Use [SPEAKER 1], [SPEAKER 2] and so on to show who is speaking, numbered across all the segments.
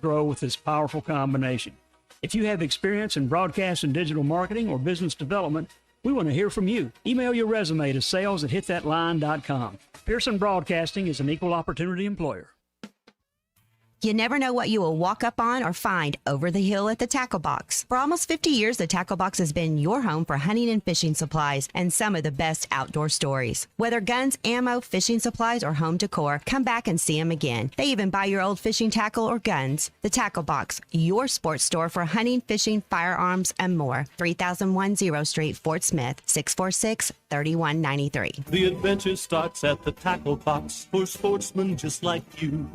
[SPEAKER 1] grow with this powerful combination. If you have experience in broadcast and digital marketing or business development, we want to hear from you. Email your resume to sales@hitthatline.com. Pearson Broadcasting is an equal opportunity employer.
[SPEAKER 2] You never know what you will walk up on or find over the hill at the Tackle Box. For almost 50 years, the Tackle Box has been your home for hunting and fishing supplies and some of the best outdoor stories. Whether guns, ammo, fishing supplies, or home decor, come back and see them again. They even buy your old fishing tackle or guns. The Tackle Box, your sports store for hunting, fishing, firearms, and more. 3001 0 Street, Fort Smith, 646-3193.
[SPEAKER 3] The adventure starts at the Tackle Box for sportsmen just like you.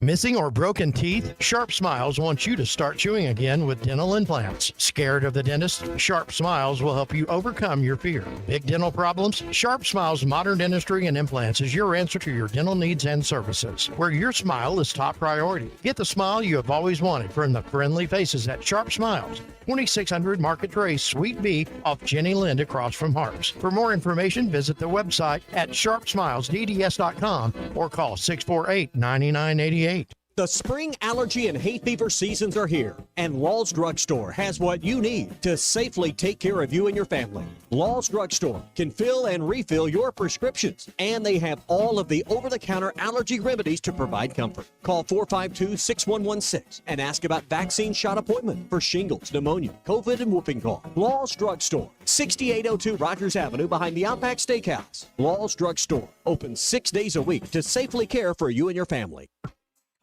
[SPEAKER 4] Missing or broken teeth? Sharp Smiles wants you to start chewing again with dental implants. Scared of the dentist? Sharp Smiles will help you overcome your fear. Big dental problems? Sharp Smiles Modern Dentistry and Implants is your answer to your dental needs and services, where your smile is top priority. Get the smile you have always wanted from the friendly faces at Sharp Smiles. 2600 Market Trace, Suite B, off Jenny Lind across from Harps. For more information, visit the website at sharpsmilesdds.com or call 648-9988.
[SPEAKER 5] The spring allergy and hay fever seasons are here, and Law's Drugstore has what you need to safely take care of you and your family. Law's Drugstore can fill and refill your prescriptions, and they have all of the over-the-counter allergy remedies to provide comfort. Call 452-6116 and ask about vaccine shot appointment for shingles, pneumonia, COVID, and whooping cough. Law's Drugstore, 6802 Rogers Avenue behind the Outback Steakhouse. Law's Drugstore, open 6 days a week to safely care for you and your family.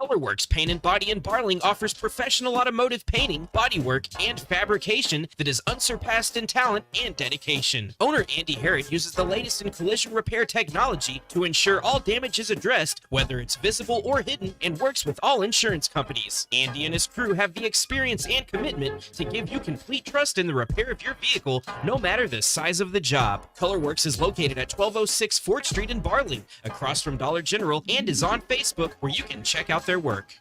[SPEAKER 6] Colorworks Paint and Body in Barling offers professional automotive painting, bodywork, and fabrication that is unsurpassed in talent and dedication. Owner Andy Harrod uses the latest in collision repair technology to ensure all damage is addressed, whether it's visible or hidden, and works with all insurance companies. Andy and his crew have the experience and commitment to give you complete trust in the repair of your vehicle, no matter the size of the job. Colorworks is located at 1206 Fort Street in Barling, across from Dollar General, and is on Facebook, where you can check out their work.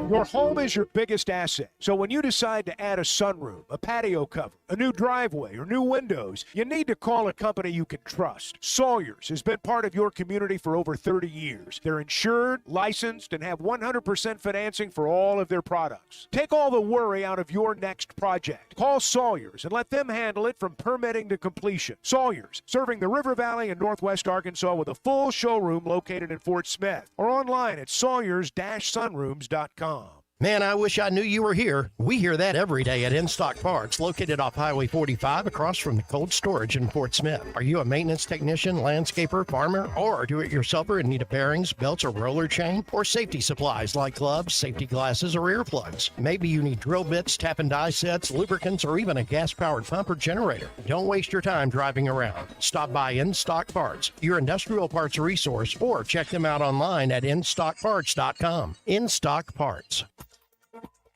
[SPEAKER 7] Your home is your biggest asset. So when you decide to add a sunroom, a patio cover, a new driveway, or new windows, you need to call a company you can trust. Sawyers has been part of your community for over 30 years. They're insured, licensed, and have 100% financing for all of their products. Take all the worry out of your next project. Call Sawyers and let them handle it from permitting to completion. Sawyers, serving the River Valley and Northwest Arkansas with a full showroom located in Fort Smith, or online at sawyers-sunrooms.com.
[SPEAKER 4] Man, I wish I knew you were here. We hear that every day at In Stock Parts, located off Highway 45 across from the cold storage in Fort Smith. Are you a maintenance technician, landscaper, farmer, or a do-it-yourselfer in need of bearings, belts, or roller chain? Or safety supplies like gloves, safety glasses, or earplugs? Maybe you need drill bits, tap and die sets, lubricants, or even a gas-powered pump or generator. Don't waste your time driving around. Stop by In Stock Parts, your industrial parts resource, or check them out online at InStockParts.com. In Stock Parts.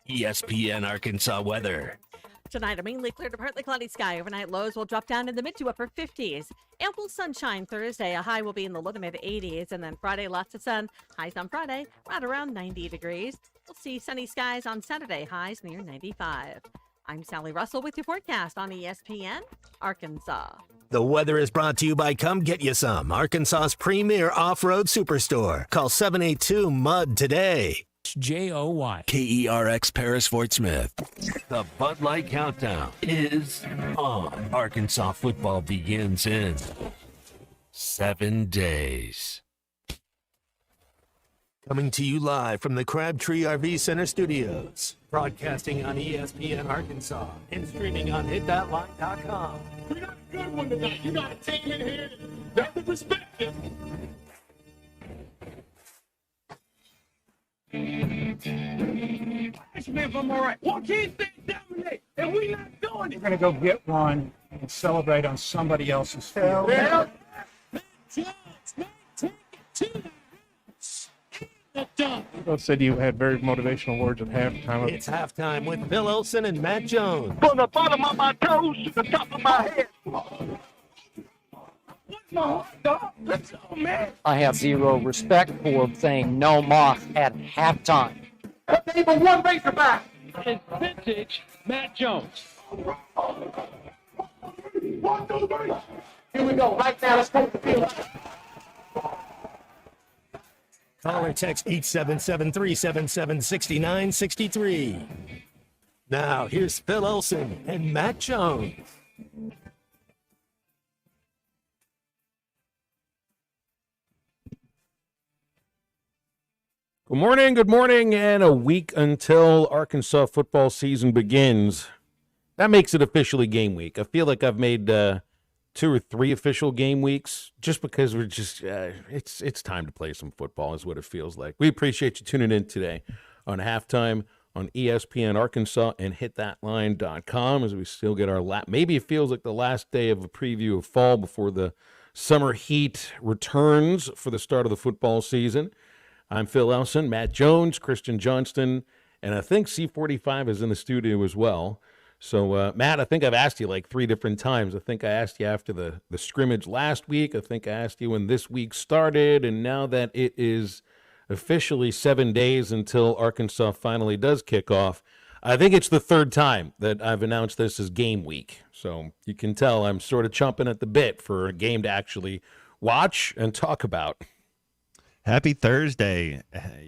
[SPEAKER 8] ESPN Arkansas weather.
[SPEAKER 9] Tonight, a mainly clear to partly cloudy sky. Overnight lows will drop down in the mid to upper 50s. Ample sunshine Thursday. A high will be in the low to mid 80s. And then Friday, lots of sun. Highs on Friday, right around 90 degrees. We'll see sunny skies on Saturday. Highs near 95. I'm Sally Russell with your forecast on ESPN Arkansas.
[SPEAKER 8] The weather is brought to you by Come Get You Some, Arkansas's premier off-road superstore. Call 782-MUD today.
[SPEAKER 10] JOY.
[SPEAKER 8] KERX Paris Fort Smith. The Bud Light Countdown is on. Arkansas football begins in 7 days. Coming to you live from the Crabtree RV Center studios. Broadcasting on ESPN Arkansas and streaming on hitthatline.com.
[SPEAKER 11] We got a good one tonight. You got a team in here that's the perspective. If I'm all right. Why can't they dominate? And we not doing it.
[SPEAKER 12] We're going to go get one and celebrate on somebody else's field.
[SPEAKER 11] Yeah.
[SPEAKER 13] Both said you had very motivational words at halftime.
[SPEAKER 8] It's halftime with Bill Olson and Matt Jones.
[SPEAKER 11] From the bottom of my toes to the top of my head. What's my heart, dog? Let's go, man.
[SPEAKER 14] I have zero respect for saying no moss at halftime.
[SPEAKER 11] Name of one Razorback. It's vintage Matt Jones. 1, 2, 3. Here we go. Right now, let's take the field.
[SPEAKER 8] Call or text 877-377-6963. Now, here's Phil Olson and Matt Jones.
[SPEAKER 10] Good morning, and a week until Arkansas football season begins. That makes it officially game week. I feel like I've made 2 or 3 official game weeks just because we're just it's time to play some football is what it feels like. We appreciate you tuning in today on Halftime on ESPN Arkansas and hitthatline.com as we still get our lap. Maybe it feels like the last day of a preview of fall before the summer heat returns for the start of the football season. I'm Phil Elson, Matt Jones, Christian Johnston, and I think C45 is in the studio as well. So, Matt, I think I've asked you like 3 different times. I think I asked you after the scrimmage last week. I think I asked you when this week started. And now that it is officially 7 days until Arkansas finally does kick off, I think it's the 3rd time that I've announced this as game week. So you can tell I'm sort of chomping at the bit for a game to actually watch and talk about.
[SPEAKER 15] Happy Thursday.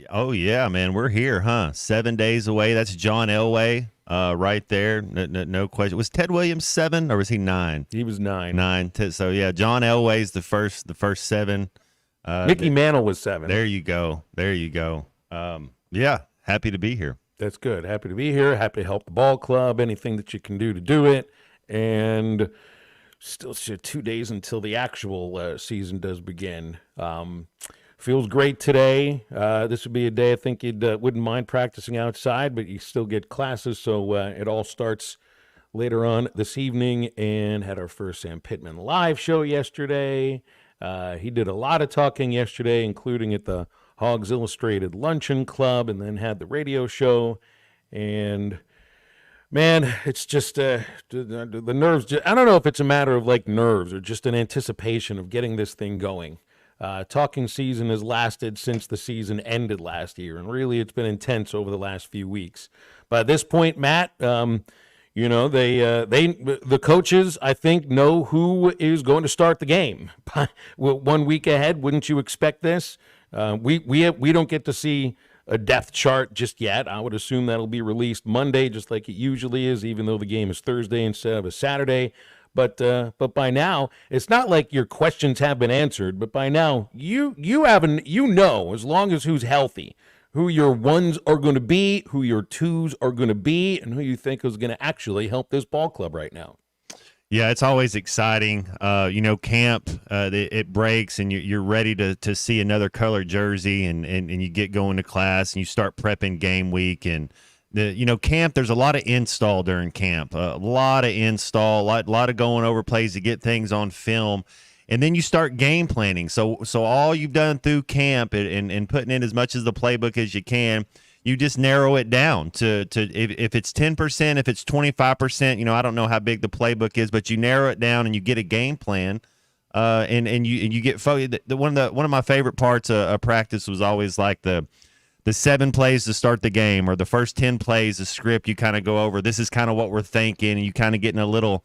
[SPEAKER 15] Oh, yeah, man. We're here, huh? 7 days away. That's John Elway right there. No question. Was Ted Williams 7 or was he 9?
[SPEAKER 10] He was 9.
[SPEAKER 15] 9. So, yeah, John Elway's the first 7.
[SPEAKER 10] Mickey Mantle was 7.
[SPEAKER 15] There you go. Yeah, happy to be here.
[SPEAKER 10] That's good. Happy to be here. Happy to help the ball club. Anything that you can do to do it. And still 2 days until the actual season does begin. Feels great today. This would be a day I think you wouldn't mind practicing outside, but you still get classes, so it all starts later on this evening. And had our first Sam Pittman live show yesterday. He did a lot of talking yesterday, including at the Hogs Illustrated Luncheon Club, and then had the radio show. And man, it's just the nerves. I don't know if it's a matter of like nerves or just an anticipation of getting this thing going. Talking season has lasted since the season ended last year, and really it's been intense over the last few weeks. But at this point, Matt, the coaches, I think, know who is going to start the game. 1 week ahead, wouldn't you expect this? We don't get to see a depth chart just yet. I would assume that'll be released Monday, just like it usually is, even though the game is Thursday instead of a Saturday. But by now, it's not like your questions have been answered. But by now, you know, as long as who's healthy, who your 1s are going to be, who your 2s are going to be, and who you think is going to actually help this ball club right now.
[SPEAKER 15] Yeah, it's always exciting. Camp, it breaks, and you're ready to see another colored jersey, and you get going to class, and you start prepping game week, and camp, there's a lot of install during camp, a lot of going over plays to get things on film. And then you start game planning. So all you've done through camp and putting in as much as the playbook as you can, you just narrow it down to if it's 10%, if it's 25%, I don't know how big the playbook is, but you narrow it down and you get a game plan. And you get one of my favorite parts of practice was always like the 7 plays to start the game, or the first 10 plays, the script you kind of go over. This is kind of what we're thinking, and you kind of get in a little,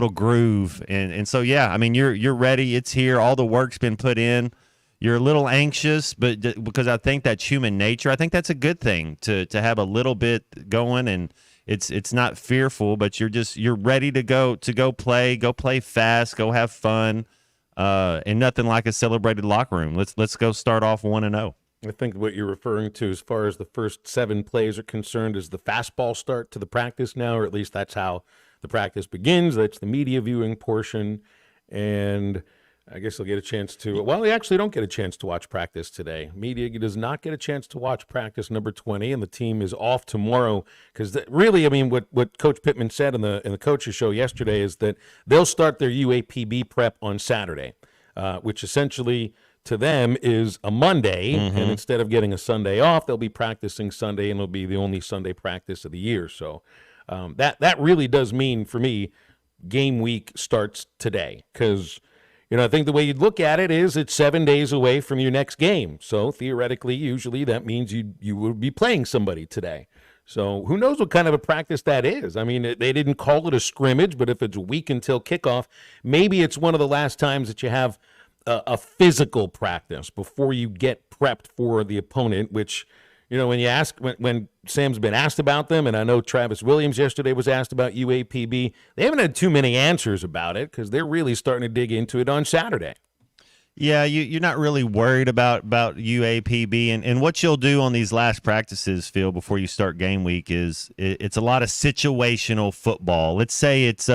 [SPEAKER 15] groove, and so yeah, I mean you're ready. It's here. All the work's been put in. You're a little anxious, but because I think that's human nature. I think that's a good thing to have a little bit going, and it's not fearful, but you're ready to go play fast, go have fun, and nothing like a celebrated locker room. Let's go start off 1-0.
[SPEAKER 10] I think what you're referring to as far as the first 7 plays are concerned is the fastball start to the practice now, or at least that's how the practice begins. That's the media viewing portion. And I guess you'll get a chance to – well, you actually don't get a chance to watch practice today. Media does not get a chance to watch practice number 20, and the team is off tomorrow because really, I mean, what Coach Pittman said in the coaches show yesterday is that they'll start their UAPB prep on Saturday, which essentially – to them is a Monday, and instead of getting a Sunday off, they'll be practicing Sunday, and it'll be the only Sunday practice of the year. So that really does mean, for me, game week starts today because, I think the way you'd look at it is it's 7 days away from your next game. So theoretically, usually that means you would be playing somebody today. So who knows what kind of a practice that is? I mean, they didn't call it a scrimmage, but if it's a week until kickoff, maybe it's one of the last times that you have a physical practice before you get prepped for the opponent, which, when Sam's been asked about them, and I know Travis Williams yesterday was asked about UAPB, they haven't had too many answers about it because they're really starting to dig into it on Saturday.
[SPEAKER 15] Yeah, you're not really worried about UAPB, and what you'll do on these last practices, Phil, before you start game week is it's a lot of situational football. Let's say it's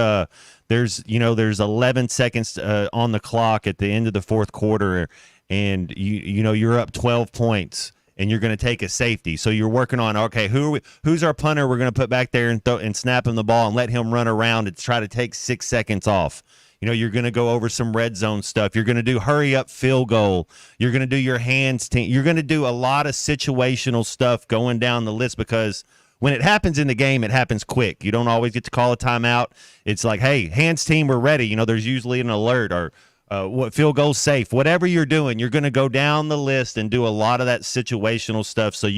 [SPEAKER 15] there's 11 seconds on the clock at the end of the fourth quarter, and you're up 12 points, and you're going to take a safety. So you're working on, okay, who's our punter? We're going to put back there and snap him the ball and let him run around and try to take 6 seconds off. You're going to go over some red zone stuff. You're going to do hurry up field goal. You're going to do your hands team. You're going to do a lot of situational stuff going down the list because when it happens in the game, it happens quick. You don't always get to call a timeout. It's like, hey, hands team, we're ready. There's usually an alert or what field goal safe. Whatever you're doing, you're going to go down the list and do a lot of that situational stuff so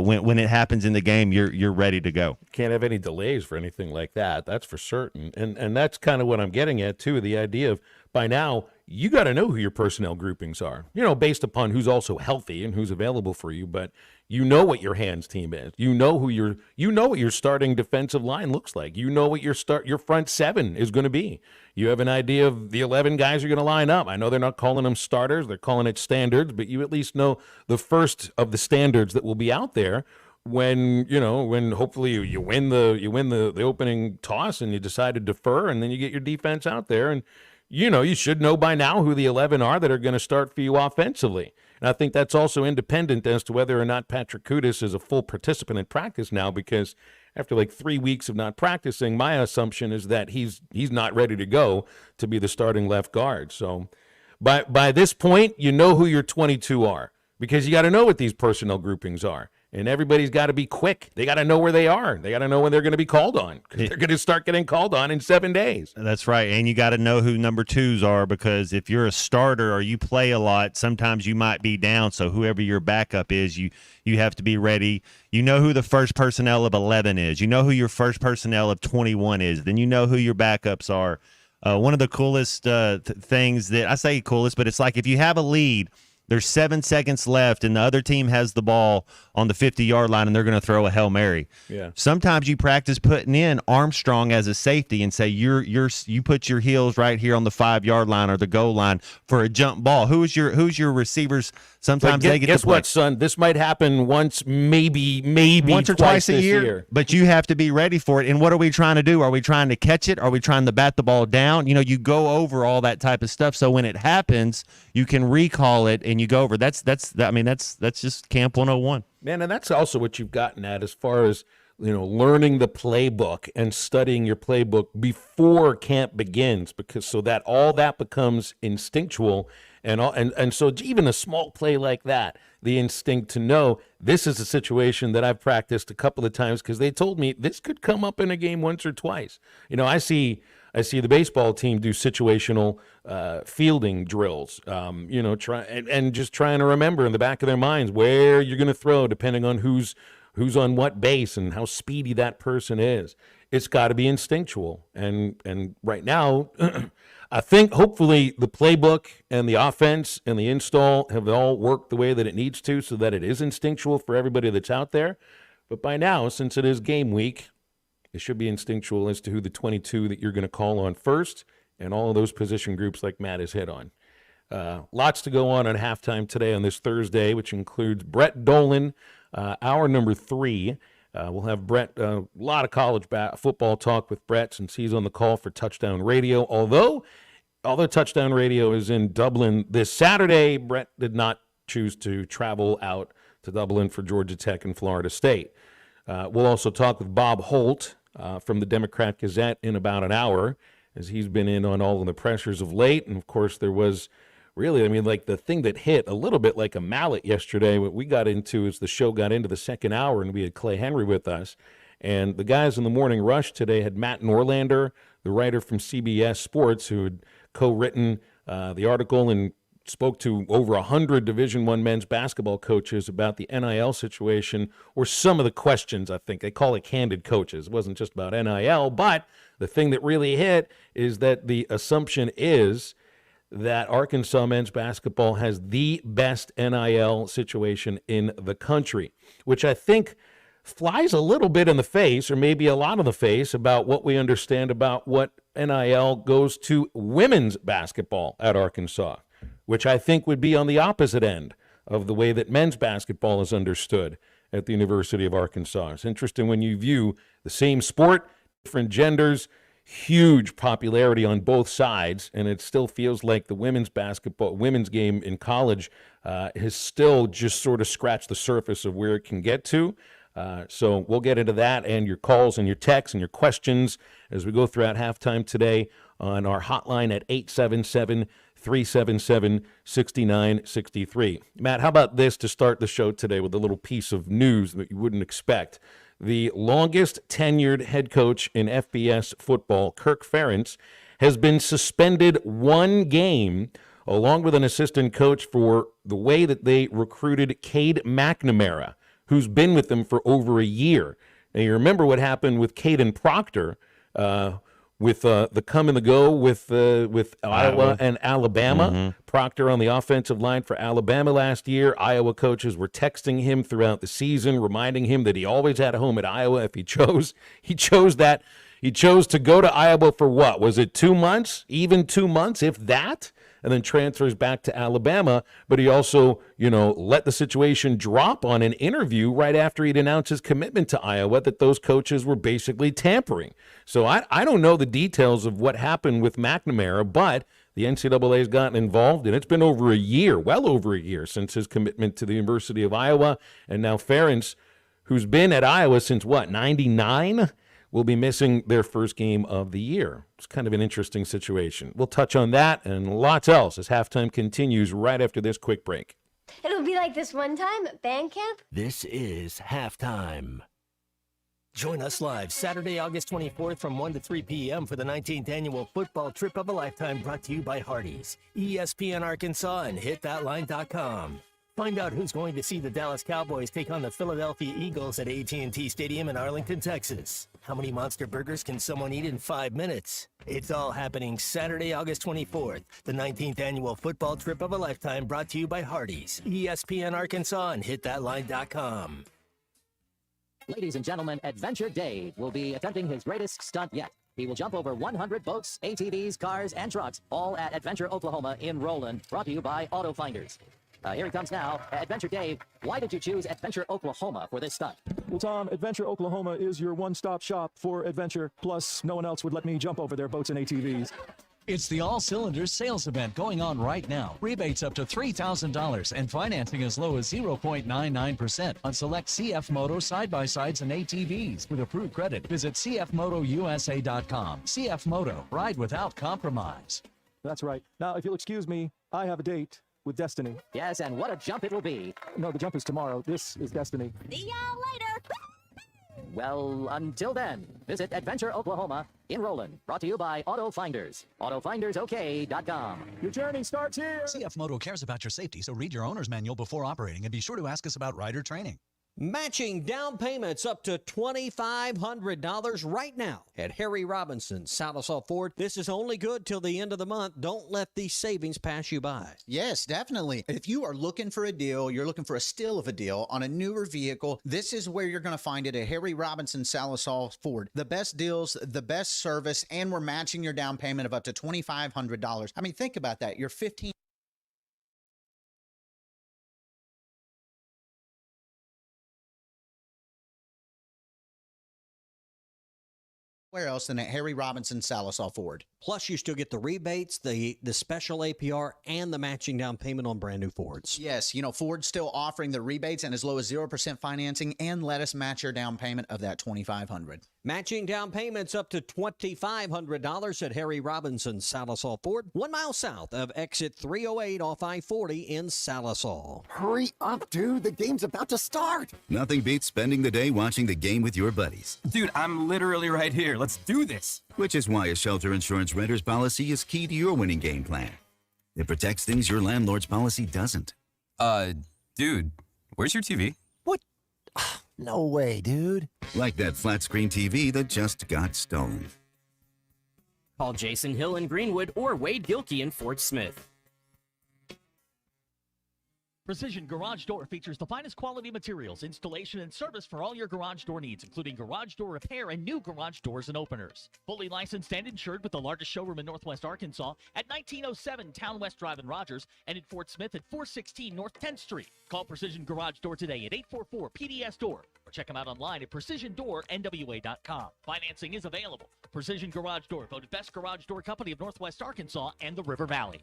[SPEAKER 15] when it happens in the game, you're ready to go.
[SPEAKER 10] Can't have any delays for anything like that. That's for certain. And that's kind of what I'm getting at, too, the idea of by now you got to know who your personnel groupings are, based upon who's also healthy and who's available for you. But you know what your hands team is. You know what your starting defensive line looks like. You know what your front seven is going to be. You have an idea of the 11 guys you're going to line up. I know they're not calling them starters. They're calling it standards, but you at least know the first of the standards that will be out there when hopefully you win the opening toss and you decide to defer, and then you get your defense out there, and you should know by now who the 11 are that are going to start for you offensively. And I think that's also independent as to whether or not Patrick Kudus is a full participant in practice now, because after like 3 weeks of not practicing, my assumption is that he's not ready to go to be the starting left guard. So by this point, you know who your 22 are, because you got to know what these personnel groupings are. And everybody's got to be quick. They got to know where they are. They got to know when they're going to be called on. They're going to start getting called on in 7 days.
[SPEAKER 15] That's right. And you got to know who number twos are, because if you're a starter or you play a lot, sometimes you might be down. So whoever your backup is, you have to be ready. You know who the first personnel of 11 is. You know who your first personnel of 21 is. Then you know who your backups are. One of the coolest things that I say coolest, but it's like if you have a lead, there's 7 seconds left, and the other team has the ball on the 50-yard line, and they're going to throw a Hail Mary.
[SPEAKER 10] Yeah.
[SPEAKER 15] Sometimes you practice putting in Armstrong as a safety and say you put your heels right here on the 5-yard line or the goal line for a jump ball. Who's your receivers? Sometimes they get
[SPEAKER 10] guess
[SPEAKER 15] to play.
[SPEAKER 10] What, son? This might happen once, maybe
[SPEAKER 15] once or twice a
[SPEAKER 10] year.
[SPEAKER 15] But you have to be ready for it. And what are we trying to do? Are we trying to catch it? Are we trying to bat the ball down? You go over all that type of stuff. So when it happens, you can recall it and you go over. That's just Camp 101.
[SPEAKER 10] Man, and that's also what you've gotten at as far as learning the playbook and studying your playbook before camp begins, because so that all that becomes instinctual. And so even a small play like that, the instinct to know this is a situation that I've practiced a couple of times because they told me this could come up in a game once or twice. I see the baseball team do situational fielding drills, just trying to remember in the back of their minds where you're going to throw depending on who's on what base and how speedy that person is. It's got to be instinctual. And right now, I think hopefully the playbook and the offense and the install have all worked the way that it needs to so that it is instinctual for everybody that's out there. But by now, since it is game week, it should be instinctual as to who the 22 that you're going to call on first and all of those position groups like Matt has hit on. Lots to go on halftime today on this Thursday, which includes Brett Dolan, hour number 3. We'll have Brett, a lot of college football talk with Brett since he's on the call for Touchdown Radio. Although Touchdown Radio is in Dublin this Saturday, Brett did not choose to travel out to Dublin for Georgia Tech and Florida State. We'll also talk with Bob Holt from the Democrat Gazette in about an hour, as he's been in on all of the pressures of late. And, of course, there was really, the thing that hit a little bit like a mallet yesterday, what we got into as the show got into the second hour, and we had Clay Henry with us. And the guys in the morning rush today had Matt Norlander, the writer from CBS Sports, who had co-written the article and spoke to over 100 Division I men's basketball coaches about the NIL situation, or some of the questions, I think. They call it candid coaches. It wasn't just about NIL, but the thing that really hit is that the assumption is that Arkansas men's basketball has the best NIL situation in the country, which I think flies a little bit in the face, or maybe a lot in the face, about what we understand about what NIL goes to women's basketball at Arkansas, which I think would be on the opposite end of the way that men's basketball is understood at the University of Arkansas. It's interesting when you view the same sport, different genders, huge popularity on both sides, and it still feels like the women's game in college has still just sort of scratched the surface of where it can get to. So we'll get into that and your calls and your texts and your questions as we go throughout halftime today on our hotline at 877-377-6963. Matt, how about this to start the show today with a little piece of news that you wouldn't expect? The longest tenured head coach in FBS football, Kirk Ferentz, has been suspended one game along with an assistant coach for the way that they recruited Cade McNamara, who's been with them for over a year. Now, you remember what happened with Caden Proctor with the come and the go with Iowa and Alabama.
[SPEAKER 15] Mm-hmm.
[SPEAKER 10] Proctor on the offensive line for Alabama last year. Iowa coaches were texting him throughout the season, reminding him that he always had a home at Iowa if he chose. He chose to go to Iowa for what? Was it 2 months? Even 2 months, if that? And then transfers back to Alabama. But he also, let the situation drop on an interview right after he'd announced his commitment to Iowa that those coaches were basically tampering. So I don't know the details of what happened with McNamara, but the NCAA has gotten involved, and it's been over a year, well over a year, since his commitment to the University of Iowa. And now Ferentz, who's been at Iowa since, 99? Will be missing their first game of the year. It's kind of an interesting situation. We'll touch on that and lots else as halftime continues right after this quick break.
[SPEAKER 16] It'll be like this one time at band camp.
[SPEAKER 17] This is Halftime. Join us live Saturday, August 24th from 1 to 3 p.m. for the 19th annual Football Trip of a Lifetime brought to you by Hardee's, ESPN Arkansas, and HitThatLine.com. Find out who's going to see the Dallas Cowboys take on the Philadelphia Eagles at AT&T Stadium in Arlington, Texas. How many monster burgers can someone eat in 5 minutes? It's all happening Saturday, August 24th, the 19th annual Football Trip of a Lifetime brought to you by Hardee's, ESPN Arkansas, and HitThatLine.com.
[SPEAKER 18] Ladies and gentlemen, Adventure Dave will be attempting his greatest stunt yet. He will jump over 100 boats, ATVs, cars, and trucks, all at Adventure Oklahoma in Roland, brought to you by Auto Finders. Here he comes now. Adventure Dave, why did you choose Adventure Oklahoma for this stunt?
[SPEAKER 19] Well, Tom, Adventure Oklahoma is your one-stop shop for adventure. Plus, no one else would let me jump over their boats and ATVs.
[SPEAKER 20] It's the All Cylinders sales event going on right now. Rebates up to $3,000 and financing as low as 0.99% on select CF Moto side-by-sides and ATVs. With approved credit, visit cfmotousa.com. CF Moto, ride without compromise.
[SPEAKER 19] That's right. Now, if you'll excuse me, I have a date with Destiny.
[SPEAKER 18] Yes, and what a jump it will be.
[SPEAKER 19] No, the jump is tomorrow. This is Destiny.
[SPEAKER 16] See y'all later.
[SPEAKER 18] Well, until then, visit Adventure Oklahoma in Roland, brought to you by Auto Finders. AutoFindersOK.com.
[SPEAKER 19] Your journey starts here.
[SPEAKER 20] CF Moto cares about your safety, so read your owner's manual before operating and be sure to ask us about rider training.
[SPEAKER 5] Matching down payments up to $2,500 right now at Harry Robinson, Sallisaw Ford. This is only good till the end of the month. Don't let these savings pass you by.
[SPEAKER 21] Yes, definitely. If you are looking for a deal, you're looking for a steal of a deal on a newer vehicle, this is where you're going to find it at Harry Robinson, Sallisaw Ford. The best deals, the best service, and we're matching your down payment of up to $2,500. I mean, think about that. You're 15. Where else than at Harry Robinson, Sallisaw Ford?
[SPEAKER 5] Plus, you still get the rebates, the special APR, and the matching down payment on brand new Fords.
[SPEAKER 21] Yes, Ford's still offering the rebates and as low as 0% financing, and let us match your down payment of that $2,500.
[SPEAKER 5] Matching down payments up to $2,500 at Harry Robinson, Sallisaw Ford, 1 mile south of exit 308 off I-40 in Sallisaw.
[SPEAKER 22] Hurry up, dude. The game's about to start.
[SPEAKER 23] Nothing beats spending the day watching the game with your buddies.
[SPEAKER 22] Dude, I'm literally right here. Let's do this.
[SPEAKER 23] Which is why a shelter insurance renter's policy is key to your winning game plan. It protects things your landlord's policy doesn't.
[SPEAKER 22] Dude, where's your TV? What? No way, dude.
[SPEAKER 23] Like that flat screen TV that just got stolen.
[SPEAKER 1] Call Jason Hill in Greenwood or Wade Gilkey in Fort Smith.
[SPEAKER 2] Precision Garage Door features the finest quality materials, installation, and service for all your garage door needs, including garage door repair and new garage doors and openers. Fully licensed and insured with the largest showroom in Northwest Arkansas at 1907 Town West Drive in Rogers and in Fort Smith at 416 North 10th Street. Call Precision Garage Door today at 844-PDS-DOOR or check them out online at PrecisionDoorNWA.com. Financing is available. Precision Garage Door, voted Best Garage Door Company of Northwest Arkansas and the River Valley.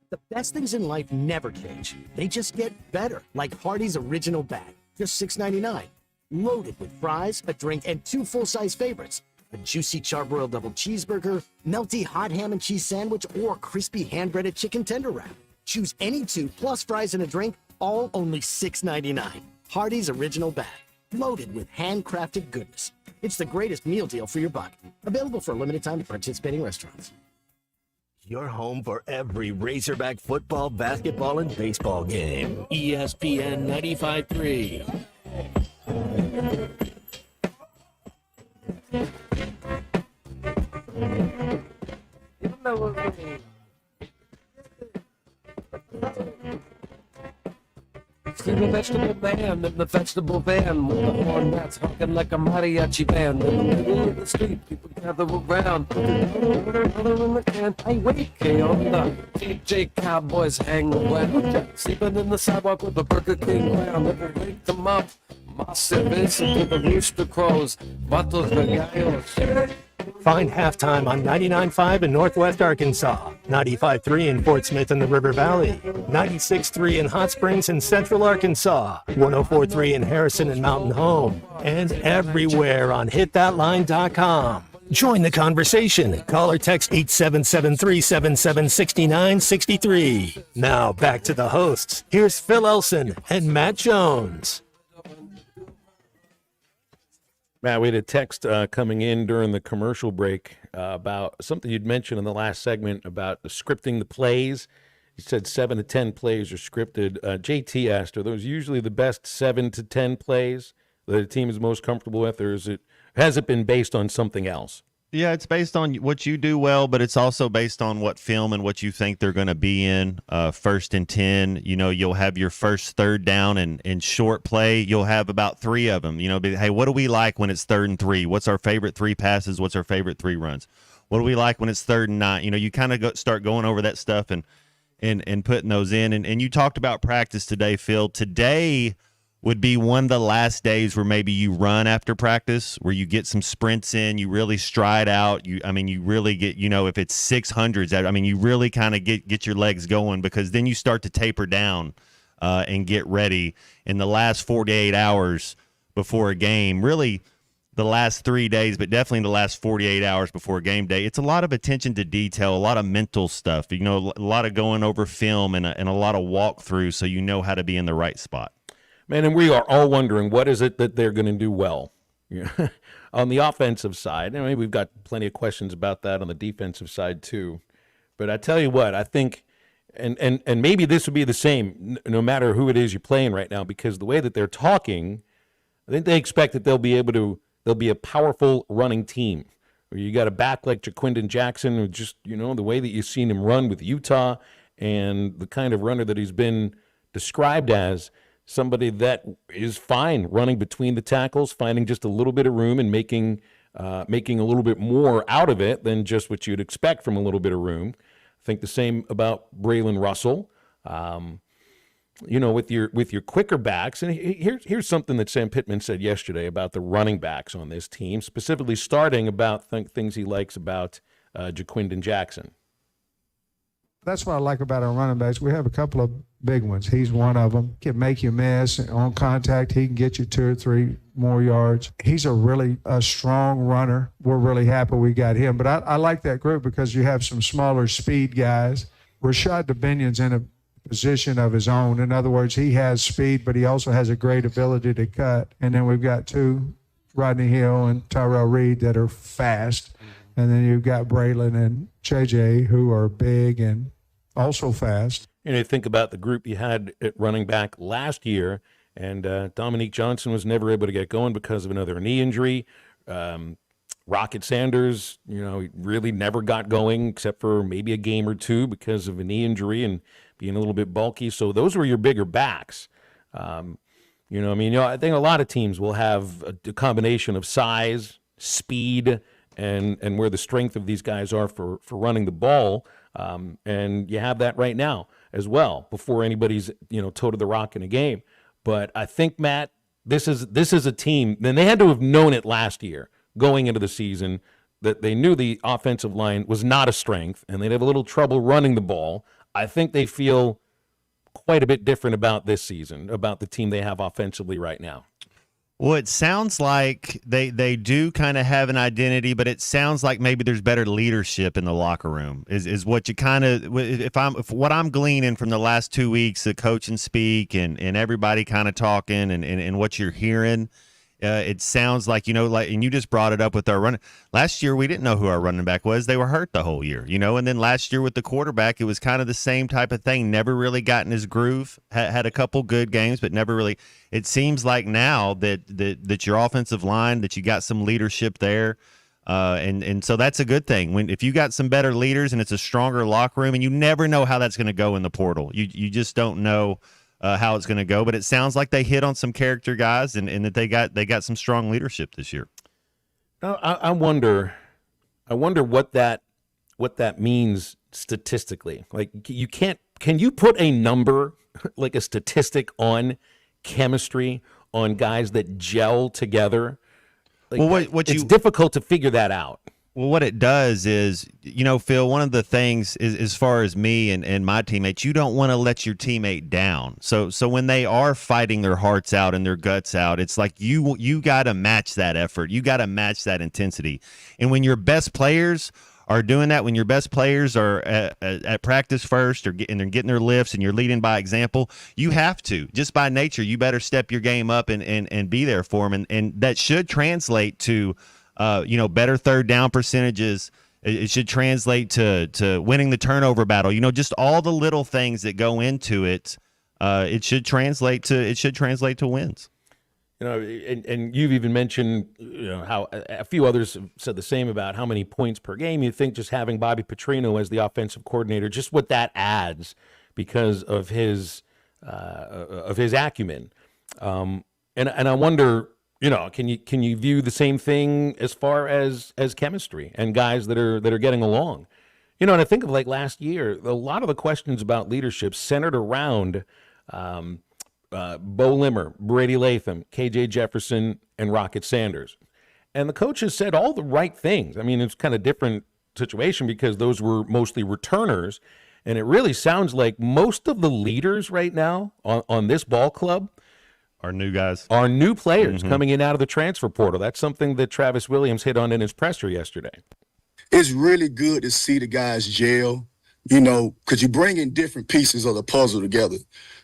[SPEAKER 3] The best things in life never change. They just get better, like Hardee's Original Bag, just $6.99. Loaded with fries, a drink, and 2 full-size favorites. A juicy charbroiled double cheeseburger, melty hot ham and cheese sandwich, or crispy hand-breaded chicken tender wrap. Choose any 2 plus fries and a drink, all only $6.99. Hardee's Original Bag, loaded with handcrafted goodness. It's the greatest meal deal for your buck. Available for a limited time at participating restaurants.
[SPEAKER 17] Your home for every Razorback football, basketball, and baseball game. ESPN 95.3.
[SPEAKER 24] See the vegetable man in the vegetable van with the horn that's honking like a mariachi band. In the middle of the street, people gather around. Other in the can. Hey, wait, KO, the DJ Cowboys hang around. Sleeping in the sidewalk with the Burger King crown. Never wake them up. Más cerveza to the rooster crows. Vatos de gallos.
[SPEAKER 3] Find Halftime on 99.5 in Northwest Arkansas, 95.3 in Fort Smith and the River Valley, 96.3 in Hot Springs and Central Arkansas, 104.3 in Harrison and Mountain Home, and everywhere on hitthatline.com. Join the conversation. Call or text 877-377-6963. Now back to the hosts. Here's Phil Elson and Matt Jones.
[SPEAKER 10] Matt, we had a text coming in during the commercial break about something you'd mentioned in the last segment about scripting the plays. You said 7 to 10 plays are scripted. JT asked, are those usually the best 7 to 10 plays that a team is most comfortable with, or has it been based on something else?
[SPEAKER 15] Yeah, it's based on what you do well, but it's also based on what film and what you think they're going to be in. 1st and 10, you'll have your first 3rd down and short play. You'll have about 3 of them. Hey, what do we like when it's 3rd and 3? What's our favorite 3 passes? What's our favorite 3 runs? What do we like when it's 3rd and 9? You kind of start going over that stuff and putting those in. And you talked about practice today, Phil. Today would be one of the last days where maybe you run after practice, where you get some sprints in, you really stride out. You really get, if it's 600s, you really kind of get your legs going, because then you start to taper down and get ready in the last 48 hours before a game. Really, the last 3 days, but definitely the last 48 hours before game day. It's a lot of attention to detail, a lot of mental stuff, a lot of going over film and a lot of walkthrough, so you know how to be in the right spot.
[SPEAKER 10] Man, and we are all wondering, what is it that they're going to do well? On the offensive side, we've got plenty of questions about that on the defensive side too. But I tell you what, I think, and maybe this would be the same no matter who it is you're playing right now, because the way that they're talking, I think they expect that they'll be a powerful running team. You got a back like Jaquindon Jackson, who just, the way that you've seen him run with Utah and the kind of runner that he's been described as, somebody that is fine running between the tackles, finding just a little bit of room and making a little bit more out of it than just what you'd expect from a little bit of room. I think the same about Braylon Russell. With your quicker backs, and here's something that Sam Pittman said yesterday about the running backs on this team, specifically starting about things he likes about Jaquindon Jackson.
[SPEAKER 25] That's what I like about our running backs. We have a couple of big ones. He's one of them. Can make you miss on contact. He can get you 2 or 3 more yards. He's a really strong runner. We're really happy we got him. But I like that group because you have some smaller speed guys. Rashad Dubinion's in a position of his own. In other words, he has speed, but he also has a great ability to cut. And then we've got 2, Rodney Hill and Tyrell Reed, that are fast. And then you've got Braylon and JJ, who are big and also fast.
[SPEAKER 10] You think about the group you had at running back last year, and Dominique Johnson was never able to get going because of another knee injury. Rocket Sanders, he really never got going except for maybe a game or two because of a knee injury and being a little bit bulky. So those were your bigger backs. I think a lot of teams will have a combination of size, speed, and where the strength of these guys are for running the ball. And you have that right now as well before anybody's, toe to the rock in a game. But I think, Matt, this is a team, and they had to have known it last year going into the season, that they knew the offensive line was not a strength and they'd have a little trouble running the ball. I think they feel quite a bit different about this season, about the team they have offensively right now.
[SPEAKER 15] Well, it sounds like they do kind of have an identity, but it sounds like maybe there's better leadership in the locker room. Is what you kind of if what I'm gleaning from the last 2 weeks, the coach and speak and everybody kind of talking and what you're hearing. It sounds like, and you just brought it up with our running. Last year, we didn't know who our running back was. They were hurt the whole year, and then last year with the quarterback, it was kind of the same type of thing. Never really got in his groove, had a couple good games, but never really. It seems like now that your offensive line, that you got some leadership there. And so that's a good thing. If you got some better leaders and it's a stronger locker room, and you never know how that's going to go in the portal. You just don't know how it's going to go, but it sounds like they hit on some character guys and that they got some strong leadership this year.
[SPEAKER 10] I wonder what that means statistically. Like can you put a number, like a statistic on chemistry, on guys that gel together? Like, it's difficult to figure that out.
[SPEAKER 15] Well, what it does is, Phil, one of the things is, as far as me and my teammates, you don't want to let your teammate down. So when they are fighting their hearts out and their guts out, it's like you got to match that effort. You got to match that intensity. And when your best players are doing that, when your best players are at practice first and they're getting their lifts and you're leading by example, you have to. Just by nature, you better step your game up and be there for them. And that should translate to better third down percentages. It should translate to winning the turnover battle. Just all the little things that go into it. It should translate to wins.
[SPEAKER 10] And you've even mentioned how a few others have said the same about how many points per game. You think just having Bobby Petrino as the offensive coordinator, just what that adds because of his acumen. And I wonder. Can you view the same thing as far as chemistry and guys that are getting along? And I think of like last year, a lot of the questions about leadership centered around Bo Limmer, Brady Latham, KJ Jefferson, and Rocket Sanders. And the coaches said all the right things. I mean, it's kind of different situation because those were mostly returners. And it really sounds like most of the leaders right now on this ball club
[SPEAKER 15] are new guys,
[SPEAKER 10] are new players coming in out of the transfer portal. That's something that Travis Williams hit on in his presser yesterday.
[SPEAKER 4] It's really good to see the guys gel, because you bring in different pieces of the puzzle together.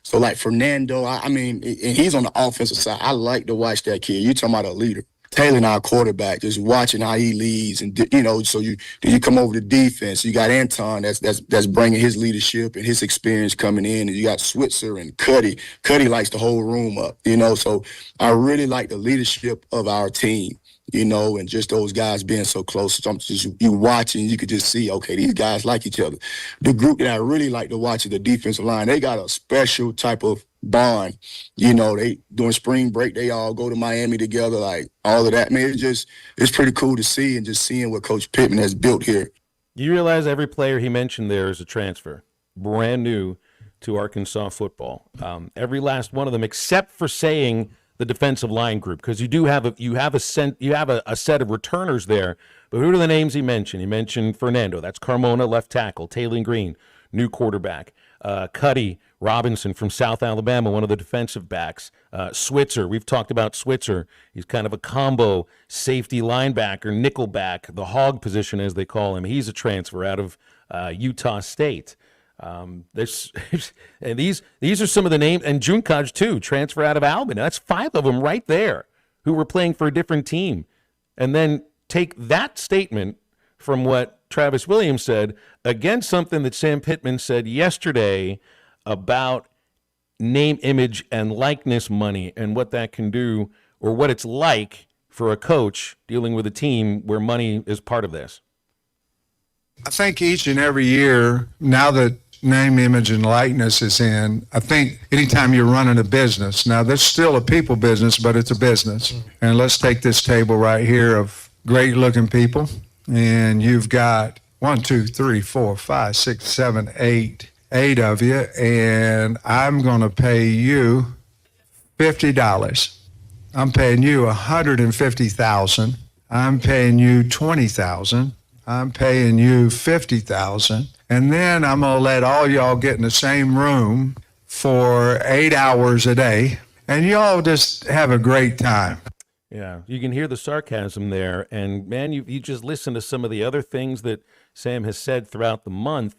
[SPEAKER 4] So like Fernando, and he's on the offensive side. I like to watch that kid. You're talking about a leader. Taylor, our quarterback, just watching how he leads, and so you come over to defense. You got Anton that's bringing his leadership and his experience coming in, and you got Switzer and Cuddy. Cuddy lights the whole room up, So I really like the leadership of our team, and just those guys being so close. So you watching, you could just see, okay, these guys like each other. The group that I really like to watch is the defensive line. They got a special type of bond. They during spring break, they all go to Miami together, like all of that. It's pretty cool to see, and just seeing what Coach Pittman has built here.
[SPEAKER 10] You realize every player he mentioned there is a transfer, brand new to Arkansas football. Every last one of them, except for saying the defensive line group, because you have a set of returners there. But who are the names he mentioned? He mentioned Fernando. That's Carmona, left tackle. Taylor Green, new quarterback. Cuddy Robinson from South Alabama, one of the defensive backs. Switzer, we've talked about Switzer. He's kind of a combo safety linebacker, nickel back, the hog position as they call him. He's a transfer out of Utah State. And these are some of the names, and Junkaj too, transfer out of Albany. That's 5 of them right there who were playing for a different team. And then take that statement from what Travis Williams said against something that Sam Pittman said yesterday about name, image, and likeness money and what that can do, or what it's like for a coach dealing with a team where money is part of this?
[SPEAKER 25] I think each and every year, now that name, image, and likeness is in, I think anytime you're running a business, now there's still a people business, but it's a business. And let's take this table right here of great looking people. And you've got 1, 2, 3, 4, 5, 6, 7, 8 of you. And I'm going to pay you $50. I'm paying you $150,000. I'm paying you $20,000. I'm paying you $50,000. And then I'm going to let all y'all get in the same room for 8 hours a day. And y'all just have a great time.
[SPEAKER 10] Yeah, you can hear the sarcasm there. And man, you just listen to some of the other things that Sam has said throughout the month.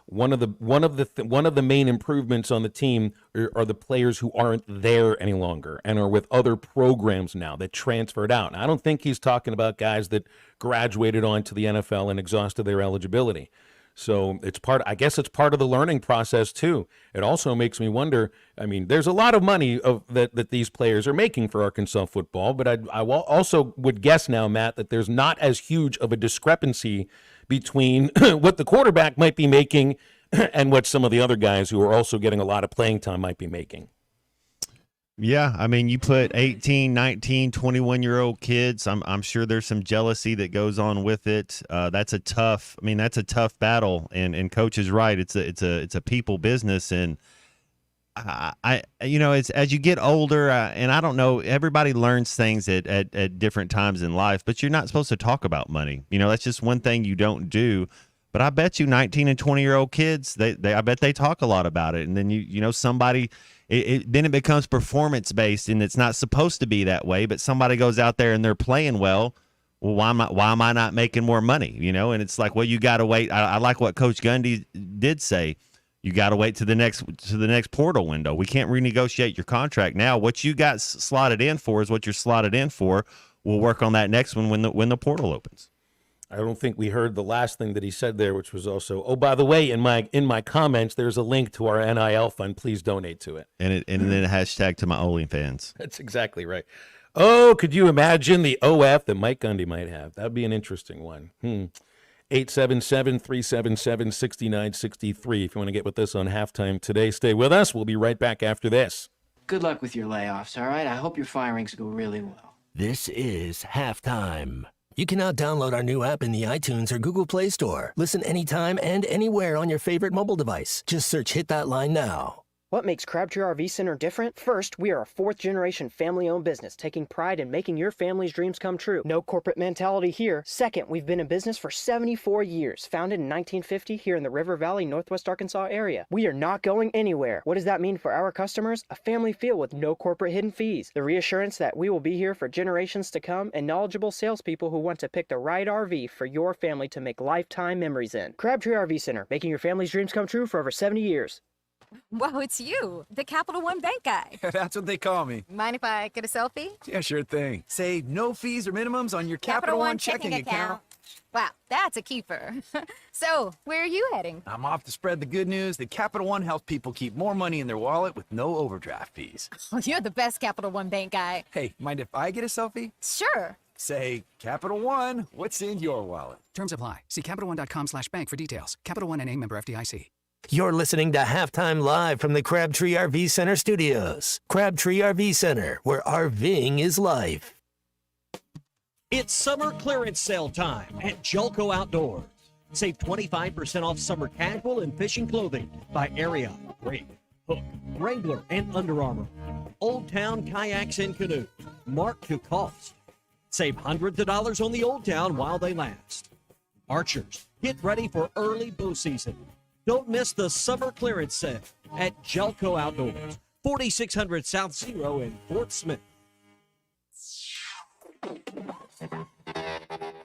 [SPEAKER 10] One of the main improvements on the team are the players who aren't there any longer and are with other programs now that transferred out. And I don't think he's talking about guys that graduated onto the NFL and exhausted their eligibility. So I guess it's part of the learning process too. It also makes me wonder, I mean, there's a lot of money that these players are making for Arkansas football, but I also would guess now, Matt, that there's not as huge of a discrepancy between what the quarterback might be making and what some of the other guys who are also getting a lot of playing time might be making.
[SPEAKER 15] Yeah, I mean, you put 18, 19, 21-year-old kids. I'm sure there's some jealousy that goes on with it. That's a tough battle. And Coach is right. It's a people business, and it's as you get older, and I don't know, everybody learns things at different times in life, but you're not supposed to talk about money. That's just one thing you don't do. But I bet you 19 and 20-year-old kids, I bet they talk a lot about it. And then somebody. Then it becomes performance-based, and it's not supposed to be that way, but somebody goes out there and they're playing well. Well, why am I not making more money? And it's like, well, you got to wait. I like what Coach Gundy did say. You got to wait to the next portal window. We can't renegotiate your contract now. What you got slotted in for is what you're slotted in for. We'll work on that next one when the portal opens.
[SPEAKER 10] I don't think we heard the last thing that he said there, which was also, oh, by the way, in my comments, there's a link to our NIL fund. Please donate to it.
[SPEAKER 15] And then a hashtag to my OnlyFans.
[SPEAKER 10] That's exactly right. Oh, could you imagine the OF that Mike Gundy might have? That'd be an interesting one. 877-377-6963. If you want to get with us on halftime today, stay with us. We'll be right back after this.
[SPEAKER 6] Good luck with your layoffs, all right? I hope your firings go really well.
[SPEAKER 17] This is Halftime. You can now download our new app in the iTunes or Google Play Store. Listen anytime and anywhere on your favorite mobile device. Just search Hit That Line now.
[SPEAKER 7] What makes Crabtree RV Center different? First, we are a fourth-generation family-owned business taking pride in making your family's dreams come true. No corporate mentality here. Second, we've been in business for 74 years, founded in 1950 here in the River Valley, Northwest Arkansas area. We are not going anywhere. What does that mean for our customers? A family feel with no corporate hidden fees. The reassurance that we will be here for generations to come, and knowledgeable salespeople who want to pick the right RV for your family to make lifetime memories in. Crabtree RV Center, making your family's dreams come true for over 70 years.
[SPEAKER 9] Whoa, it's you, the Capital One Bank guy.
[SPEAKER 12] That's what they call me.
[SPEAKER 9] Mind if I get a selfie?
[SPEAKER 12] Yeah, sure thing. Save no fees or minimums on your Capital One checking account.
[SPEAKER 9] Wow, that's a keeper. So, where are you heading?
[SPEAKER 12] I'm off to spread the good news that Capital One helps people keep more money in their wallet with no overdraft fees.
[SPEAKER 9] Oh, you're the best Capital One Bank guy.
[SPEAKER 12] Hey, mind if I get a selfie?
[SPEAKER 9] Sure.
[SPEAKER 12] Say, Capital One, what's in your wallet?
[SPEAKER 13] Terms apply. See CapitalOne.com/bank for details. Capital One NA, member FDIC.
[SPEAKER 17] You're listening to Halftime Live from the Crabtree RV Center studios. Crabtree RV Center, where RVing is life.
[SPEAKER 5] It's summer clearance sale time at Jelco Outdoors. Save 25% off summer casual and fishing clothing by Ariat, Rig, Hook, Wrangler, and Under Armour. Old Town kayaks and canoes, marked to cost. Save hundreds of dollars on the Old Town while they last. Archers, get ready for early bow season. Don't miss the summer clearance sale at Jelco Outdoors, 4600 South Zero in Fort Smith.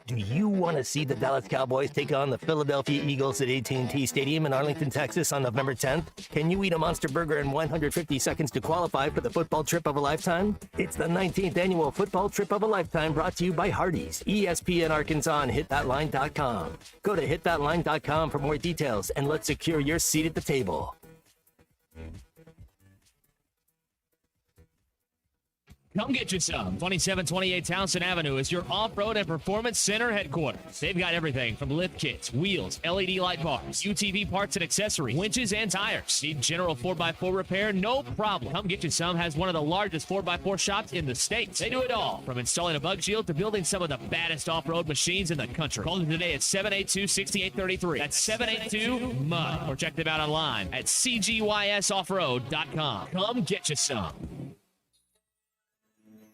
[SPEAKER 17] Do you want to see the Dallas Cowboys take on the Philadelphia Eagles at AT&T Stadium in Arlington, Texas on November 10th? Can you eat a Monster Burger in 150 seconds to qualify for the football trip of a lifetime? It's the 19th annual football trip of a lifetime brought to you by Hardee's, ESPN Arkansas, and HitThatLine.com. Go to HitThatLine.com for more details and let's secure your seat at the table.
[SPEAKER 2] Come get you some. 2728 Townsend Avenue is your off-road and performance center headquarters. They've got everything from lift kits, wheels, LED light bars, UTV parts and accessories, winches and tires. Need general 4x4 repair? No problem. Come get you some has one of the largest 4x4 shops in the States. They do it all, from installing a bug shield to building some of the baddest off-road machines in the country. Call them today at 782-6833. That's 782-MUD. Or check them out online at cgysoffroad.com. Come get you some.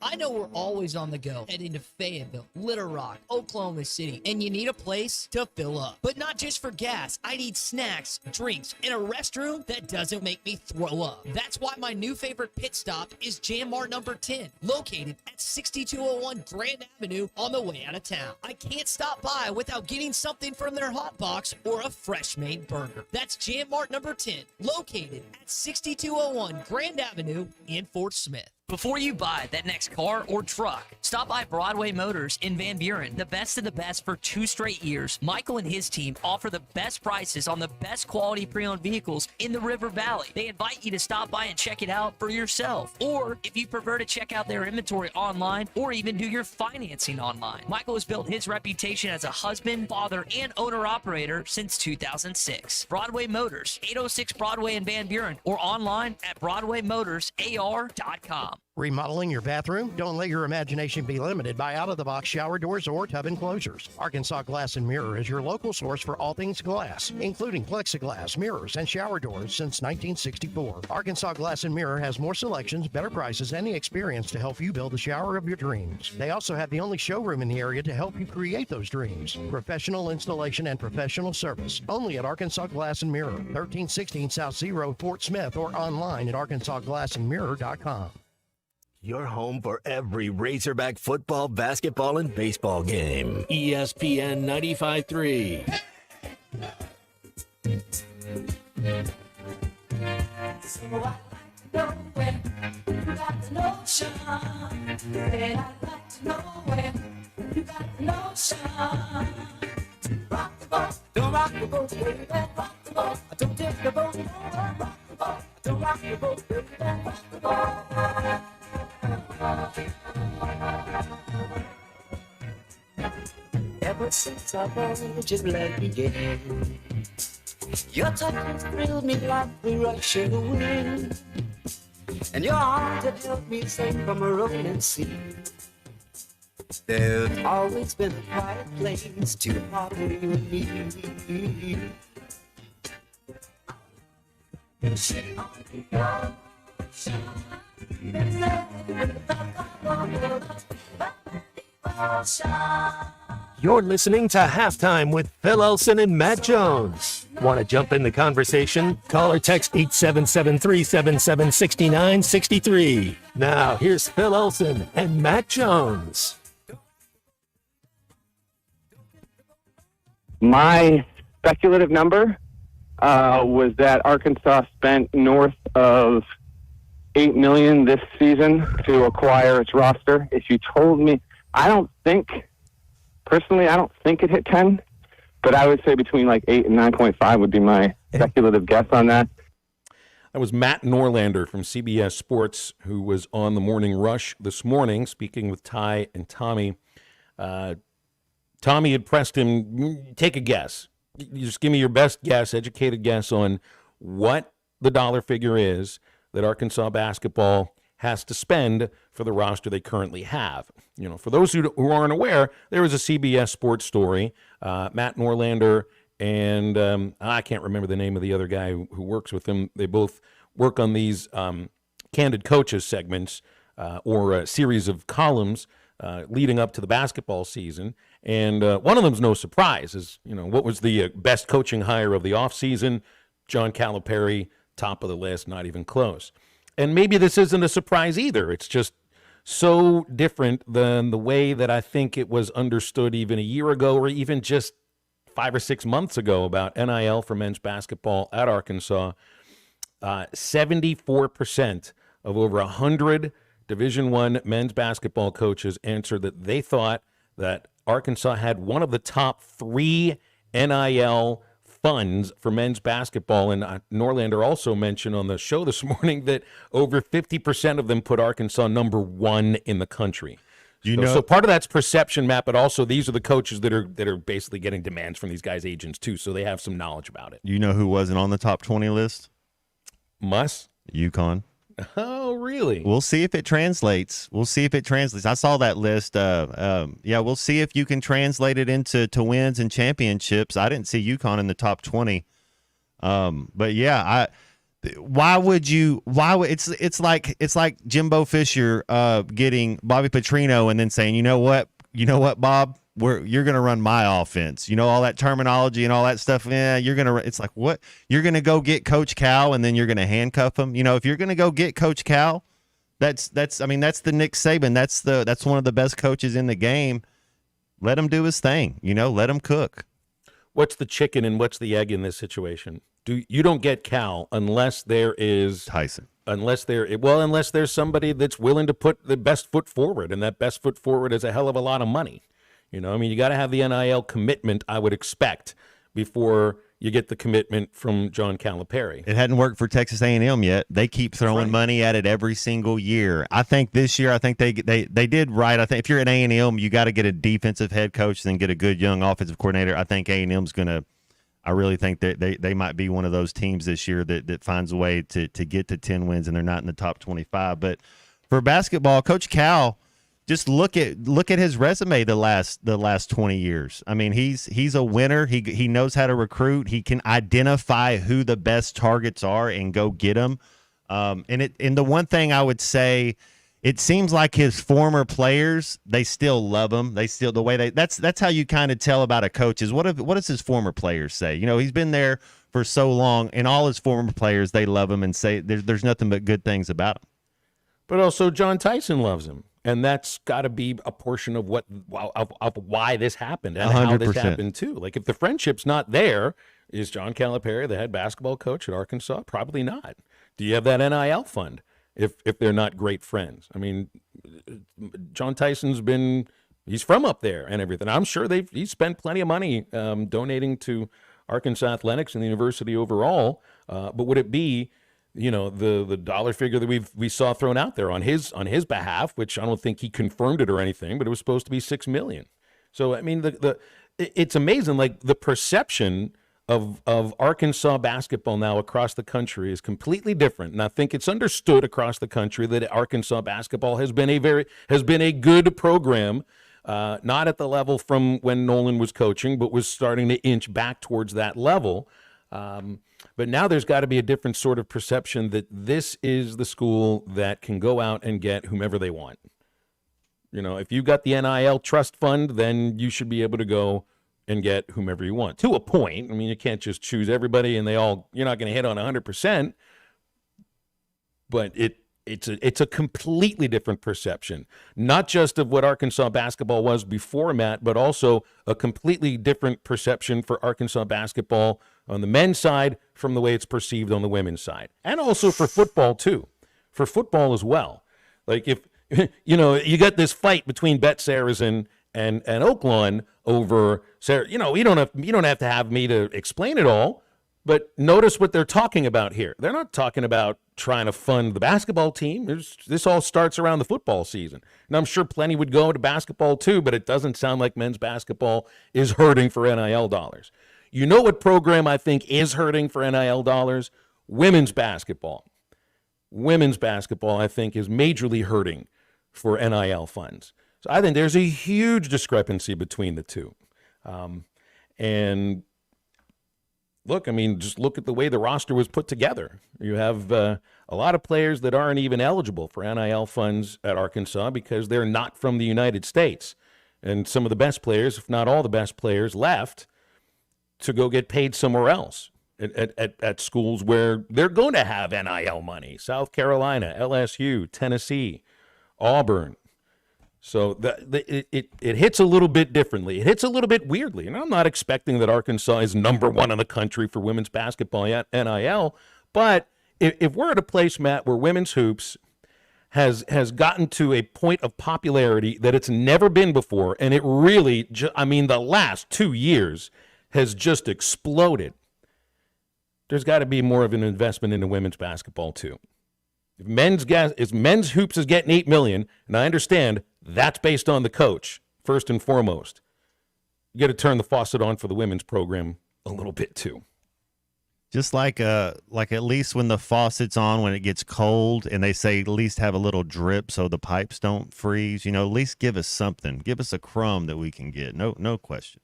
[SPEAKER 8] I know we're always on the go, heading to Fayetteville, Little Rock, Oklahoma City, and you need a place to fill up. But not just for gas. I need snacks, drinks, and a restroom that doesn't make me throw up. That's why my new favorite pit stop is Jam Mart number 10, located at 6201 Grand Avenue on the way out of town. I can't stop by without getting something from their hot box or a fresh made burger. That's Jam Mart number 10, located at 6201 Grand Avenue in Fort Smith.
[SPEAKER 11] Before you buy that next car or truck, stop by Broadway Motors in Van Buren. The best of the best for 2 straight years. Michael and his team offer the best prices on the best quality pre-owned vehicles in the River Valley. They invite you to stop by and check it out for yourself. Or if you prefer to check out their inventory online or even do your financing online. Michael has built his reputation as a husband, father, and owner-operator since 2006. Broadway Motors, 806 Broadway in Van Buren, or online at BroadwayMotorsAR.com.
[SPEAKER 14] Remodeling your bathroom? Don't let your imagination be limited by out-of-the-box shower doors or tub enclosures. Arkansas Glass and Mirror is your local source for all things glass, including plexiglass, mirrors, and shower doors since 1964. Arkansas Glass and Mirror has more selections, better prices, and the experience to help you build the shower of your dreams. They also have the only showroom in the area to help you create those dreams. Professional installation and professional service. Only at Arkansas Glass and Mirror, 1316 South Zero, Fort Smith, or online at arkansasglassandmirror.com.
[SPEAKER 17] Your home for every Razorback football, basketball, and baseball game. ESPN 95.3.
[SPEAKER 16] So I like to know when you got the notion. And I'd like to know when you got the notion. Rock the boat, don't rock the boat, baby. Rock the boat, don't tip the boat. Rock the boat, don't rock the boat, baby. Rock the boat. Ever since I heard your blood began, your touch has thrilled me like the rush of the wind, and your arms have helped me sing from a rolling sea. There's always been a quiet place to harbor you and me.
[SPEAKER 17] You're listening to Halftime with Phil Elson and Matt Jones. Want to jump in the conversation? Call or text 877-377-6963. Now, here's Phil Elson and Matt Jones.
[SPEAKER 18] My speculative number was that Arkansas spent north of $8 million this season to acquire its roster. If you told me, personally, I don't think it hit 10, but I would say between like 8 and 9.5 would be my speculative guess on that.
[SPEAKER 10] That was Matt Norlander from CBS Sports, who was on the Morning Rush this morning, speaking with Ty and Tommy. Tommy had pressed him, take a guess. You just give me your best guess, educated guess on what the dollar figure is that Arkansas basketball has to spend for the roster they currently have. You know, for those who aren't aware, there was a CBS Sports story. Matt Norlander and I can't remember the name of the other guy who works with him. They both work on these Candid Coaches segments or a series of columns leading up to the basketball season. And one of them's no surprise is, you know, what was the best coaching hire of the offseason? John Calipari, top of the list, not even close. And maybe this isn't a surprise either. It's just so different than the way that I think it was understood even a year ago or even just 5 or 6 months ago about NIL for men's basketball at Arkansas. 74% of over 100 Division I men's basketball coaches answered that they thought that Arkansas had one of the top 3 NIL funds for men's basketball. And Norlander also mentioned on the show this morning that over 50% of them put Arkansas number 1 in the country. So part of that's perception, Matt, but also these are the coaches that are basically getting demands from these guys' agents too, so they have some knowledge about it.
[SPEAKER 15] You know who wasn't on the top 20 list? UConn.
[SPEAKER 10] Oh, really?
[SPEAKER 15] We'll see if it translates. I saw that list. We'll see if you can translate it into wins and championships. I didn't see UConn in the top 20. But yeah, it's like Jimbo Fisher getting Bobby Petrino and then saying, you know what, Bob, you're going to run my offense. You know, all that terminology and all that stuff. Yeah, it's like, what? You're going to go get Coach Cal and then you're going to handcuff him. You know, if you're going to go get Coach Cal, that's the Nick Saban. That's one of the best coaches in the game. Let him do his thing. You know, let him cook.
[SPEAKER 10] What's the chicken and what's the egg in this situation? You don't get Cal unless there is
[SPEAKER 15] Tyson.
[SPEAKER 10] Unless there's somebody that's willing to put the best foot forward, and that best foot forward is a hell of a lot of money. You know, I mean, you got to have the NIL commitment, I would expect, before you get the commitment from John Calipari.
[SPEAKER 15] It hadn't worked for Texas A&M yet. They keep throwing money at it every single year. I think this year, they did right. I think if you're at A&M, you got to get a defensive head coach, then get a good young offensive coordinator. I think A&M's going to. I really think that they might be one of those teams this year that finds a way to get to 10 wins, and they're not in the top 25. But for basketball, Coach Cal, just look at his resume the last 20 years. I mean, he's a winner. He knows how to recruit. He can identify who the best targets are and go get them. And the one thing I would say, it seems like his former players, they still love him. They still that's how you kind of tell about a coach is what does his former players say? You know, he's been there for so long, and all his former players, they love him and say there's nothing but good things about him.
[SPEAKER 10] But also John Tyson loves him, and that's got to be a portion of why this happened and 100%. How this happened too. Like if the friendship's not there, is John Calipari the head basketball coach at Arkansas? Probably not. Do you have that NIL fund? If they're not great friends. I mean, John Tyson's he's from up there and everything. I'm sure he's spent plenty of money donating to Arkansas athletics and the university overall. But would it be, you know, the dollar figure that we saw thrown out there on his behalf, which I don't think he confirmed it or anything, but it was supposed to be $6 million. So I mean, it's amazing. Like the perception of Arkansas basketball now across the country is completely different. And I think it's understood across the country that Arkansas basketball has been a good program, not at the level from when Nolan was coaching, but was starting to inch back towards that level. But now there's got to be a different sort of perception that this is the school that can go out and get whomever they want. You know, if you got the NIL trust fund, then you should be able to go and get whomever you want to a point. I mean, you can't just choose everybody and you're not going to hit on 100%, but it's a completely different perception, not just of what Arkansas basketball was before, Matt, but also a completely different perception for Arkansas basketball on the men's side from the way it's perceived on the women's side, and also for football too, for football as well. Like if, you know, you got this fight between Bet Saracen and Oaklawn over, you know, you don't have to have me to explain it all, but notice what they're talking about here. They're not talking about trying to fund the basketball team. This all starts around the football season. And I'm sure plenty would go to basketball too, but it doesn't sound like men's basketball is hurting for NIL dollars. You know what program I think is hurting for NIL dollars? Women's basketball. Women's basketball, I think, is majorly hurting for NIL funds. So I think there's a huge discrepancy between the two. And look, I mean, just look at the way the roster was put together. You have a lot of players that aren't even eligible for NIL funds at Arkansas because they're not from the United States. And some of the best players, if not all the best players, left to go get paid somewhere else at schools where they're going to have NIL money. South Carolina, LSU, Tennessee, Auburn. So it hits a little bit differently. It hits a little bit weirdly. And I'm not expecting that Arkansas is number one in the country for women's basketball at NIL. But if we're at a place, Matt, where women's hoops has gotten to a point of popularity that it's never been before, and it really, the last 2 years has just exploded. there's got to be more of an investment into women's basketball too. If men's hoops is getting $8 million, and I understand that's based on the coach first and foremost, you got to turn the faucet on for the women's program a little bit too.
[SPEAKER 15] Just like at least when the faucet's on when it gets cold, and they say at least have a little drip so the pipes don't freeze. At least give us something. Give us a crumb that we can get. No question.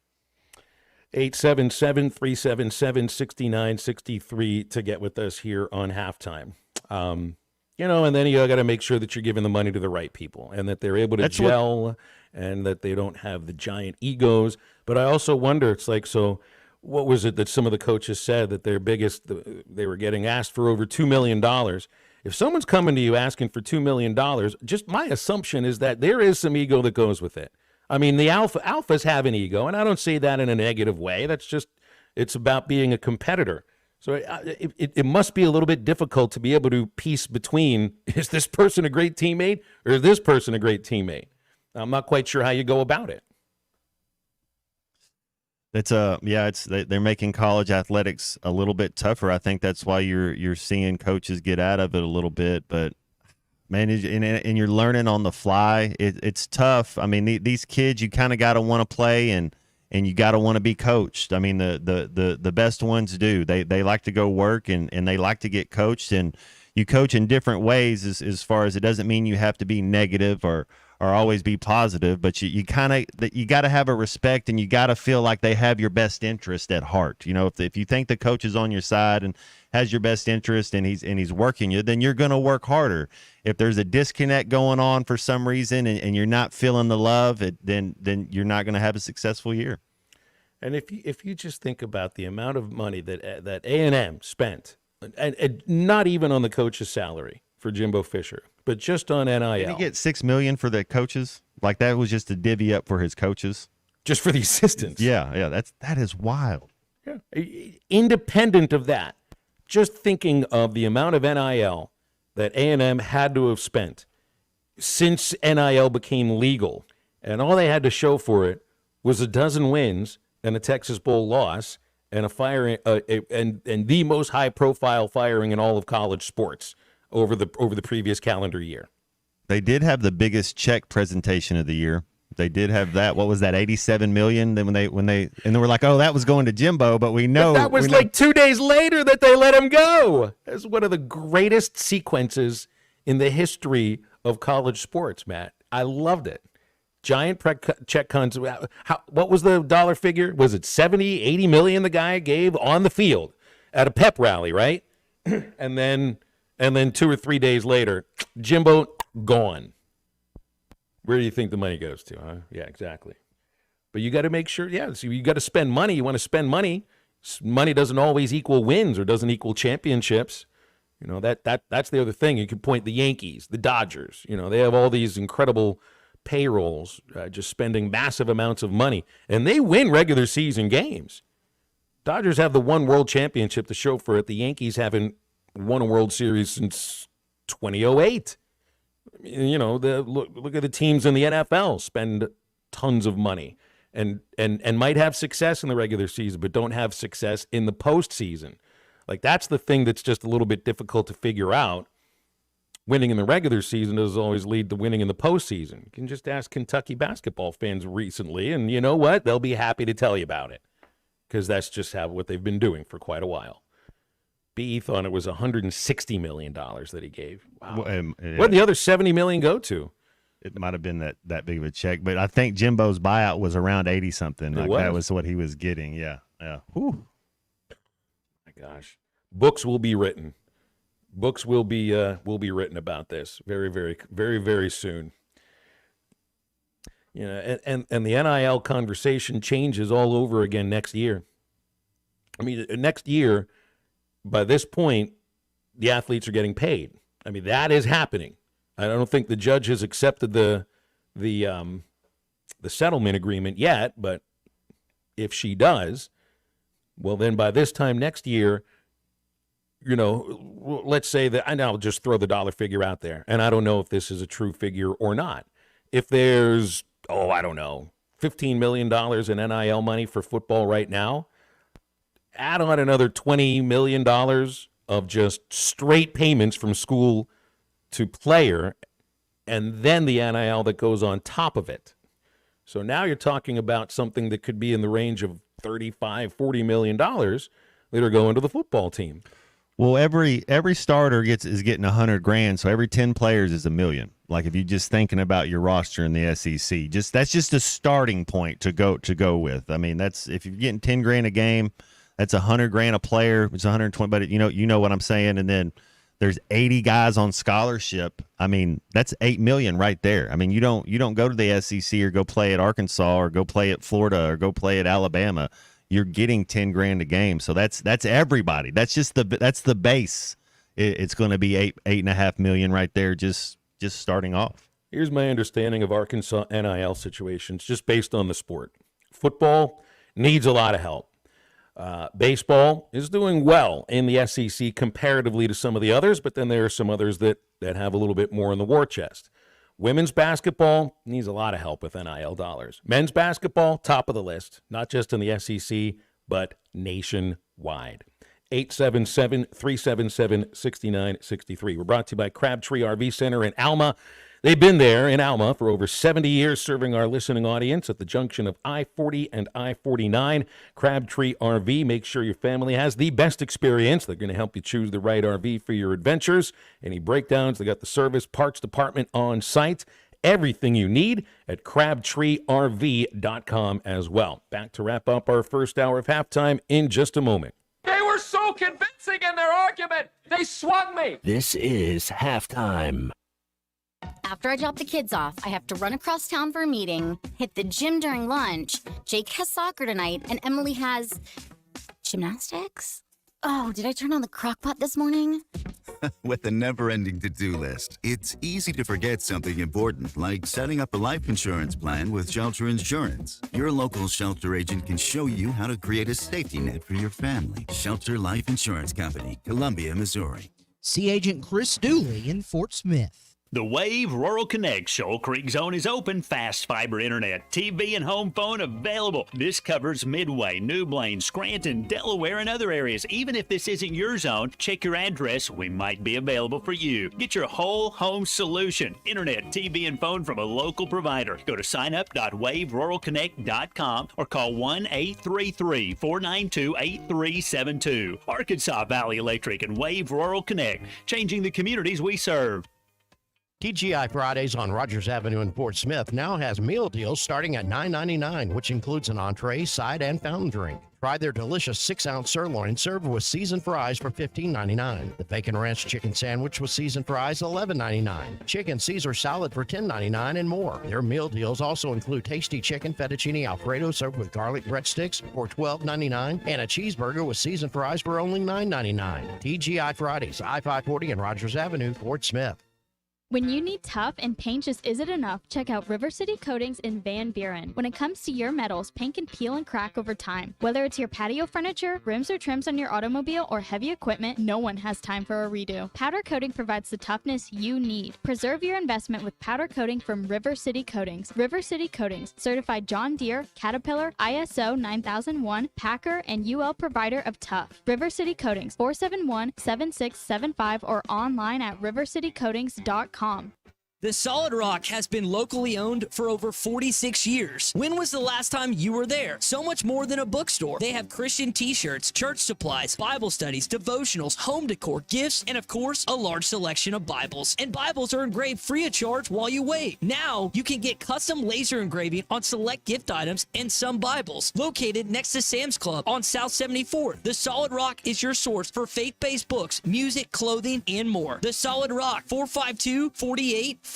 [SPEAKER 10] 877-377-6963 to get with us here on Halftime. And then you got to make sure that you're giving the money to the right people and that they're able to gel and that they don't have the giant egos. But I also wonder, it's like, so what was it that some of the coaches said that they were getting asked for over $2 million? If someone's coming to you asking for $2 million, just my assumption is that there is some ego that goes with it. I mean, the alphas have an ego, and I don't say that in a negative way. That's just, it's about being a competitor. So it must be a little bit difficult to be able to piece between, is this person a great teammate or is this person a great teammate? I'm not quite sure how you go about it.
[SPEAKER 15] They're making college athletics a little bit tougher. I think that's why you're seeing coaches get out of it a little bit. But man, and you're learning on the fly. It's tough. I mean, these kids, you kind of got to want to play and you got to want to be coached. I mean, the best ones do. They like to go work and they like to get coached. And you coach in different ways as far as it doesn't mean you have to be negative or always be positive, but you got to have a respect and you got to feel like they have your best interest at heart. If you think the coach is on your side and has your best interest and he's working you, then you're going to work harder. If there's a disconnect going on for some reason and you're not feeling the love, then you're not going to have a successful year.
[SPEAKER 10] And if you just think about the amount of money that A&M spent, and not even on the coach's salary for Jimbo Fisher, but just on NIL.
[SPEAKER 15] Did he get $6 million for the coaches? Like that was just a divvy up for his coaches,
[SPEAKER 10] just for the assistants.
[SPEAKER 15] Yeah, that is wild.
[SPEAKER 10] Yeah, independent of that, just thinking of the amount of NIL that A&M had to have spent since NIL became legal, and all they had to show for it was a dozen wins and a Texas Bowl loss and a firing and the most high-profile firing in all of college sports over the previous calendar year.
[SPEAKER 15] They did have the biggest check presentation of the year. They did have that. What was that? $87 million. Then when they were like, oh, that was going to Jimbo, but we know
[SPEAKER 10] but that was like 2 days later that they let him go. That's one of the greatest sequences in the history of college sports, Matt. I loved it. Giant check cons. What was the dollar figure? Was it 70, 80 million the guy gave on the field at a pep rally, right? And then 2 or 3 days later, Jimbo gone. Where do you think the money goes to? Huh? Yeah, exactly. But you got to make sure. Yeah, so you got to spend money. You want to spend money. Money doesn't always equal wins or doesn't equal championships. That's the other thing. You can point the Yankees, the Dodgers. They have all these incredible payrolls, just spending massive amounts of money, and they win regular season games. Dodgers have the one World Championship to show for it. The Yankees haven't won a World Series since 2008. Look at the teams in the NFL spend tons of money and might have success in the regular season, but don't have success in the postseason. Like that's the thing that's just a little bit difficult to figure out. Winning in the regular season doesn't always lead to winning in the postseason. You can just ask Kentucky basketball fans recently, and you know what? They'll be happy to tell you about it because that's just what they've been doing for quite a while. BE thought it was $160 million that he gave. Wow.
[SPEAKER 15] Yeah.
[SPEAKER 10] What did the other $70 million go to?
[SPEAKER 15] It might have been that big of a check, but I think Jimbo's buyout was around 80 something. That was what he was getting. Yeah. Whew.
[SPEAKER 10] My gosh, books will be written. Books will be written about this very, very, very, very soon. And the NIL conversation changes all over again next year. I mean, next year, by this point, the athletes are getting paid. I mean, that is happening. I don't think the judge has accepted the settlement agreement yet, but if she does, well, then by this time next year, let's say that, and I'll just throw the dollar figure out there, and I don't know if this is a true figure or not. If there's, I don't know, $15 million in NIL money for football right now, add on another $20 million of just straight payments from school to player, and then the NIL that goes on top of it. So now you're talking about something that could be in the range of $35-40 million that are going to the football team.
[SPEAKER 15] Well, every starter is getting $100,000, so every 10 players is $1 million. Like if you're just thinking about your roster in the SEC, that's just a starting point to go with. I mean, that's if you're getting $10,000 a game, that's $100,000 a player. It's 120, but you know what I'm saying. And then there's 80 guys on scholarship. I mean, that's $8 million right there. I mean, you don't go to the SEC or go play at Arkansas or go play at Florida or go play at Alabama. You're getting $10,000 a game, so that's everybody. That's the base. It's going to be $8.5 million right there, just starting off.
[SPEAKER 10] Here's my understanding of Arkansas NIL situations, just based on the sport. Football needs a lot of help. Baseball is doing well in the SEC comparatively to some of the others, but then there are some others that have a little bit more in the war chest. Women's basketball needs a lot of help with NIL dollars. Men's basketball, top of the list, not just in the SEC, but nationwide. 877-377-6963. We're brought to you by Crabtree RV Center in Alma. They've been there in Alma for over 70 years, serving our listening audience at the junction of I-40 and I-49. Crabtree RV, make sure your family has the best experience. They're going to help you choose the right RV for your adventures. Any breakdowns, they got the service parts department on site. Everything you need at crabtreerv.com as well. Back to wrap up our first hour of halftime in just a moment.
[SPEAKER 1] They were so convincing in their argument. They swung me.
[SPEAKER 17] This is halftime.
[SPEAKER 9] After I drop the kids off, I have to run across town for a meeting, hit the gym during lunch. Jake has soccer tonight, and Emily has gymnastics. Oh, did I turn on the crock pot this morning?
[SPEAKER 19] With a never-ending to-do list, it's easy to forget something important, like setting up a life insurance plan with Shelter Insurance. Your local Shelter agent can show you how to create a safety net for your family. Shelter Life Insurance Company, Columbia, Missouri.
[SPEAKER 20] See Agent Chris Dooley in Fort Smith.
[SPEAKER 21] The Wave Rural Connect Shoal Creek Zone is open. Fast fiber internet, TV, and home phone available. This covers Midway, New Blaine, Scranton, Delaware, and other areas. Even if this isn't your zone, check your address. We might be available for you. Get your whole home solution. Internet, TV, and phone from a local provider. Go to signup.waveruralconnect.com or call 1-833-492-8372. Arkansas Valley Electric and Wave Rural Connect, changing the communities we serve.
[SPEAKER 14] TGI Fridays on Rogers Avenue in Fort Smith now has meal deals starting at $9.99, which includes an entree, side, and fountain drink. Try their delicious 6-ounce sirloin served with seasoned fries for $15.99. The Bacon Ranch Chicken Sandwich with seasoned fries, $11.99. Chicken Caesar Salad for $10.99 and more. Their meal deals also include tasty chicken fettuccine Alfredo served with garlic breadsticks for $12.99 and a cheeseburger with seasoned fries for only $9.99. TGI Fridays, I-540 and Rogers Avenue, Fort Smith.
[SPEAKER 22] When you need tough and paint just isn't enough, check out River City Coatings in Van Buren. When it comes to your metals, paint can peel and crack over time. Whether it's your patio furniture, rims or trims on your automobile, or heavy equipment, no one has time for a redo. Powder coating provides the toughness you need. Preserve your investment with powder coating from River City Coatings. River City Coatings, certified John Deere, Caterpillar, ISO 9001, Packer, and UL provider of tough. River City Coatings, 471-7675 or online at rivercitycoatings.com.
[SPEAKER 11] The Solid Rock has been locally owned for over 46 years. When was the last time you were there? So much more than a bookstore. They have Christian t-shirts, church supplies, Bible studies, devotionals, home decor, gifts, and of course, a large selection of Bibles. And Bibles are engraved free of charge while you wait. Now, you can get custom laser engraving on select gift items and some Bibles. Located next to Sam's Club on South 74th, The Solid Rock is your source for faith-based books, music, clothing, and more. The Solid Rock, 452-4844.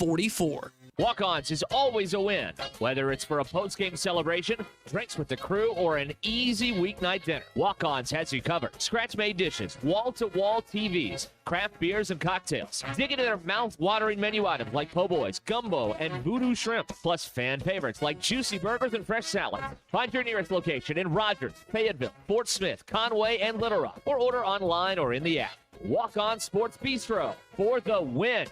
[SPEAKER 1] Walk-Ons is always a win, whether it's for a post-game celebration, drinks with the crew, or an easy weeknight dinner. Walk-Ons has you covered. Scratch-made dishes, wall-to-wall TVs, craft beers and cocktails. Dig into their mouth-watering menu items like po' boys, gumbo, and voodoo shrimp, plus fan favorites like juicy burgers and fresh salads. Find your nearest location in Rogers, Fayetteville, Fort Smith, Conway, and Little Rock, or order online or in the app. Walk-On Sports Bistro for the win.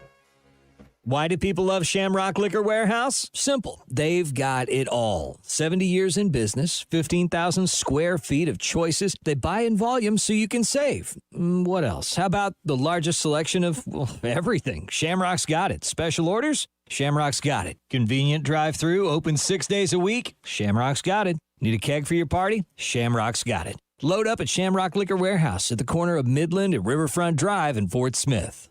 [SPEAKER 3] Why do people love Shamrock Liquor Warehouse? Simple. They've got it all. 70 years in business, 15,000 square feet of choices. They buy in volume so you can save. What else? How about the largest selection of everything? Shamrock's got it. Special orders? Shamrock's got it. Convenient drive-through, open 6 days a week? Shamrock's got it. Need a keg for your party? Shamrock's got it. Load up at Shamrock Liquor Warehouse at the corner of Midland and Riverfront Drive in Fort Smith.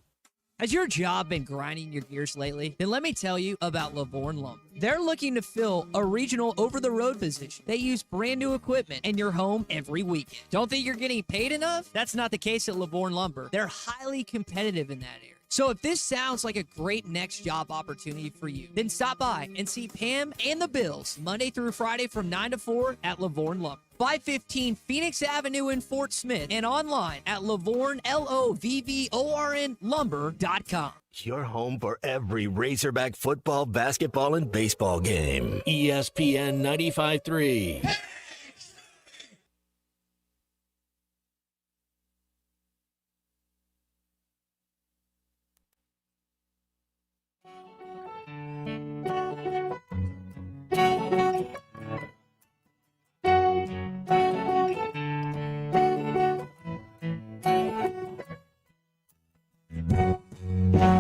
[SPEAKER 8] Has your job been grinding your gears lately? Then let me tell you about Lavorne Lumber. They're looking to fill a regional over-the-road position. They use brand new equipment in your home every weekend. Don't think you're getting paid enough? That's not the case at Lavorne Lumber. They're highly competitive in that area. So if this sounds like a great next job opportunity for you, then stop by and see Pam and the Bills Monday through Friday from 9 to 4 at Lavorne Lumber. 515 Phoenix Avenue in Fort Smith and online at Lavorne, Lovvorn lumber.com.
[SPEAKER 17] Your home for every Razorback football, basketball, and baseball game. ESPN 95.3.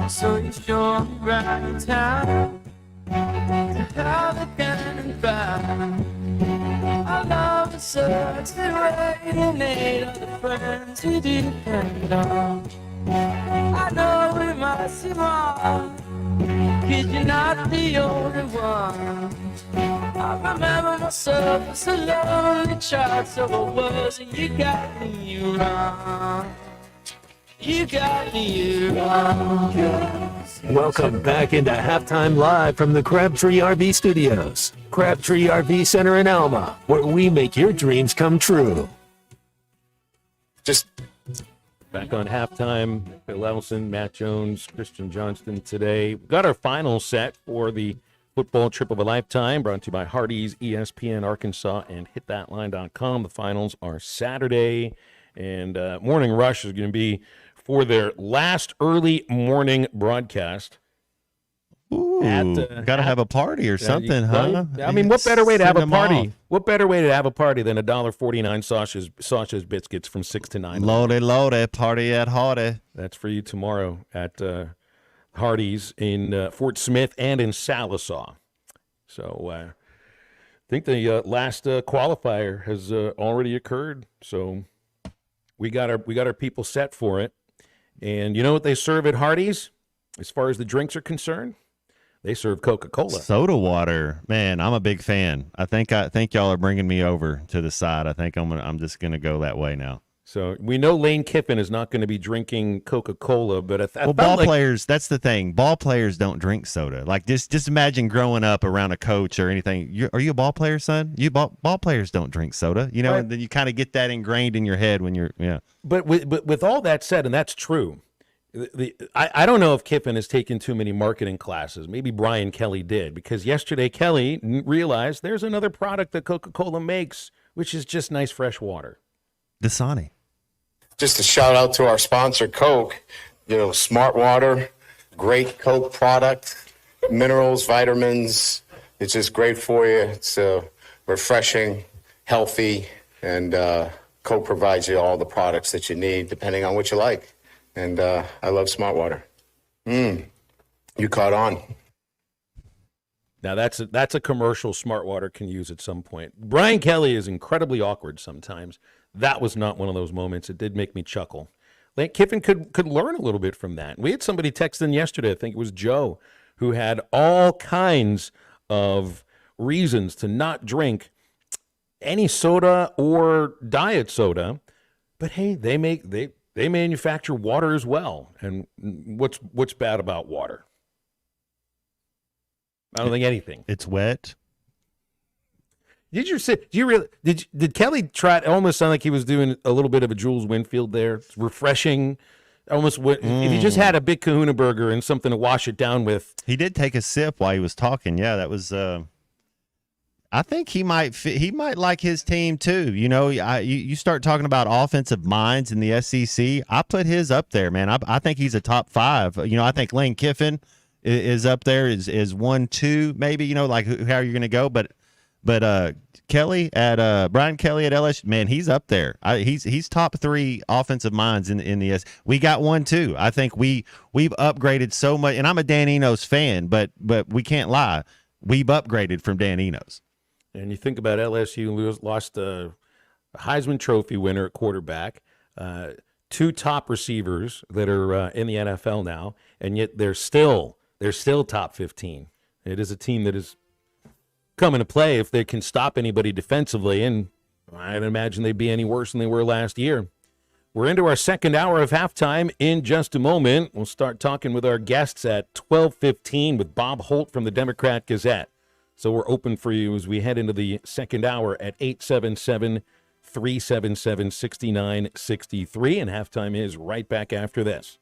[SPEAKER 16] So you sure right time to have a gun and buy. I love it such the way you made other friends you depend on. I know we might seem wrong, 'cause you're not the only one. I remember myself as a lonely child, so I was, and you got me wrong. You got me wrong.
[SPEAKER 17] Welcome back into Halftime Live from the Crabtree RV Studios. Crabtree RV Center in Alma, where we make your dreams come true.
[SPEAKER 10] Just back on halftime. Bill Ellison, Matt Jones, Christian Johnston today. We've got our final set for the football trip of a lifetime, brought to you by Hardee's, ESPN Arkansas, and HitThatLine.com. The finals are Saturday, and Morning Rush is going to be for their last early morning broadcast.
[SPEAKER 15] Ooh, gotta have a party or something, huh?
[SPEAKER 10] I mean, what better way to have a
[SPEAKER 15] Send them
[SPEAKER 10] party?
[SPEAKER 15] off.
[SPEAKER 10] What better way to have a party than $1.49 sausage biscuits from 6 to 9?
[SPEAKER 15] Lode, party at Hardy.
[SPEAKER 10] That's for you tomorrow at Hardee's in Fort Smith and in Sallisaw. So I think the last qualifier has already occurred. So we got our people set for it. And you know what they serve at Hardee's as far as the drinks are concerned? They serve Coca-Cola.
[SPEAKER 15] Soda water. Man, I'm a big fan. I think y'all are bringing me over to the side. I think I'm just going to go that way now.
[SPEAKER 10] So we know Lane Kiffin is not going to be drinking Coca-Cola, but
[SPEAKER 15] ball players, that's the thing. Ball players don't drink soda. Like just imagine growing up around a coach or anything. Are you a ball player, son? Ball players don't drink soda. You know,
[SPEAKER 10] Right.
[SPEAKER 15] and then you kind of get that ingrained in your head when you're
[SPEAKER 10] But with all that said, and that's true, I don't know if Kiffin has taken too many marketing classes. Maybe Brian Kelly did, because yesterday Kelly realized there's another product that Coca-Cola makes, which is just nice fresh water.
[SPEAKER 15] Dasani.
[SPEAKER 4] Just a shout out to our sponsor, Coke. You know, Smart Water, great Coke product, minerals, vitamins. It's just great for you. It's refreshing, healthy, and Coke provides you all the products that you need, depending on what you like. And I love Smart Water. You caught on.
[SPEAKER 10] Now that's a commercial Smart Water can use at some point. Brian Kelly is incredibly awkward sometimes. That was not one of those moments. It did make me chuckle. Lane Kiffin could learn a little bit from that. We had somebody text in yesterday, I think it was Joe, who had all kinds of reasons to not drink any soda or diet soda. But hey, they manufacture water as well. And what's bad about water? I don't think anything.
[SPEAKER 15] It's wet.
[SPEAKER 10] Did Kelly try? It almost sound like he was doing a little bit of a Jules Winfield there. It's refreshing. Almost if you just had a big Kahuna burger and something to wash it down with.
[SPEAKER 15] He did take a sip while he was talking. Yeah, that was. I think he might like his team too. You know, you start talking about offensive minds in the SEC. I put his up there, man. I think he's a top 5. You know, I think Lane Kiffin is up there, is 1-2 maybe, like how you're going to go. But Kelly Brian Kelly at LSU, man, he's up there. He's top 3 offensive minds in the S. We got 1 too. I think we've upgraded so much, and I'm a Dan Enos fan, but we can't lie, we've upgraded from Dan Enos.
[SPEAKER 10] And you think about LSU lost a Heisman Trophy winner at quarterback, 2 top receivers that are in the NFL now, and yet they're still top 15. It is a team that is coming to play if they can stop anybody defensively, and I'd imagine they'd be any worse than they were last year. We're into our second hour of halftime in just a moment. We'll start talking with our guests at 12:15 with Bob Holt from the Democrat Gazette. So we're open for you as we head into the second hour at 877-377-6963, and halftime is right back after this.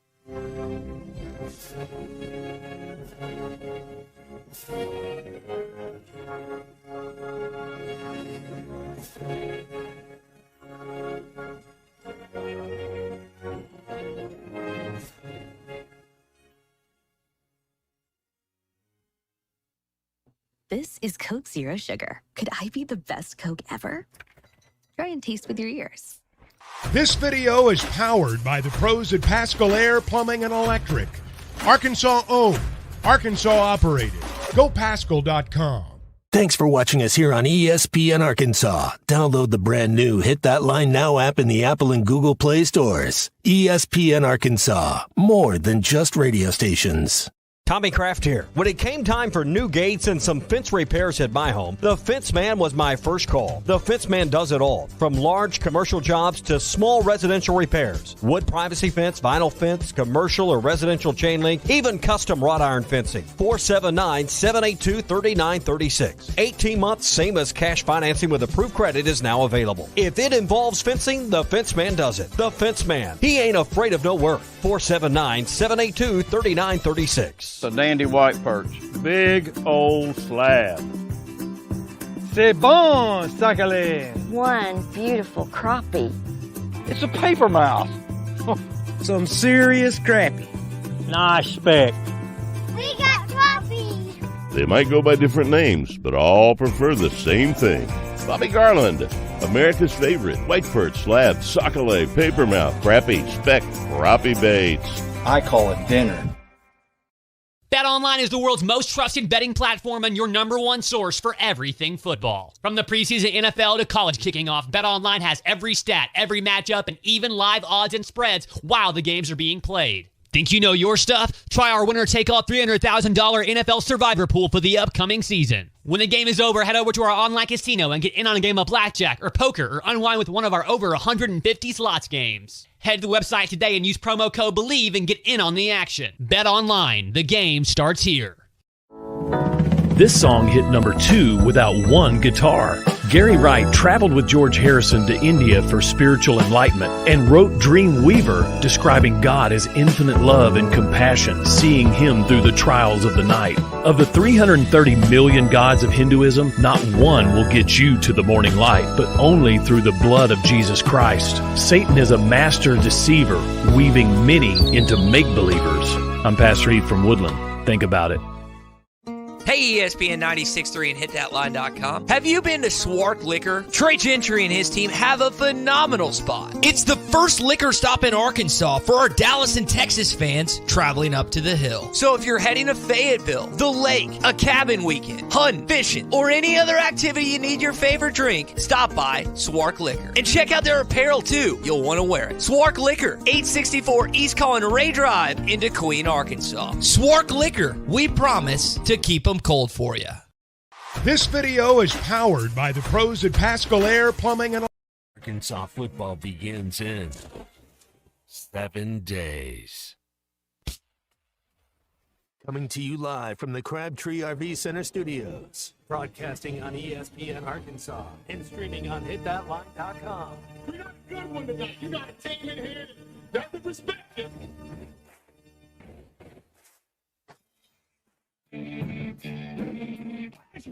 [SPEAKER 6] This is Coke Zero Sugar. Could I be the best Coke ever? Try and taste with your ears.
[SPEAKER 7] This video is powered by the pros at Pascal Air Plumbing and Electric. Arkansas owned, Arkansas operated. GoPascal.com.
[SPEAKER 17] Thanks for watching us here on ESPN Arkansas. Download the brand new Hit That Line Now app in the Apple and Google Play stores. ESPN Arkansas, more than just radio stations.
[SPEAKER 5] Tommy Kraft here. When it came time for new gates and some fence repairs at my home, the Fence Man was my first call. The Fence Man does it all, from large commercial jobs to small residential repairs. Wood privacy fence, vinyl fence, commercial or residential chain link, even custom wrought iron fencing. 479-782-3936. 18 months, same as cash financing with approved credit is now available. If it involves fencing, the Fence Man does it. The Fence Man. He ain't afraid of no work. 479-782-3936.
[SPEAKER 23] A dandy white perch. Big old slab. C'est bon, sacale.
[SPEAKER 24] One beautiful crappie.
[SPEAKER 23] It's a paper mouse. Some serious crappie. Nice speck.
[SPEAKER 24] We got crappie.
[SPEAKER 25] They might go by different names, but all prefer the same thing. Bobby Garland, America's favorite white perch, slab, sockeye, papermouth, crappie, speck, crappie baits.
[SPEAKER 23] I call it dinner.
[SPEAKER 26] BetOnline is the world's most trusted betting platform and your number one source for everything football. From the preseason NFL to college kicking off, BetOnline has every stat, every matchup, and even live odds and spreads while the games are being played. Think you know your stuff? Try our winner-take-all $300,000 NFL Survivor Pool for the upcoming season. When the game is over, head over to our online casino and get in on a game of blackjack or poker or unwind with one of our over 150 slots games. Head to the website today and use promo code BELIEVE and get in on the action. Bet online. The game starts here.
[SPEAKER 27] This song hit number 2 without one guitar. Gary Wright traveled with George Harrison to India for spiritual enlightenment and wrote Dream Weaver, describing God as infinite love and compassion, seeing him through the trials of the night. Of the 330 million gods of Hinduism, not one will get you to the morning light, but only through the blood of Jesus Christ. Satan is a master deceiver, weaving many into make-believers. I'm Pastor Heath from Woodland. Think about it.
[SPEAKER 11] Hey, ESPN 96.3 and hitthatline.com. Have you been to Swark Liquor? Trey Gentry and his team have a phenomenal spot.
[SPEAKER 8] It's the first liquor stop in Arkansas for our Dallas and Texas fans traveling up to the hill.
[SPEAKER 11] So if you're heading to Fayetteville, the lake, a cabin weekend, hunting, fishing, or any other activity you need your favorite drink, stop by Swark Liquor. And check out their apparel too. You'll want to wear it. Swark Liquor, 864 East Collin Ray Drive in Queen, Arkansas.
[SPEAKER 8] Swark Liquor. We promise to keep them cold for you.
[SPEAKER 7] This video is powered by the pros at Pascal Air Plumbing and
[SPEAKER 17] Arkansas football begins in 7 days. Coming to you live from the Crabtree RV Center studios. Broadcasting on ESPN Arkansas and streaming on hitthatline.com.
[SPEAKER 16] We got a good one tonight. You got a team in here that's the perspective.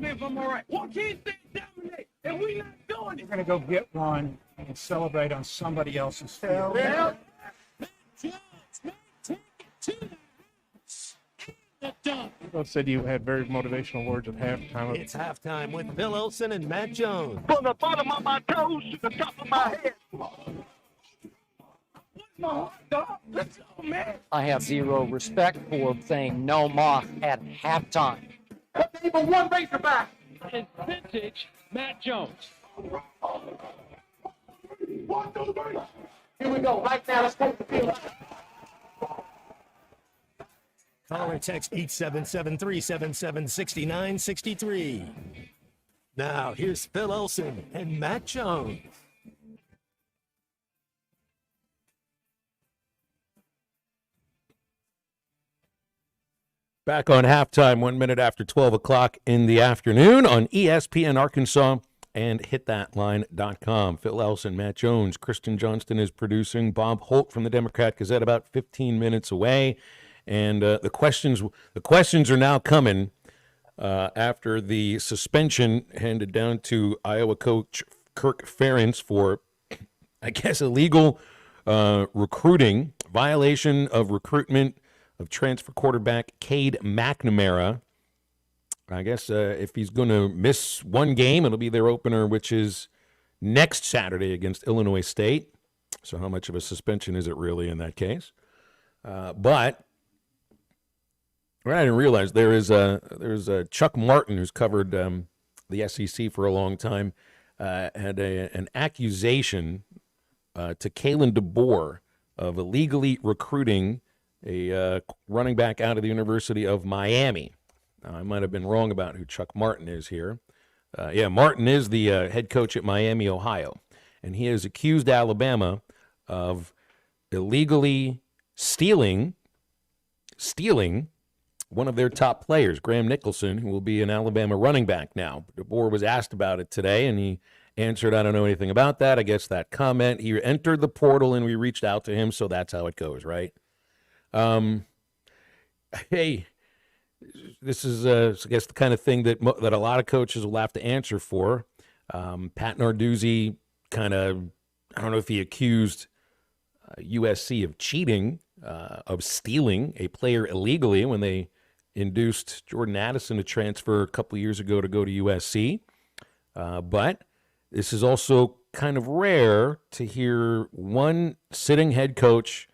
[SPEAKER 16] If I'm all right. Why can't they dominate? And we not doing it. We're gonna go get one and celebrate on somebody else's field. Well, take it to the house.
[SPEAKER 2] Coach said you had very motivational words at halftime.
[SPEAKER 17] It's halftime with Phil Olsen and Matt Jones.
[SPEAKER 9] From the bottom of my toes to the top of my head. Let's go, man.
[SPEAKER 12] I have zero respect for saying no mock at halftime.
[SPEAKER 9] Even one Razorback.
[SPEAKER 23] And vintage Matt Jones.
[SPEAKER 9] Here we go. Right now, let's take the field.
[SPEAKER 17] Call or text 877-377-6963. Now, here's Phil Olsen and Matt Jones.
[SPEAKER 10] Back on halftime, 1 minute after 12 o'clock in the afternoon on ESPN Arkansas and hitthatline.com. Phil Elson, Matt Jones, Kristen Johnston is producing. Bob Holt from the Democrat Gazette about 15 minutes away. And the questions are now coming after the suspension handed down to Iowa coach Kirk Ferentz for, I guess, illegal recruiting, violation of recruitment of transfer quarterback Cade McNamara. I guess if he's going to miss one game, it'll be their opener, which is next Saturday against Illinois State. So how much of a suspension is it really in that case? But what I didn't realize, there's a Chuck Martin, who's covered the SEC for a long time, had an accusation to Kalen DeBoer of illegally recruiting a running back out of the University of Miami. Now, I might have been wrong about who Chuck Martin is here. Martin is the head coach at Miami, Ohio, and he has accused Alabama of illegally stealing one of their top players, Graham Nicholson, who will be an Alabama running back now. DeBoer was asked about it today, and he answered, I don't know anything about that. I guess that comment, he entered the portal, and we reached out to him, so that's how it goes, right? Hey, this is, I guess, the kind of thing that a lot of coaches will have to answer for. Pat Narduzzi kind of, I don't know if he accused USC of cheating, of stealing a player illegally when they induced Jordan Addison to transfer a couple years ago to go to USC. But this is also kind of rare to hear one sitting head coach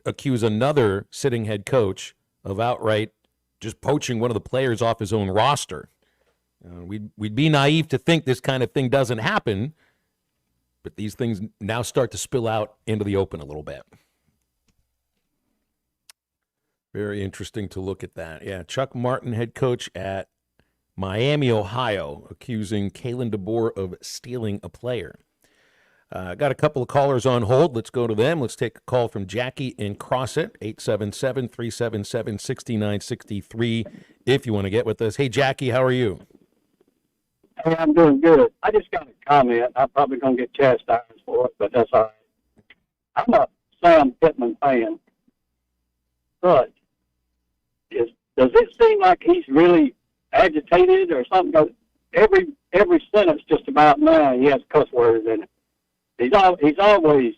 [SPEAKER 10] accuse another sitting head coach of outright just poaching one of the players off his own roster. We'd be naive to think this kind of thing doesn't happen, but these things now start to spill out into the open a little bit. Very interesting to look at that. Yeah, Chuck Martin, head coach at Miami, Ohio, accusing Kalen DeBoer of stealing a player. Got a couple of callers on hold. Let's go to them. Let's take a call from Jackie in Crossett, 877-377-6963, if you want to get with us. Hey, Jackie, how are you?
[SPEAKER 13] Hey, I'm doing good. I just got a comment. I'm probably going to get chastised for it, but that's all right. I'm a Sam Pittman fan, but does it seem like he's really agitated or something? Every sentence just about now he has cuss words in it. He's always,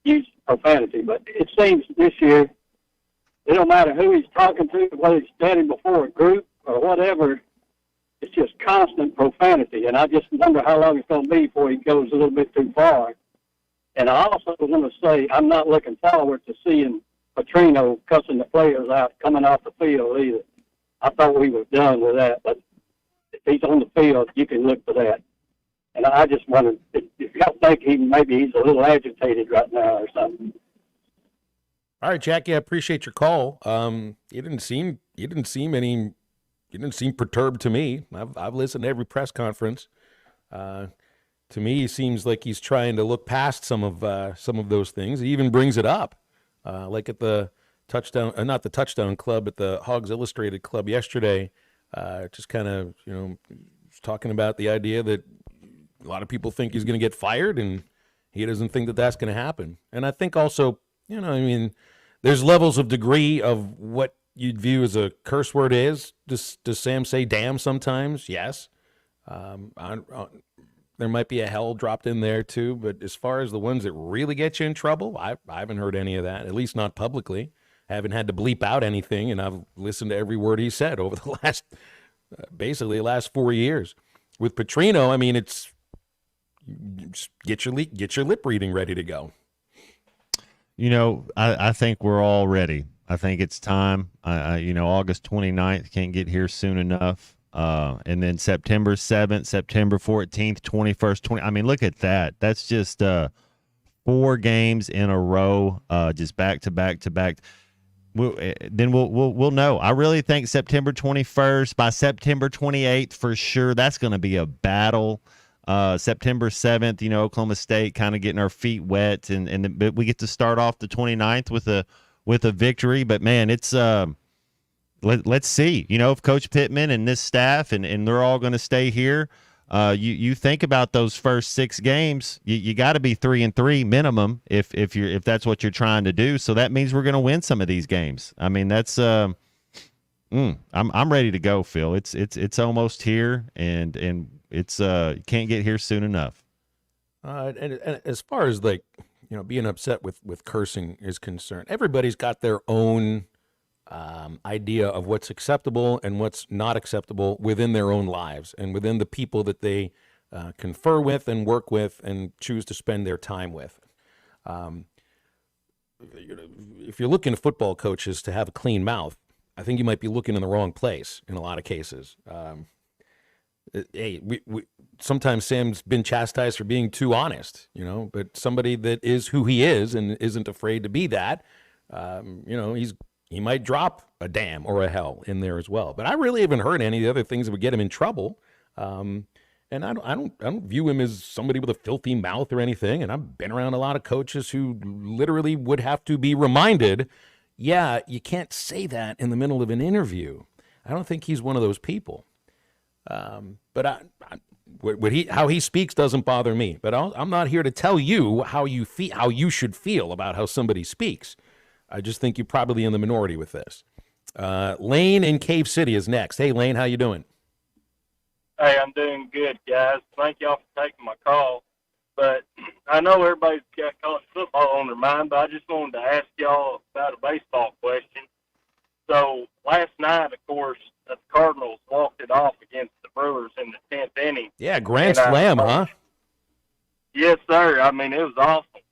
[SPEAKER 13] used profanity, but it seems this year it don't matter who he's talking to, whether he's standing before a group or whatever. It's just constant profanity, and I just wonder how long it's going to be before he goes a little bit too far. And I also want to say I'm not looking forward to seeing Petrino cussing the players out coming off the field either. I thought we were done with that, but if he's on the field, you can look for that. And I just wondered if y'all think maybe he's a little agitated right now or something.
[SPEAKER 10] All right, Jackie, I appreciate your call. You didn't seem perturbed to me. I've listened to every press conference. To me, he seems like he's trying to look past some of those things. He even brings it up, like at the touchdown, not the touchdown club, but the Hogs Illustrated Club yesterday. Just kind of, talking about the idea that a lot of people think he's going to get fired, and he doesn't think that that's going to happen. And I think also, there's levels of degree of what you'd view as a curse word is. Does Sam say damn sometimes? Yes. There might be a hell dropped in there too, but as far as the ones that really get you in trouble, I haven't heard any of that, at least not publicly. haven't had to bleep out anything, and I've listened to every word he said over the last, basically the last 4 years. With Petrino, I mean, it's just get your lip reading ready to go.
[SPEAKER 15] You know, I think we're all ready. I think it's time. August 29th can't get here soon enough. And then September 7th, September 14th, 21st, I mean, look at that. That's just 4 games in a row, just back to back to back. Then we'll know. I really think September 21st, by September 28th for sure, that's going to be a battle. September 7th, Oklahoma State kind of getting our feet wet, but we get to start off the 29th with a victory. But man, it's let's see. If Coach Pittman and this staff and they're all going to stay here. You think about those first 6 games, you got to be 3-3 minimum if that's what you're trying to do. So that means we're going to win some of these games. I mean, that's I'm ready to go, Phil. It's almost here, and it's can't get here soon enough.
[SPEAKER 10] And as far as being upset with cursing is concerned, everybody's got their own idea of what's acceptable and what's not acceptable within their own lives and within the people that they confer with and work with and choose to spend their time with. If you're looking at football coaches to have a clean mouth, I think you might be looking in the wrong place in a lot of cases. Hey, sometimes Sam's been chastised for being too honest, but somebody that is who he is and isn't afraid to be that, he might drop a damn or a hell in there as well. But I really haven't heard any of the other things that would get him in trouble. And I don't view him as somebody with a filthy mouth or anything. And I've been around a lot of coaches who literally would have to be reminded, yeah, you can't say that in the middle of an interview. I don't think he's one of those people. But how he speaks doesn't bother me. But I'm not here to tell you how you should feel about how somebody speaks. I just think you're probably in the minority with this. Lane in Cave City is next. Hey, Lane, how you doing?
[SPEAKER 1] Hey, I'm doing good, guys. Thank y'all for taking my call. But I know everybody's got college football on their mind, but I just wanted to ask y'all about a baseball question. So last night, of course, the Cardinals walked it off against the Brewers in the 10th inning.
[SPEAKER 10] Yeah, grand slam, huh?
[SPEAKER 1] Yes, sir. I mean, it was awesome.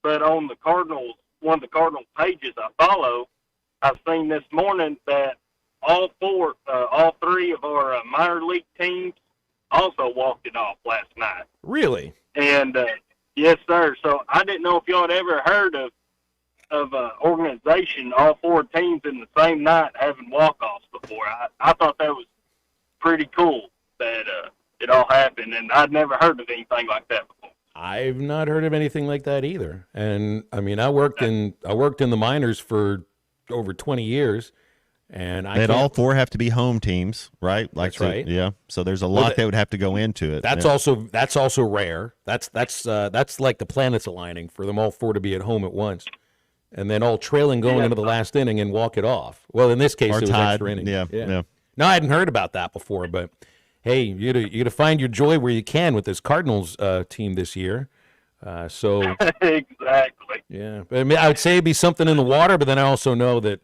[SPEAKER 1] But on the Cardinals, one of the Cardinal pages I follow, I've seen this morning that all 3 of our minor league teams also walked it off last night.
[SPEAKER 10] Really?
[SPEAKER 1] And yes, sir. So I didn't know if y'all had ever heard of an organization, all 4 teams in the same night having walk-offs before. I thought that was pretty cool that it all happened, and I'd never heard of anything like that before.
[SPEAKER 10] I've not heard of anything like that either. And I mean, I worked in the minors for over 20 years, and
[SPEAKER 15] all 4 have to be home teams, right?
[SPEAKER 10] That's right.
[SPEAKER 15] Yeah. So there's a lot that would have to go into it.
[SPEAKER 10] That's also rare. That's like the planets aligning for them all 4 to be at home at once, and then all trailing going into the last inning and walk it off. Well, in this case, it was extra innings.
[SPEAKER 15] Yeah.
[SPEAKER 10] No, I hadn't heard about that before, but. Hey, you got to find your joy where you can with this Cardinals team this year. So
[SPEAKER 1] exactly.
[SPEAKER 10] Yeah, but I mean, I would say it'd be something in the water, but then I also know that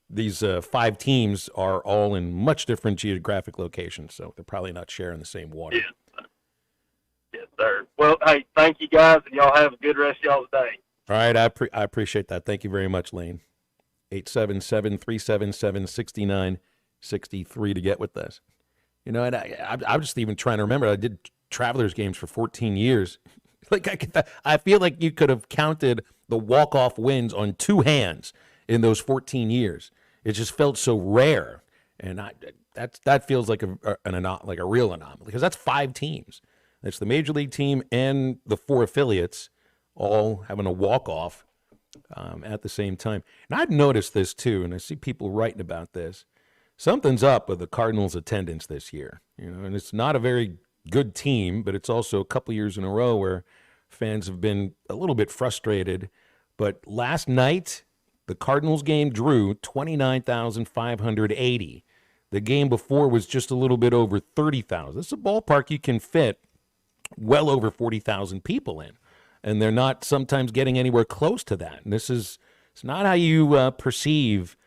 [SPEAKER 10] these 5 teams are all in much different geographic locations, so they're probably not sharing the same water.
[SPEAKER 1] Yes, sir. Well, hey, thank you guys, and y'all have a good rest of y'all's day.
[SPEAKER 10] All right, I appreciate that. Thank you very much, Lane. 877-377-6963 to get with us. And I'm just even trying to remember. I did Travelers games for 14 years. I feel like you could have counted the walk-off wins on 2 hands in those 14 years. It just felt so rare, and that feels like a real anomaly because that's 5 teams. It's the major league team and the 4 affiliates all having a walk-off at the same time. And I've noticed this too, and I see people writing about this. Something's up with the Cardinals' attendance this year, and it's not a very good team, but it's also a couple years in a row where fans have been a little bit frustrated. But last night, the Cardinals game drew 29,580. The game before was just a little bit over 30,000. This is a ballpark you can fit well over 40,000 people in, and they're not sometimes getting anywhere close to that. And this is It's not how you perceive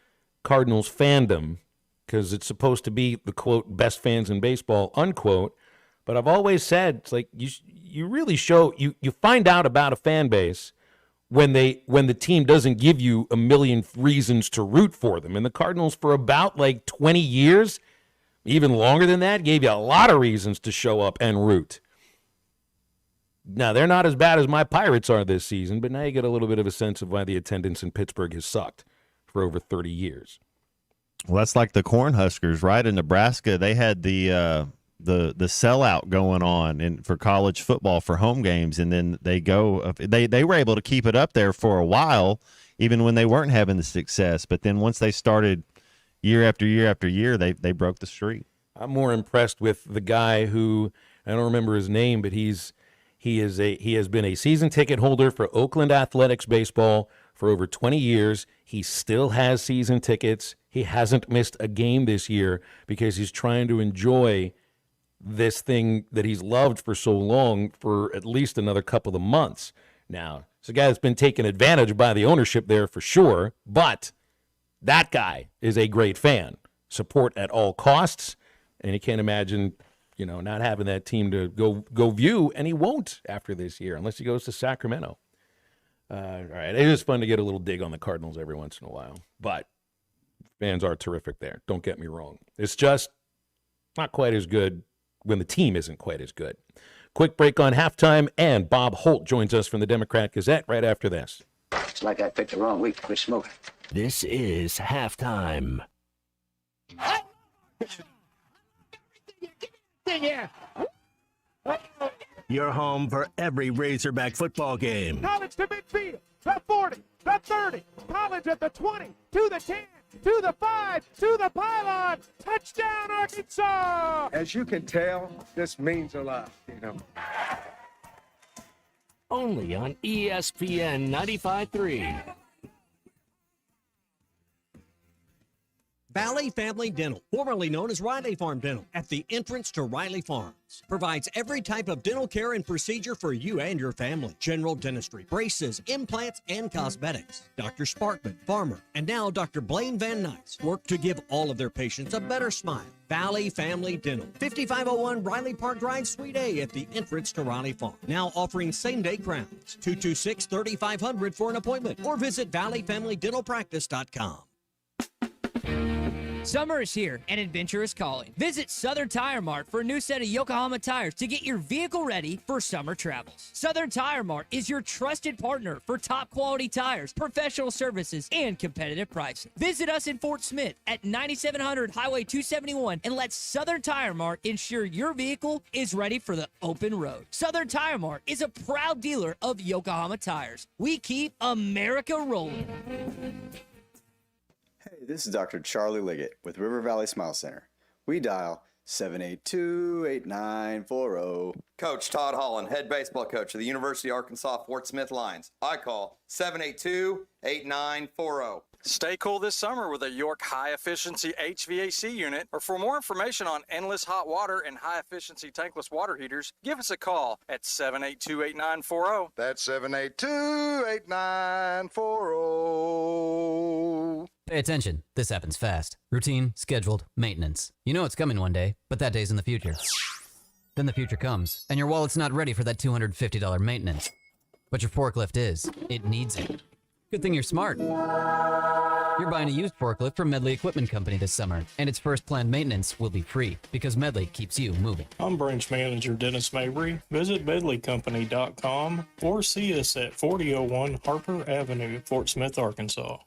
[SPEAKER 10] Cardinals fandom, because it's supposed to be the, quote, best fans in baseball, unquote. But I've always said, it's like you really show, you find out about a fan base when the team doesn't give you a million reasons to root for them. And the Cardinals, for about like 20 years, even longer than that, gave you a lot of reasons to show up and root. Now, they're not as bad as my Pirates are this season, but now you get a little bit of a sense of why the attendance in Pittsburgh has sucked for over 30 years.
[SPEAKER 15] Well, that's like the Cornhuskers, right? In Nebraska, they had the sellout going on for college football for home games, and then they were able to keep it up there for a while, even when they weren't having the success. But then once they started year after year after year, they broke the streak.
[SPEAKER 10] I'm more impressed with the guy who, I don't remember his name, but he has been a season ticket holder for Oakland Athletics baseball for over 20 years. He still has season tickets. He hasn't missed a game this year because he's trying to enjoy this thing that he's loved for so long for at least another couple of months. Now, it's a guy that's been taken advantage by the ownership there for sure, but that guy is a great fan. Support at all costs, and you can't imagine, not having that team to go view, and he won't after this year unless he goes to Sacramento. All right, it is fun to get a little dig on the Cardinals every once in a while, but fans are terrific there. Don't get me wrong. It's just not quite as good when the team isn't quite as good. Quick break on halftime, and Bob Holt joins us from the Democrat Gazette right after this.
[SPEAKER 3] It's like I picked the wrong week to quit smoking.
[SPEAKER 17] This is halftime. Your home for every Razorback football game.
[SPEAKER 9] College to midfield, the 40, the 30, College at the 20, to the 10, to the 5, to the pylon, touchdown Arkansas!
[SPEAKER 14] As you can tell, this means a lot,
[SPEAKER 17] Only on ESPN 95.3.
[SPEAKER 5] Valley Family Dental, formerly known as Riley Farm Dental, at the entrance to Riley Farms, provides every type of dental care and procedure for you and your family. General dentistry, braces, implants, and cosmetics. Dr. Sparkman, Farmer, and now Dr. Blaine Van Nuys work to give all of their patients a better smile. Valley Family Dental, 5501 Riley Park Drive, Suite A at the entrance to Riley Farm. Now offering same-day crowns. 226-3500 for an appointment or visit valleyfamilydentalpractice.com.
[SPEAKER 8] Summer is here and adventure is calling. Visit Southern Tire Mart for a new set of Yokohama tires to get your vehicle ready for summer travels. Southern Tire Mart is your trusted partner for top quality tires, professional services, and competitive pricing. Visit us in Fort Smith at 9700 Highway 271 and let Southern Tire Mart ensure your vehicle is ready for the open road. Southern Tire Mart is a proud dealer of Yokohama tires. We keep America rolling.
[SPEAKER 18] Hey, this is Dr. Charlie Liggett with River Valley Smile Center. We dial 782-8940.
[SPEAKER 19] Coach Todd Holland, head baseball coach of the University of Arkansas Fort Smith Lions. I call 782-8940.
[SPEAKER 20] Stay cool this summer with a York high-efficiency HVAC unit. Or for more information on endless hot water and high-efficiency tankless water heaters, give us a call at 782-8940.
[SPEAKER 14] That's 782-8940.
[SPEAKER 21] Pay attention. This happens fast. Routine, scheduled, maintenance. You know it's coming one day, but that day's in the future. Then the future comes, and your wallet's not ready for that $250 maintenance. But your forklift is. It needs it. Good thing you're smart. You're buying a used forklift from Medley Equipment Company this summer, and its first planned maintenance will be free because Medley keeps you moving.
[SPEAKER 22] I'm branch manager Dennis Mabry. Visit medleycompany.com or see us at 4001 Harper Avenue, Fort Smith, Arkansas.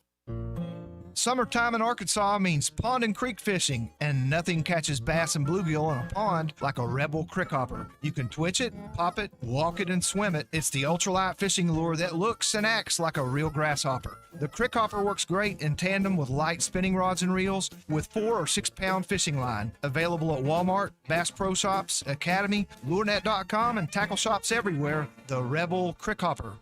[SPEAKER 28] Summertime in Arkansas means pond and creek fishing, and nothing catches bass and bluegill in a pond like a Rebel Crickhopper. You can twitch it, pop it, walk it, and swim it. It's the ultralight fishing lure that looks and acts like a real grasshopper. The Crickhopper works great in tandem with light spinning rods and reels with 4 or 6 pound fishing line. Available at Walmart, Bass Pro Shops, Academy, LureNet.com, and tackle shops everywhere. The Rebel Crickhopper.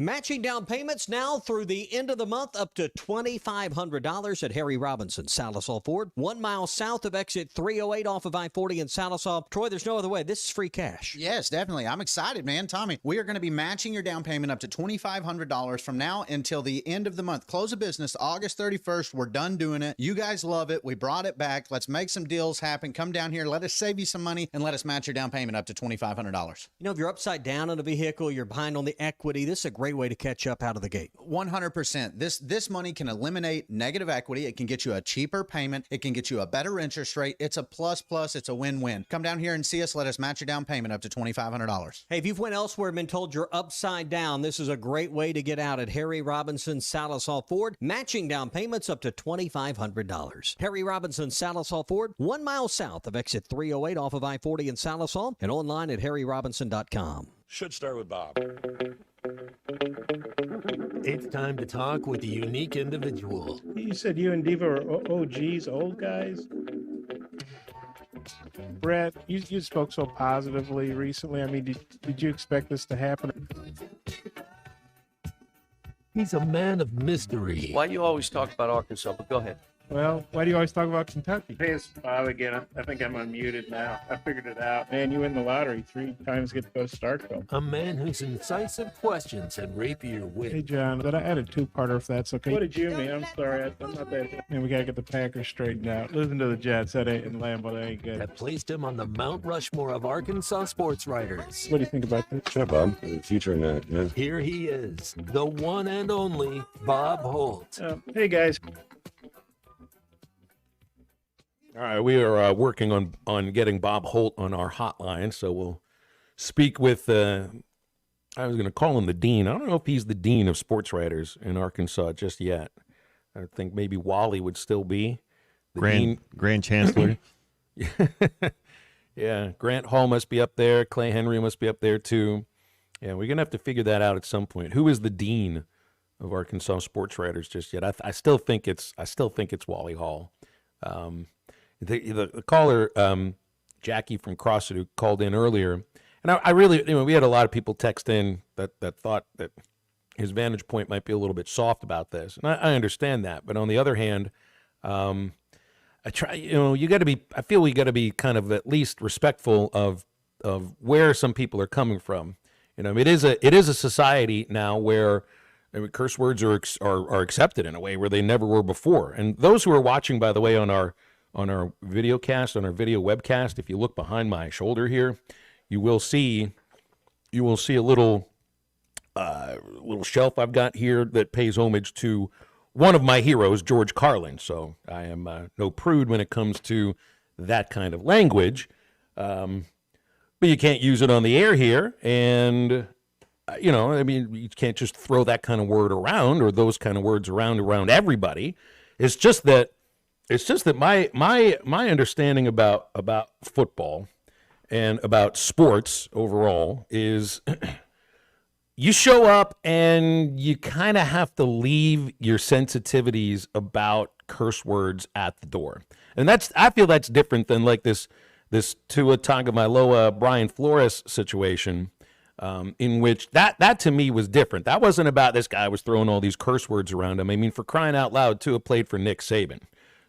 [SPEAKER 5] Matching down payments now through the end of the month up to $2,500 at Harry Robinson, Salisal Ford, 1 mile south of exit 308 off of I-40 in Salisal. Troy, there's no other way. This is free cash.
[SPEAKER 4] Yes, definitely. I'm excited, man. Tommy, we are going to be matching your down payment up to $2,500 from now until the end of the month. Close of business August 31st. We're done doing it. You guys love it. We brought it back. Let's make some deals happen. Come down here. Let us save you some money and let us match your down payment up to $2,500.
[SPEAKER 5] You know, if you're upside down in a vehicle, you're behind on the equity, this is a great way to catch up out of the gate.
[SPEAKER 4] 100%. This money can eliminate negative equity. It can get you a cheaper payment. It can get you a better interest rate. It's a plus. It's a win-win. Come down here and see us. Let us match your down payment up to $2,500.
[SPEAKER 5] Hey, if you've went elsewhere and been told you're upside down, this is a great way to get out at Harry Robinson, Salisal Ford. Matching down payments up to $2,500. Harry Robinson, Salisal Ford, 1 mile south of exit 308 off of I-40 in Salisal, and online at harryrobinson.com.
[SPEAKER 6] Should start with Bob.
[SPEAKER 17] It's time to talk with a unique individual.
[SPEAKER 2] You said you and Diva are OGs, old guys? Brett, you spoke so positively recently. I mean, did you expect this to happen?
[SPEAKER 17] He's a man of mystery.
[SPEAKER 7] Why do you always talk about Arkansas? But go ahead.
[SPEAKER 2] Well, why do you always talk about Kentucky? Hey, it's Bob again. I think I'm unmuted now. I figured it out. Man, you win the lottery 3 times, get to go to Starkville.
[SPEAKER 17] A man whose incisive questions and rapier wit.
[SPEAKER 2] Hey, John, but I had a 2-parter if that's okay. What did you mean? I'm sorry. I'm not that. Man, we got to get the Packers straightened out. Losing to the Jets, that ain't in Lambeau, that ain't good.
[SPEAKER 17] That placed him on the Mount Rushmore of Arkansas sports writers.
[SPEAKER 2] What do you think about that?
[SPEAKER 6] Sure, Bob. Future in that, yeah.
[SPEAKER 17] Here he is, the one and only Bob Holt.
[SPEAKER 2] Hey, guys.
[SPEAKER 10] All right, we are working on getting Bob Holt on our hotline, so we'll speak with, I was going to call him the dean. I don't know if he's the dean of sports writers in Arkansas just yet. I think maybe Wally would still be the
[SPEAKER 15] Grand Chancellor.
[SPEAKER 10] Yeah, Grant Hall must be up there. Clay Henry must be up there too. Yeah, we're going to have to figure that out at some point. Who is the dean of Arkansas sports writers just yet? I still think it's Wally Hall. The caller, Jackie from Crossett, who called in earlier, and I really, we had a lot of people text in that thought that his vantage point might be a little bit soft about this, and I understand that. But on the other hand, I feel we got to be kind of at least respectful of where some people are coming from. It is a society now where curse words are accepted in a way where they never were before. And those who are watching, by the way, on our video cast, on our video webcast, if you look behind my shoulder here, you will see a little shelf I've got here that pays homage to one of my heroes, George Carlin. So I am no prude when it comes to that kind of language, but you can't use it on the air here, and you can't just throw that kind of word around or those kind of words around everybody. It's just that my understanding about football and about sports overall is you show up and you kind of have to leave your sensitivities about curse words at the door. And I feel that's different than like this Tua Tagovailoa Brian Flores situation, in which that to me was different. That wasn't about this guy was throwing all these curse words around him. I mean, for crying out loud, Tua played for Nick Saban.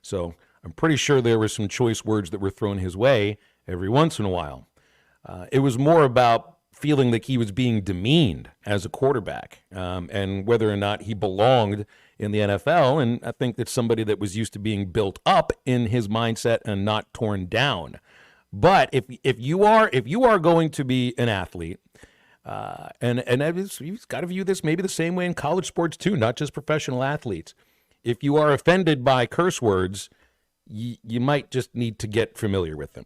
[SPEAKER 10] So I'm pretty sure there were some choice words that were thrown his way every once in a while. It was more about feeling like he was being demeaned as a quarterback, and whether or not he belonged in the NFL. And I think that's somebody that was used to being built up in his mindset and not torn down. But if you are going to be an athlete, and you've got to view this maybe the same way in college sports too, not just professional athletes. If you are offended by curse words, you might just need to get familiar with them.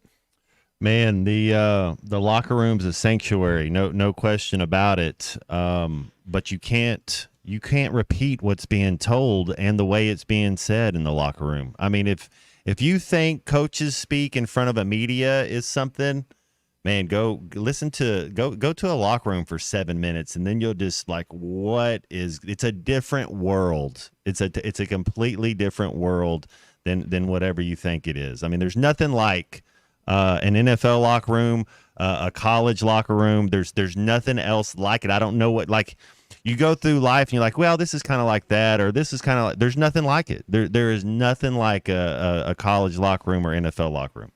[SPEAKER 15] Man, the locker room's a sanctuary, no question about it. But you can't repeat what's being told and the way it's being said in the locker room. I mean, if you think coaches speak in front of a media is something, man, go to a locker room for 7 minutes, and then you'll just like, it's a different world. It's a completely different world than whatever you think it is. I mean, there's nothing like an NFL locker room, a college locker room. There's nothing else like it. I don't know what, like, you go through life and you're like, well, this is kind of like that, or this is kind of like. There's nothing like it. There is nothing like a college locker room or NFL locker room.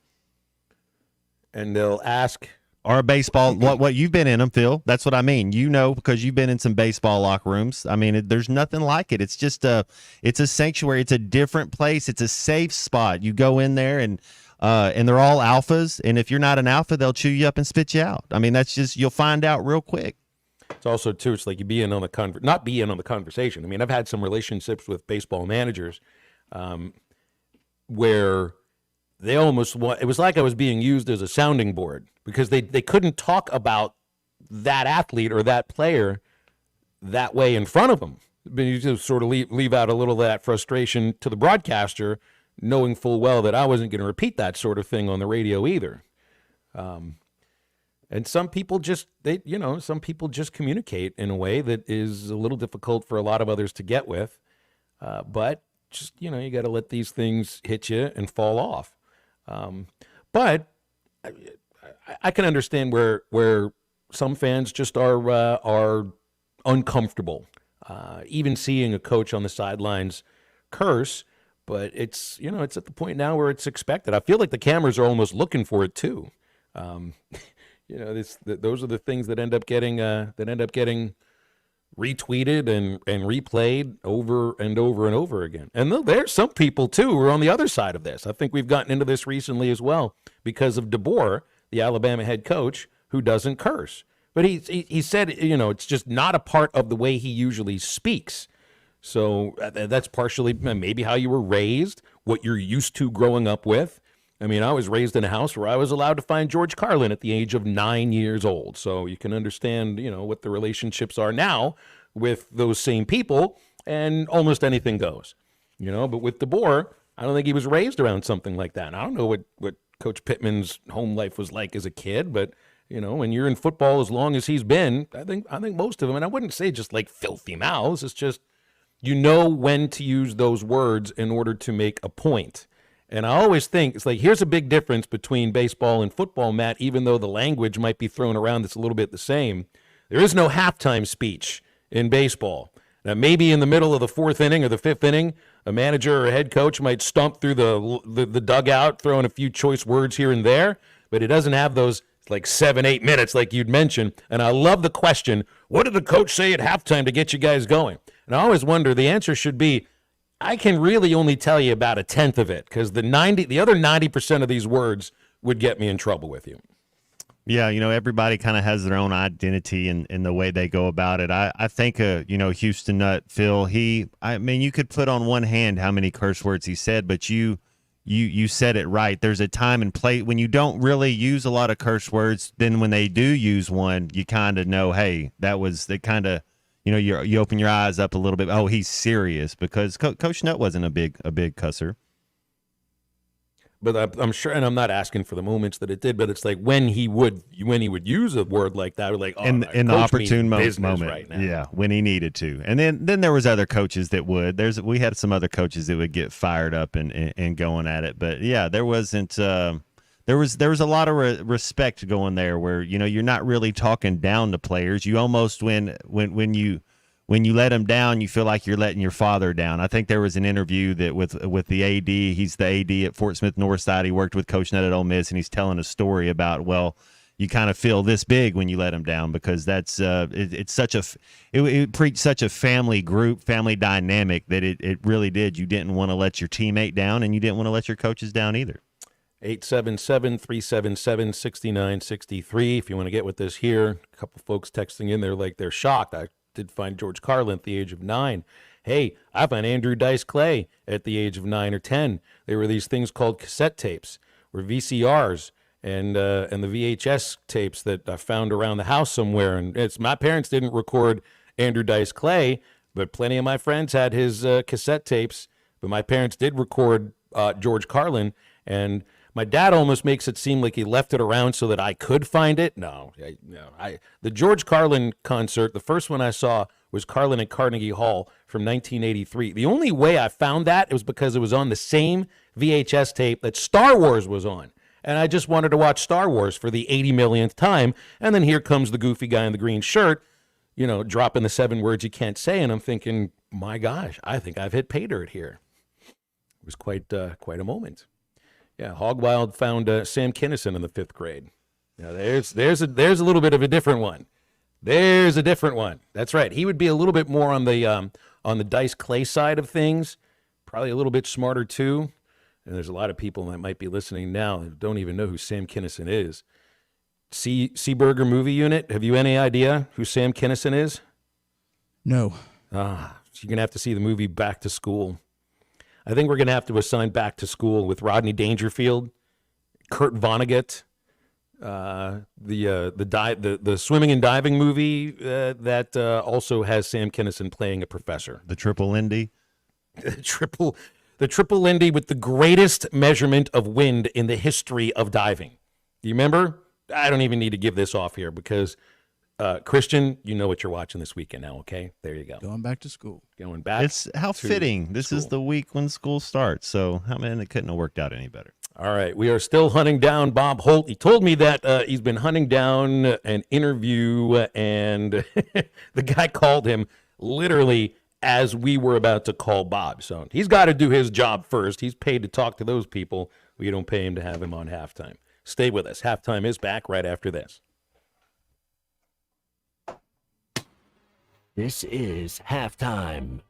[SPEAKER 10] And they'll ask.
[SPEAKER 15] Or a baseball, what you've been in them, Phil. That's what I mean. You know, because you've been in some baseball locker rooms. I mean, there's nothing like it. It's just it's a sanctuary. It's a different place. It's a safe spot. You go in there and they're all alphas. And if you're not an alpha, they'll chew you up and spit you out. I mean, that's just, you'll find out real quick.
[SPEAKER 10] It's also, too, it's like you be in on the not be in on the conversation. I mean, I've had some relationships with baseball managers where they almost it was like I was being used as a sounding board because they couldn't talk about that athlete or that player that way in front of them. But you just sort of leave out a little of that frustration to the broadcaster, knowing full well that I wasn't going to repeat that sort of thing on the radio either. And some people just communicate in a way that is a little difficult for a lot of others to get with. But just, you got to let these things hit you and fall off. But I can understand where some fans just are uncomfortable, even seeing a coach on the sidelines curse. But it's it's at the point now where it's expected. I feel like the cameras are almost looking for it too. Those are the things that end up getting retweeted and replayed over and over and over again. And there's some people, too, who are on the other side of this. I think we've gotten into this recently as well because of DeBoer, the Alabama head coach, who doesn't curse. But he said, it's just not a part of the way he usually speaks. So that's partially maybe how you were raised, what you're used to growing up with. I mean, I was raised in a house where I was allowed to find George Carlin at the age of 9 years old. So you can understand, what the relationships are now with those same people, and almost anything goes. But with DeBoer, I don't think he was raised around something like that. And I don't know what Coach Pittman's home life was like as a kid, but when you're in football as long as he's been, I think most of them, and I wouldn't say just like filthy mouths, it's just when to use those words in order to make a point. And I always think it's like, here's a big difference between baseball and football, Matt, even though the language might be thrown around that's a little bit the same. There is no halftime speech in baseball. Now, maybe in the middle of the fourth inning or the fifth inning, a manager or a head coach might stomp through the dugout, throwing a few choice words here and there, but it doesn't have those like 7-8 minutes like you'd mentioned. And I love the question, what did the coach say at halftime to get you guys going? And I always wonder, the answer should be, I can really only tell you about a tenth of it because the other 90% of these words would get me in trouble with you.
[SPEAKER 15] Yeah, everybody kind of has their own identity in the way they go about it. I think, Houston Nutt, Phil, you could put on one hand how many curse words he said, but you said it right. There's a time and place when you don't really use a lot of curse words. Then when they do use one, you kind of know, hey, that was the kind of, you open your eyes up a little bit. Oh, he's serious because Coach Nutt wasn't a big cusser.
[SPEAKER 10] But I'm sure, and I'm not asking for the moments that it did, but it's like when he would use a word like that, like
[SPEAKER 15] in the opportune moment
[SPEAKER 10] right now.
[SPEAKER 15] Yeah, when he needed to. And then there was other coaches that would. We had some other coaches that would get fired up and going at it. But yeah, there wasn't. There was a lot of respect going there where, you're not really talking down to players. You almost, when you let them down, you feel like you're letting your father down. I think there was an interview that with the AD, he's the AD at Fort Smith Northside. He worked with Coach Nutt at Ole Miss, and he's telling a story about, well, you kind of feel this big when you let them down because that's it preached such a family group, family dynamic that it really did. You didn't want to let your teammate down, and you didn't want to let your coaches down either.
[SPEAKER 10] 877-377-6963. If you want to get with this here, a couple folks texting in there like they're shocked. I did find George Carlin at the age of 9. Hey, I found Andrew Dice Clay at the age of 9 or 10. There were these things called cassette tapes, or VCRs, and the VHS tapes that I found around the house somewhere. And my parents didn't record Andrew Dice Clay, but plenty of my friends had his cassette tapes. But my parents did record George Carlin, and my dad almost makes it seem like he left it around so that I could find it. No. The George Carlin concert, the first one I saw was Carlin at Carnegie Hall from 1983. The only way I found that was because it was on the same VHS tape that Star Wars was on. And I just wanted to watch Star Wars for the 80 millionth time. And then here comes the goofy guy in the green shirt dropping the 7 words you can't say, and I'm thinking, my gosh, I think I've hit pay dirt here. It was quite a moment. Yeah, Hogwild found Sam Kinison in the 5th grade. Now there's a little bit of a different one. There's a different one. That's right. He would be a little bit more on the Dice Clay side of things, probably a little bit smarter too. And there's a lot of people that might be listening now that don't even know who Sam Kinison is. Seaburger Movie Unit, have you any idea who Sam Kinison is?
[SPEAKER 11] No.
[SPEAKER 10] So you're going to have to see the movie Back to School. I think we're going to have to assign Back to School with Rodney Dangerfield, Kurt Vonnegut, the swimming and diving movie that also has Sam Kinison playing a professor.
[SPEAKER 15] The Triple Lindy.
[SPEAKER 10] The Triple Lindy with the greatest measurement of wind in the history of diving. Do you remember? I don't even need to give this off here because, Christian, you know what you're watching this weekend now, okay? There you go.
[SPEAKER 11] Going back to school.
[SPEAKER 10] Going back.
[SPEAKER 15] It's how fitting. This is the week when school starts, so it couldn't have worked out any better.
[SPEAKER 10] All right, we are still hunting down Bob Holt. He told me that he's been hunting down an interview, and the guy called him literally as we were about to call Bob. So he's got to do his job first. He's paid to talk to those people. We don't pay him to have him on halftime. Stay with us. Halftime is back right after this.
[SPEAKER 17] This is Halftime.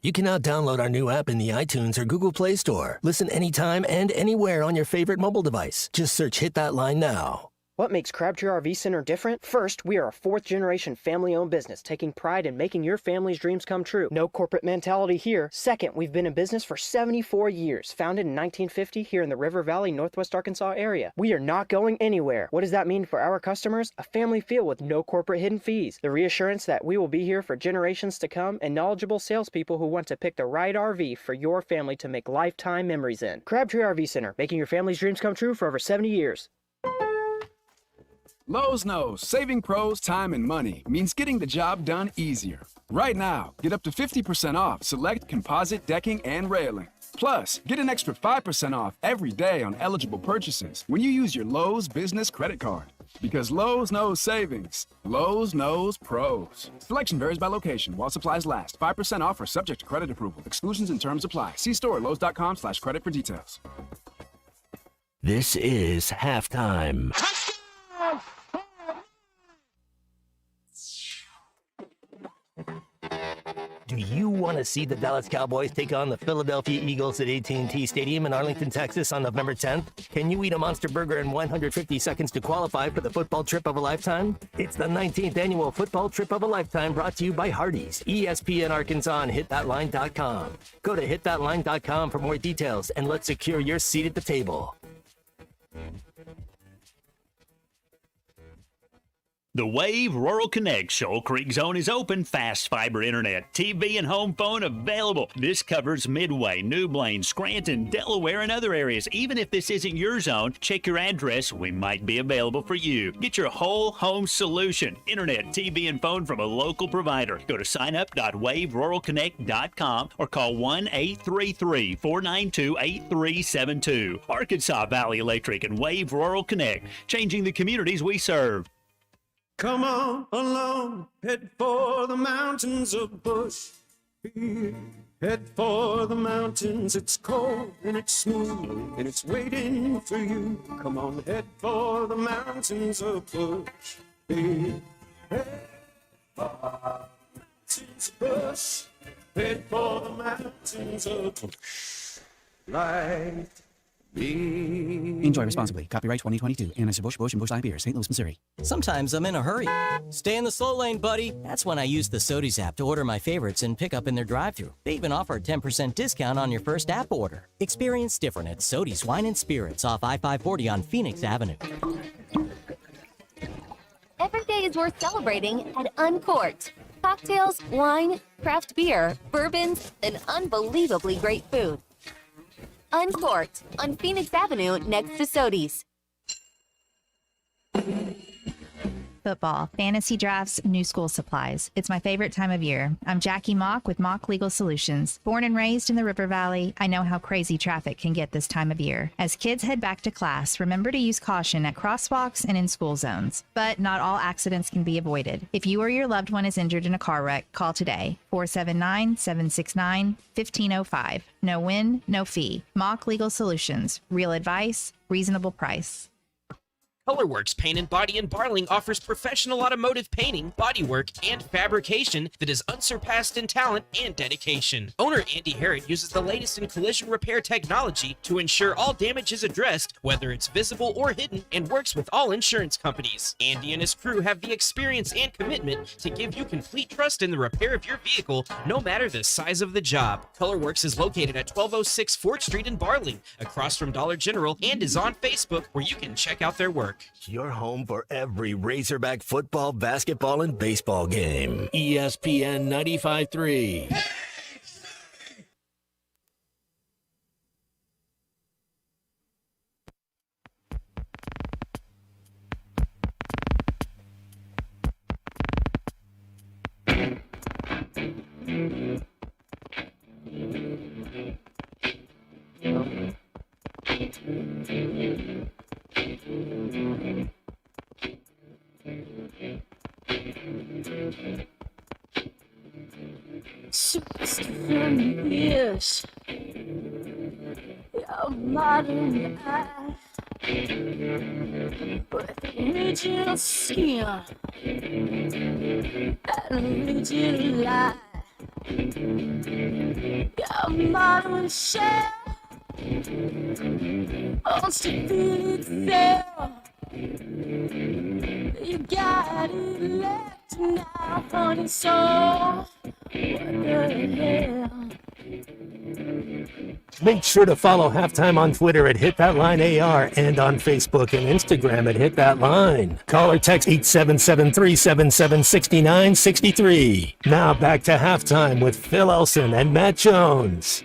[SPEAKER 17] You can now download our new app in the iTunes or Google Play Store. Listen anytime and anywhere on your favorite mobile device. Just search Hit That Line now.
[SPEAKER 12] What makes Crabtree RV Center different? First, we are a 4th-generation family-owned business taking pride in making your family's dreams come true. No corporate mentality here. Second, we've been in business for 74 years, founded in 1950 here in the River Valley, Northwest Arkansas area. We are not going anywhere. What does that mean for our customers? A family feel with no corporate hidden fees. The reassurance that we will be here for generations to come, and knowledgeable salespeople who want to pick the right RV for your family to make lifetime memories in. Crabtree RV Center, making your family's dreams come true for over 70 years.
[SPEAKER 16] Lowe's knows saving pros time and money means getting the job done easier. Right now, get up to 50% off select composite decking and railing. Plus, get an extra 5% off every day on eligible purchases when you use your Lowe's Business Credit Card. Because Lowe's knows savings. Lowe's knows pros. Selection varies by location while supplies last. 5% off or subject to credit approval. Exclusions and terms apply. See store lowes.com/credit for details.
[SPEAKER 17] This is Halftime. Do you want to see the Dallas Cowboys take on the Philadelphia Eagles at AT&T Stadium in Arlington, Texas on November 10th? Can you eat a Monster Burger in 150 seconds to qualify for the football trip of a lifetime? It's the 19th annual football trip of a lifetime brought to you by Hardee's, ESPN Arkansas, and HitThatLine.com. Go to HitThatLine.com for more details and let's secure your seat at the table.
[SPEAKER 23] The Wave Rural Connect Shoal Creek Zone is open. Fast fiber internet, TV, and home phone available. This covers Midway, New Blaine, Scranton, Delaware, and other areas. Even if this isn't your zone, check your address. We might be available for you. Get your whole home solution. Internet, TV, and phone from a local provider. Go to signup.waveruralconnect.com or call 1-833-492-8372. Arkansas Valley Electric and Wave Rural Connect, changing the communities we serve.
[SPEAKER 24] Come on along, head for the mountains of Bush. Head for the mountains, it's cold and it's smooth and it's waiting for you. Come on, head for the mountains of Bush. Head for the mountains of Bush. Head for the mountains of Bush. Like
[SPEAKER 25] Enjoy responsibly. Copyright 2022. Anheuser-Busch, Busch, and Busch Light Beer, St. Louis, Missouri.
[SPEAKER 26] Sometimes I'm in a hurry. Stay in the slow lane, buddy. That's when I use the Sodies app to order my favorites and pick up in their drive-thru. They even offer a 10% discount on your first app order. Experience different at Sodies Wine and Spirits off I-540 on Phoenix Avenue.
[SPEAKER 27] Every day is worth celebrating at Uncorked. Cocktails, wine, craft beer, bourbons, and unbelievably great food. Uncorked on Phoenix Avenue next to Sodies.
[SPEAKER 1] football, fantasy drafts, new school supplies. It's my favorite time of year. I'm Jackie Mock with Mock Legal Solutions. Born and raised in the River Valley, I know how crazy traffic can get this time of year. As kids head back to class, remember to use caution at crosswalks and in school zones. But not all accidents can be avoided. If you or your loved one is injured in a car wreck, call today. 479-769-1505. No win, no fee. Mock Legal Solutions. Real advice, reasonable price.
[SPEAKER 3] Colorworks Paint and Body in Barling offers professional automotive painting, bodywork, and fabrication that is unsurpassed in talent and dedication. Owner Andy Harrod uses the latest in collision repair technology to ensure all damage is addressed, whether it's visible or hidden, and works with all insurance companies. Andy and his crew have the experience and commitment to give you complete trust in the repair of your vehicle, no matter the size of the job. Colorworks is located at 1206 4th Street in Barling, across from Dollar General, and is on Facebook, where you can check out their work.
[SPEAKER 17] Your home for every Razorback football, basketball, and baseball game. ESPN 95.3.
[SPEAKER 8] Yes, your modern eye with original skin and original life. Your modern shell wants to feel itself. You got it left now, honey, so what the hell?
[SPEAKER 5] Make sure to follow Halftime on Twitter at HitThatLineAR and on Facebook and Instagram at HitThatLine. Call or text 877-377-6963. Now back to Halftime with Phil Elson and Matt Jones.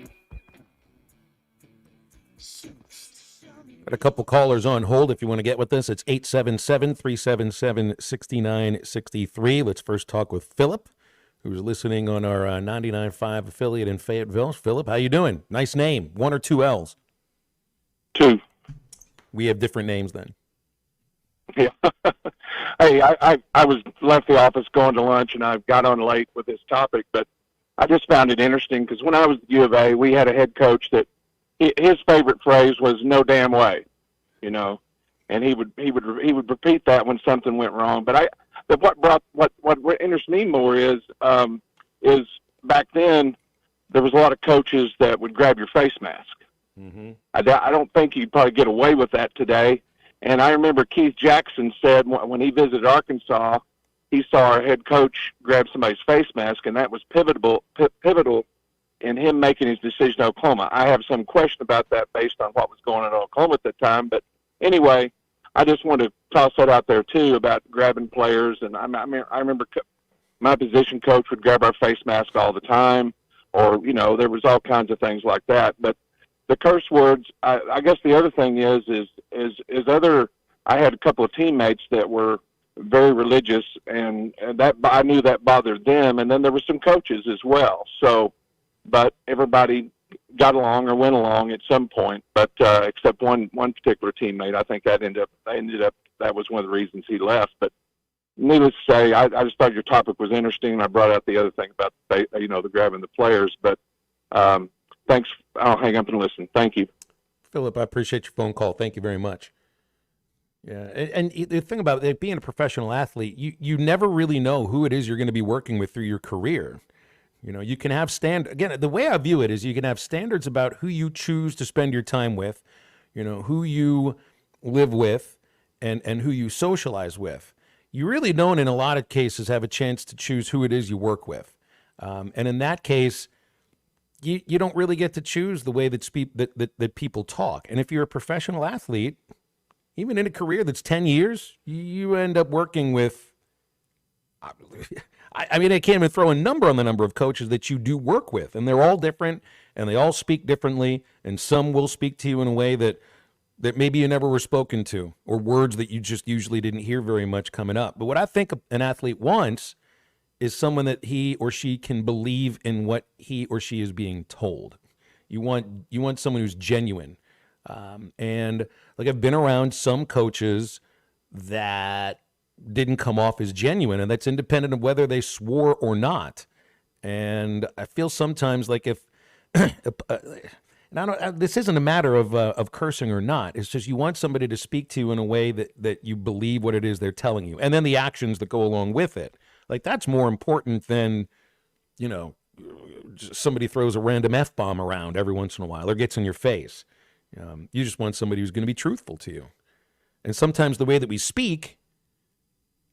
[SPEAKER 10] Got a couple callers on hold if you want to get with us. It's 877-377-6963. Let's first talk with Philip, who's listening on our 99.5 affiliate in Fayetteville. Philip, how you doing? Nice name. 1 or 2 L's?
[SPEAKER 9] 2.
[SPEAKER 10] We have different names then.
[SPEAKER 9] Yeah. Hey, I was left the office going to lunch, and I got on late with this topic, but I just found it interesting because when I was at U of A, we had a head coach that his favorite phrase was "no damn way," and he would repeat that when something went wrong. But what interests me more is back then there was a lot of coaches that would grab your face mask.
[SPEAKER 10] Mm-hmm.
[SPEAKER 9] I don't think you'd probably get away with that today. And I remember Keith Jackson said when he visited Arkansas, he saw our head coach grab somebody's face mask, and that was pivotal in him making his decision in Oklahoma. I have some question about that based on what was going on in Oklahoma at the time. But anyway, I just want to toss that out there, too, about grabbing players. And I remember my position coach would grab our face mask all the time, or, there was all kinds of things like that. But the curse words, I guess the other thing is I had a couple of teammates that were very religious, and that I knew that bothered them. And then there were some coaches as well. But everybody got along or went along at some point, but except one particular teammate. I think that ended up that was one of the reasons he left. But needless to say, I just thought your topic was interesting, and I brought out the other thing about the grabbing the players. But thanks. I'll hang up and listen. Thank you,
[SPEAKER 10] Philip. I appreciate your phone call. Thank you very much. Yeah, and the thing about it, being a professional athlete, you never really know who it is you're going to be working with through your career. You can have again, the way I view it is you can have standards about who you choose to spend your time with, who you live with, and who you socialize with. You really don't, in a lot of cases, have a chance to choose who it is you work with. And in that case, you don't really get to choose the way that people talk. And if you're a professional athlete, even in a career that's 10 years, you end up working with, I can't even throw a number on the number of coaches that you do work with. And they're all different, and they all speak differently. And some will speak to you in a way that that maybe you never were spoken to, or words that you just usually didn't hear very much coming up. But what I think an athlete wants is someone that he or she can believe in what he or she is being told. You want someone who's genuine. And like, I've been around some coaches that didn't come off as genuine, and that's independent of whether they swore or not. And I feel sometimes like if and this isn't a matter of cursing or not. It's just you want somebody to speak to you in a way that you believe what it is they're telling you, and then the actions that go along with it. Like, that's more important than, somebody throws a random F-bomb around every once in a while or gets in your face. You just want somebody who's going to be truthful to you. And sometimes the way that we speak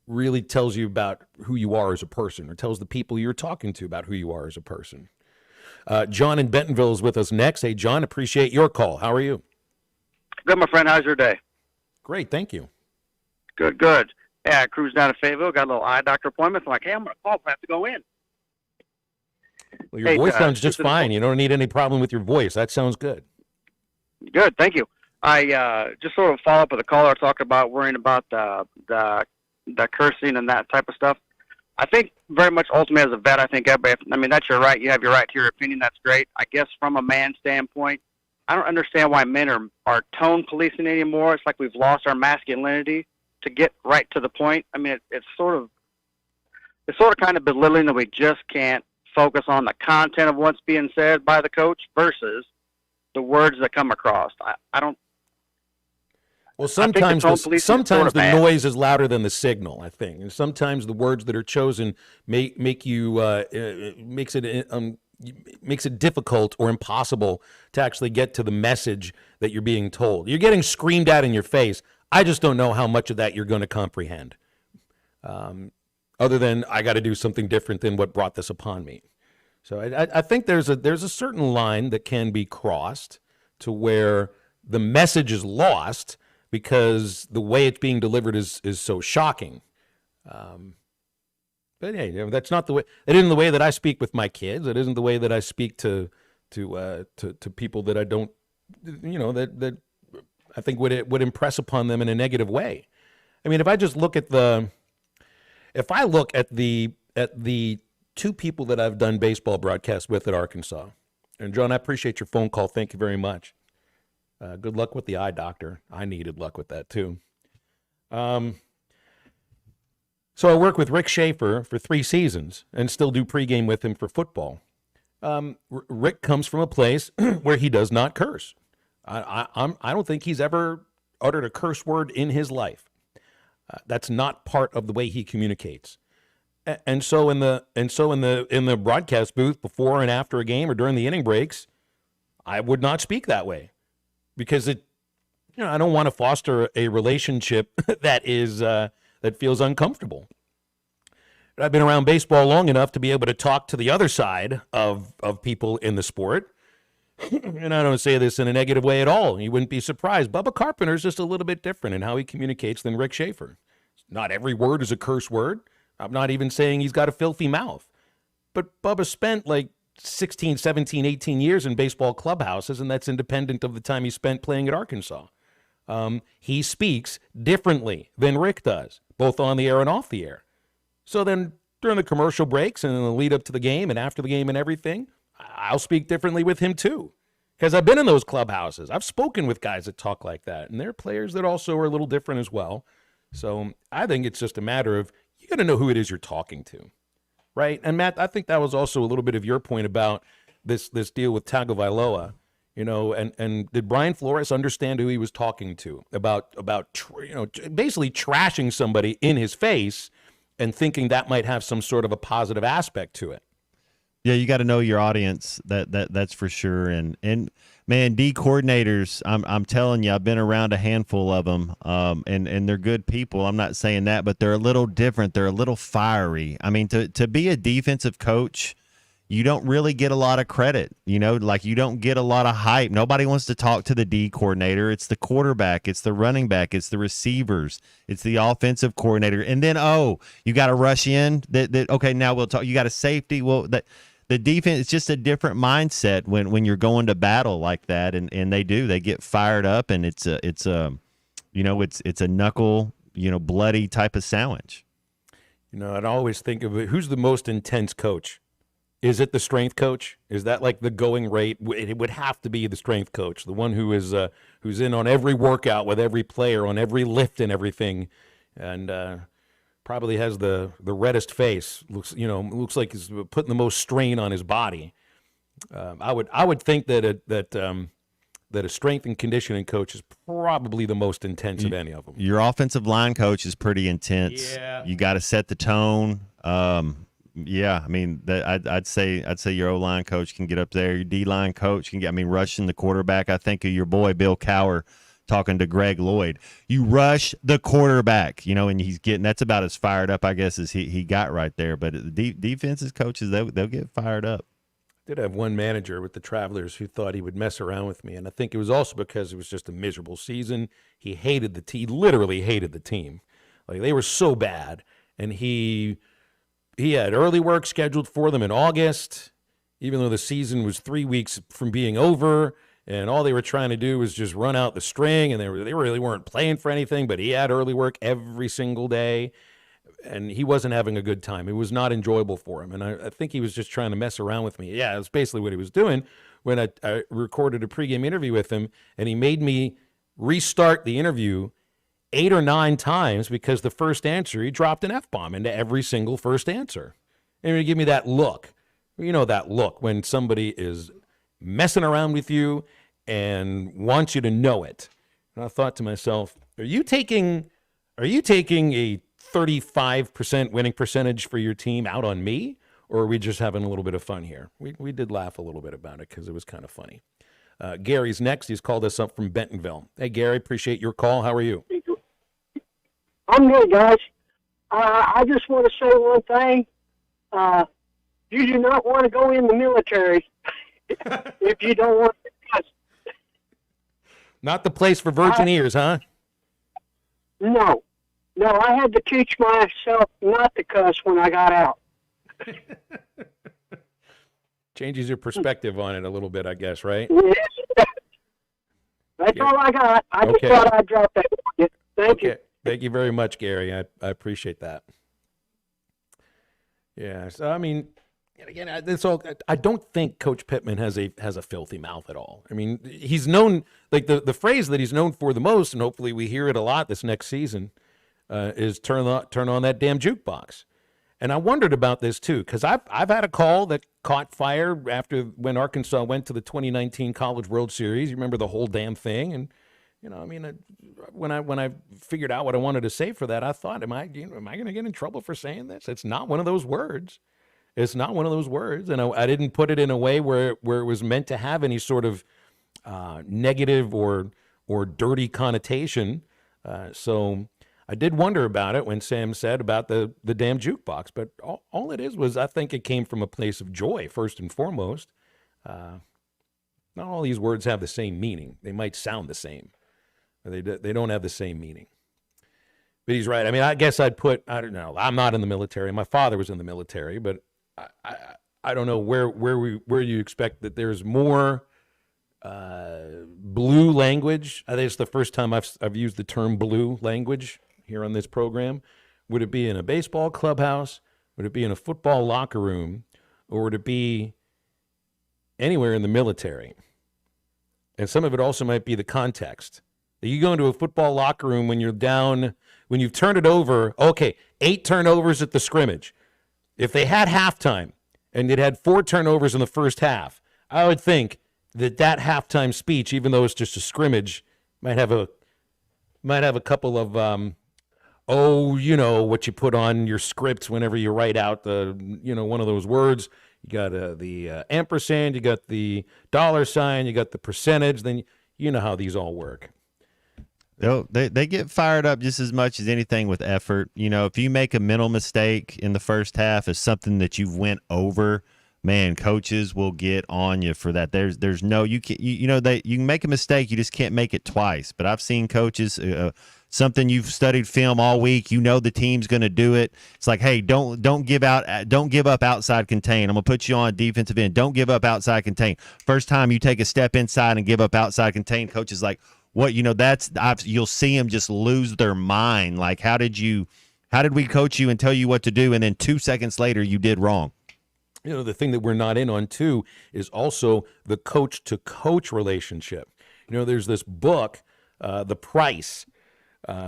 [SPEAKER 10] really tells you about who you are as a person, or tells the people you're talking to about who you are as a person. John in Bentonville is with us next. Hey, John, appreciate your call. How are you?
[SPEAKER 13] Good, my friend. How's your day?
[SPEAKER 10] Great, thank you.
[SPEAKER 13] Good, good. Yeah, I cruised down to Fayetteville, got a little eye doctor appointment. I'm like, hey, I'm going to call if I have to go in.
[SPEAKER 10] Well, your voice sounds just fine. You don't need any problem with your voice. That sounds good.
[SPEAKER 13] Good, thank you. I just sort of follow up with a caller talking about worrying about the cursing and that type of stuff. I think very much ultimately as a vet, I think everybody, that's your right. You have your right to your opinion. That's great. I guess from a man standpoint, I don't understand why men are tone policing anymore. It's like we've lost our masculinity to get right to the point. It's sort of kind of belittling that we just can't focus on the content of what's being said by the coach versus the words that come across. I don't.
[SPEAKER 10] Well, sometimes the noise is louder than the signal, I think, and sometimes the words that are chosen makes it difficult or impossible to actually get to the message that you're being told. You're getting screamed at in your face. I just don't know how much of that you're going to comprehend. Other than I got to do something different than what brought this upon me. So I think there's a certain line that can be crossed to where the message is lost because the way it's being delivered is so shocking. But hey, that's not the way. It isn't the way that I speak with my kids. It isn't the way that I speak to people that I don't, that I think would impress upon them in a negative way. If I just look at the two people that I've done baseball broadcasts with at Arkansas, and John, I appreciate your phone call. Thank you very much. Good luck with the eye doctor. I needed luck with that too. So I work with Rick Schaefer for 3 seasons and still do pregame with him for football. Rick comes from a place where he does not curse. I don't think he's ever uttered a curse word in his life. That's not part of the way he communicates. And so in the broadcast booth before and after a game or during the inning breaks, I would not speak that way because I don't want to foster a relationship that feels uncomfortable. I've been around baseball long enough to be able to talk to the other side of people in the sport. And I don't say this in a negative way at all. You wouldn't be surprised. Bubba Carpenter's just a little bit different in how he communicates than Rick Schaefer. Not every word is a curse word. I'm not even saying he's got a filthy mouth. But Bubba spent like 16, 17, 18 years in baseball clubhouses, and that's independent of the time he spent playing at Arkansas. He speaks differently than Rick does, both on the air and off the air. So then during the commercial breaks and in the lead up to the game and after the game and everything, I'll speak differently with him too. Because I've been in those clubhouses. I've spoken with guys that talk like that. And there are players that also are a little different as well. So I think it's just a matter of you got to know who it is you're talking to. Right? And Matt, I think that was also a little bit of your point about this deal with Tagovailoa. And did Brian Flores understand who he was talking to about basically trashing somebody in his face and thinking that might have some sort of a positive aspect to it?
[SPEAKER 15] Yeah, you got to know your audience. That's for sure. And man, D coordinators, I'm telling you, I've been around a handful of them, and they're good people. I'm not saying that, but they're a little different. They're a little fiery. To be a defensive coach, you don't really get a lot of credit. You don't get a lot of hype. Nobody wants to talk to the D coordinator. It's the quarterback. It's the running back. It's the receivers. It's the offensive coordinator. And then, you got to rush in. Okay, now we'll talk. You got a safety. Well, the defense, it's just a different mindset when you're going to battle like that, and they get fired up, and it's a knuckle, bloody type of challenge.
[SPEAKER 10] I'd always think of it, who's the most intense coach? Is it the strength coach? Is that like the going rate? It would have to be the strength coach, the one who is who's in on every workout with every player, on every lift and everything, and probably has the reddest face. Looks like he's putting the most strain on his body. I would think that a strength and conditioning coach is probably the most intense of any of them.
[SPEAKER 15] Your offensive line coach is pretty intense.
[SPEAKER 10] Yeah.
[SPEAKER 15] You got to set the tone. Yeah, I mean, I'd say your O-line coach can get up there. Your D-line coach can get. I mean, rushing the quarterback. I think of your boy Bill Cowher talking to Greg Lloyd. You rush the quarterback, and he's getting. That's about as fired up, I guess, as he got right there. But the defensive coaches, they'll get fired up.
[SPEAKER 10] I did have one manager with the Travelers who thought he would mess around with me, and I think it was also because it was just a miserable season. He hated the team. He literally hated the team. Like, they were so bad, and he had early work scheduled for them in August, even though the season was 3 weeks from being over, and all they were trying to do was just run out the string, and they really weren't playing for anything, but he had early work every single day, and he wasn't having a good time. It was not enjoyable for him, and I think he was just trying to mess around with me. Yeah, that's basically what he was doing when I recorded a pregame interview with him, and he made me restart the interview 8 or 9 times because the first answer, he dropped an F-bomb into every single first answer. And he gave me that look. That look when somebody is messing around with you and wants you to know it. And I thought to myself, are you taking a 35% winning percentage for your team out on me? Or are we just having a little bit of fun here? We did laugh a little bit about it because it was kind of funny. Gary's next. He's called us up from Bentonville. Hey, Gary, appreciate your call. How are you?
[SPEAKER 4] I'm good, guys. I just want to say one thing. You do not want to go in the military if you don't want to cuss.
[SPEAKER 10] Not the place for virgin ears, huh?
[SPEAKER 4] No. I had to teach myself not to cuss when I got out.
[SPEAKER 10] Changes your perspective on it a little bit, I guess, right?
[SPEAKER 4] Yes. That's all I got. I just thought I'd drop that on you. Thank you.
[SPEAKER 10] Thank you very much, Gary. I appreciate that. Yeah. So, I mean, again, I don't think Coach Pittman has a filthy mouth at all. I mean, he's known, like the phrase that he's known for the most, and hopefully we hear it a lot this next season, is turn on that damn jukebox. And I wondered about this too, because I've had a call that caught fire after when Arkansas went to the 2019 College World Series. You remember the whole damn thing, and when I figured out what I wanted to say for that, I thought, am I going to get in trouble for saying this? It's not one of those words. It's not one of those words, and I didn't put it in a way where it was meant to have any sort of negative or dirty connotation. So I did wonder about it when Sam said about the damn jukebox, but all it is was I think it came from a place of joy, first and foremost. Not all these words have the same meaning. They might sound the same. They don't have the same meaning. But he's right. I mean, I guess I don't know. I'm not in the military. My father was in the military, but I don't know where you expect that there's more blue language. I think it's the first time I've used the term blue language here on this program. Would it be in a baseball clubhouse? Would it be in a football locker room? Or would it be anywhere in the military? And some of it also might be the context. You go into a football locker room when you're down, when you've turned it over, okay, 8 turnovers at the scrimmage. If they had halftime and it had 4 turnovers in the first half, I would think that halftime speech, even though it's just a scrimmage, might have a couple of, what you put on your scripts whenever you write out one of those words. You got the ampersand, you got the $sign, you got the percentage. Then you know how these all work.
[SPEAKER 15] They get fired up just as much as anything with effort. If you make a mental mistake in the first half, it's something that you've went over. Man, coaches will get on you for that. There's no you can make a mistake, you just can't make it twice. But I've seen coaches something you've studied film all week. You know the team's going to do it. It's like, hey, don't give up outside contain. I'm going to put you on defensive end. Don't give up outside contain. First time you take a step inside and give up outside contain, coach is like, what? You'll see them just lose their mind. Like, how did we coach you and tell you what to do, and then 2 seconds later you did wrong?
[SPEAKER 10] The thing that we're not in on, too, is also the coach-to-coach relationship. There's this book, The Price,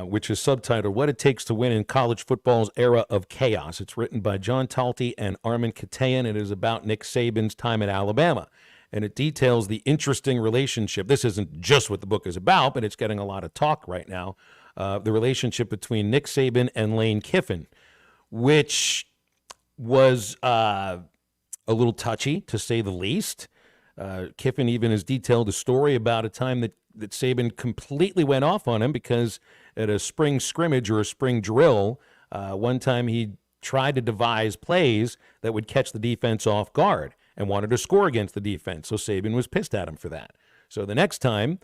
[SPEAKER 10] which is subtitled What It Takes to Win in College Football's Era of Chaos. It's written by John Talty and Armin Katayan. It is about Nick Saban's time at Alabama, and it details the interesting relationship. This isn't just what the book is about, but it's getting a lot of talk right now. The relationship between Nick Saban and Lane Kiffin, which was a little touchy, to say the least. Kiffin even has detailed a story about a time that Saban completely went off on him because at a spring scrimmage or a spring drill, one time he tried to devise plays that would catch the defense off guard and wanted to score against the defense. So Saban was pissed at him for that. So the next time,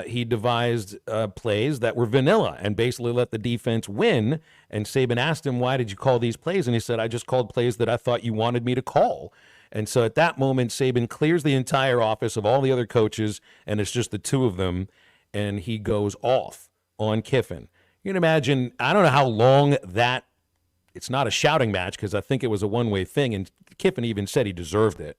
[SPEAKER 10] he devised plays that were vanilla and basically let the defense win. And Saban asked him, why did you call these plays? And he said, I just called plays that I thought you wanted me to call. And so at that moment, Saban clears the entire office of all the other coaches, and it's just the two of them, and he goes off on Kiffin. You can imagine, I don't know how long that, it's not a shouting match because I think it was a one-way thing, and Kiffin even said he deserved it.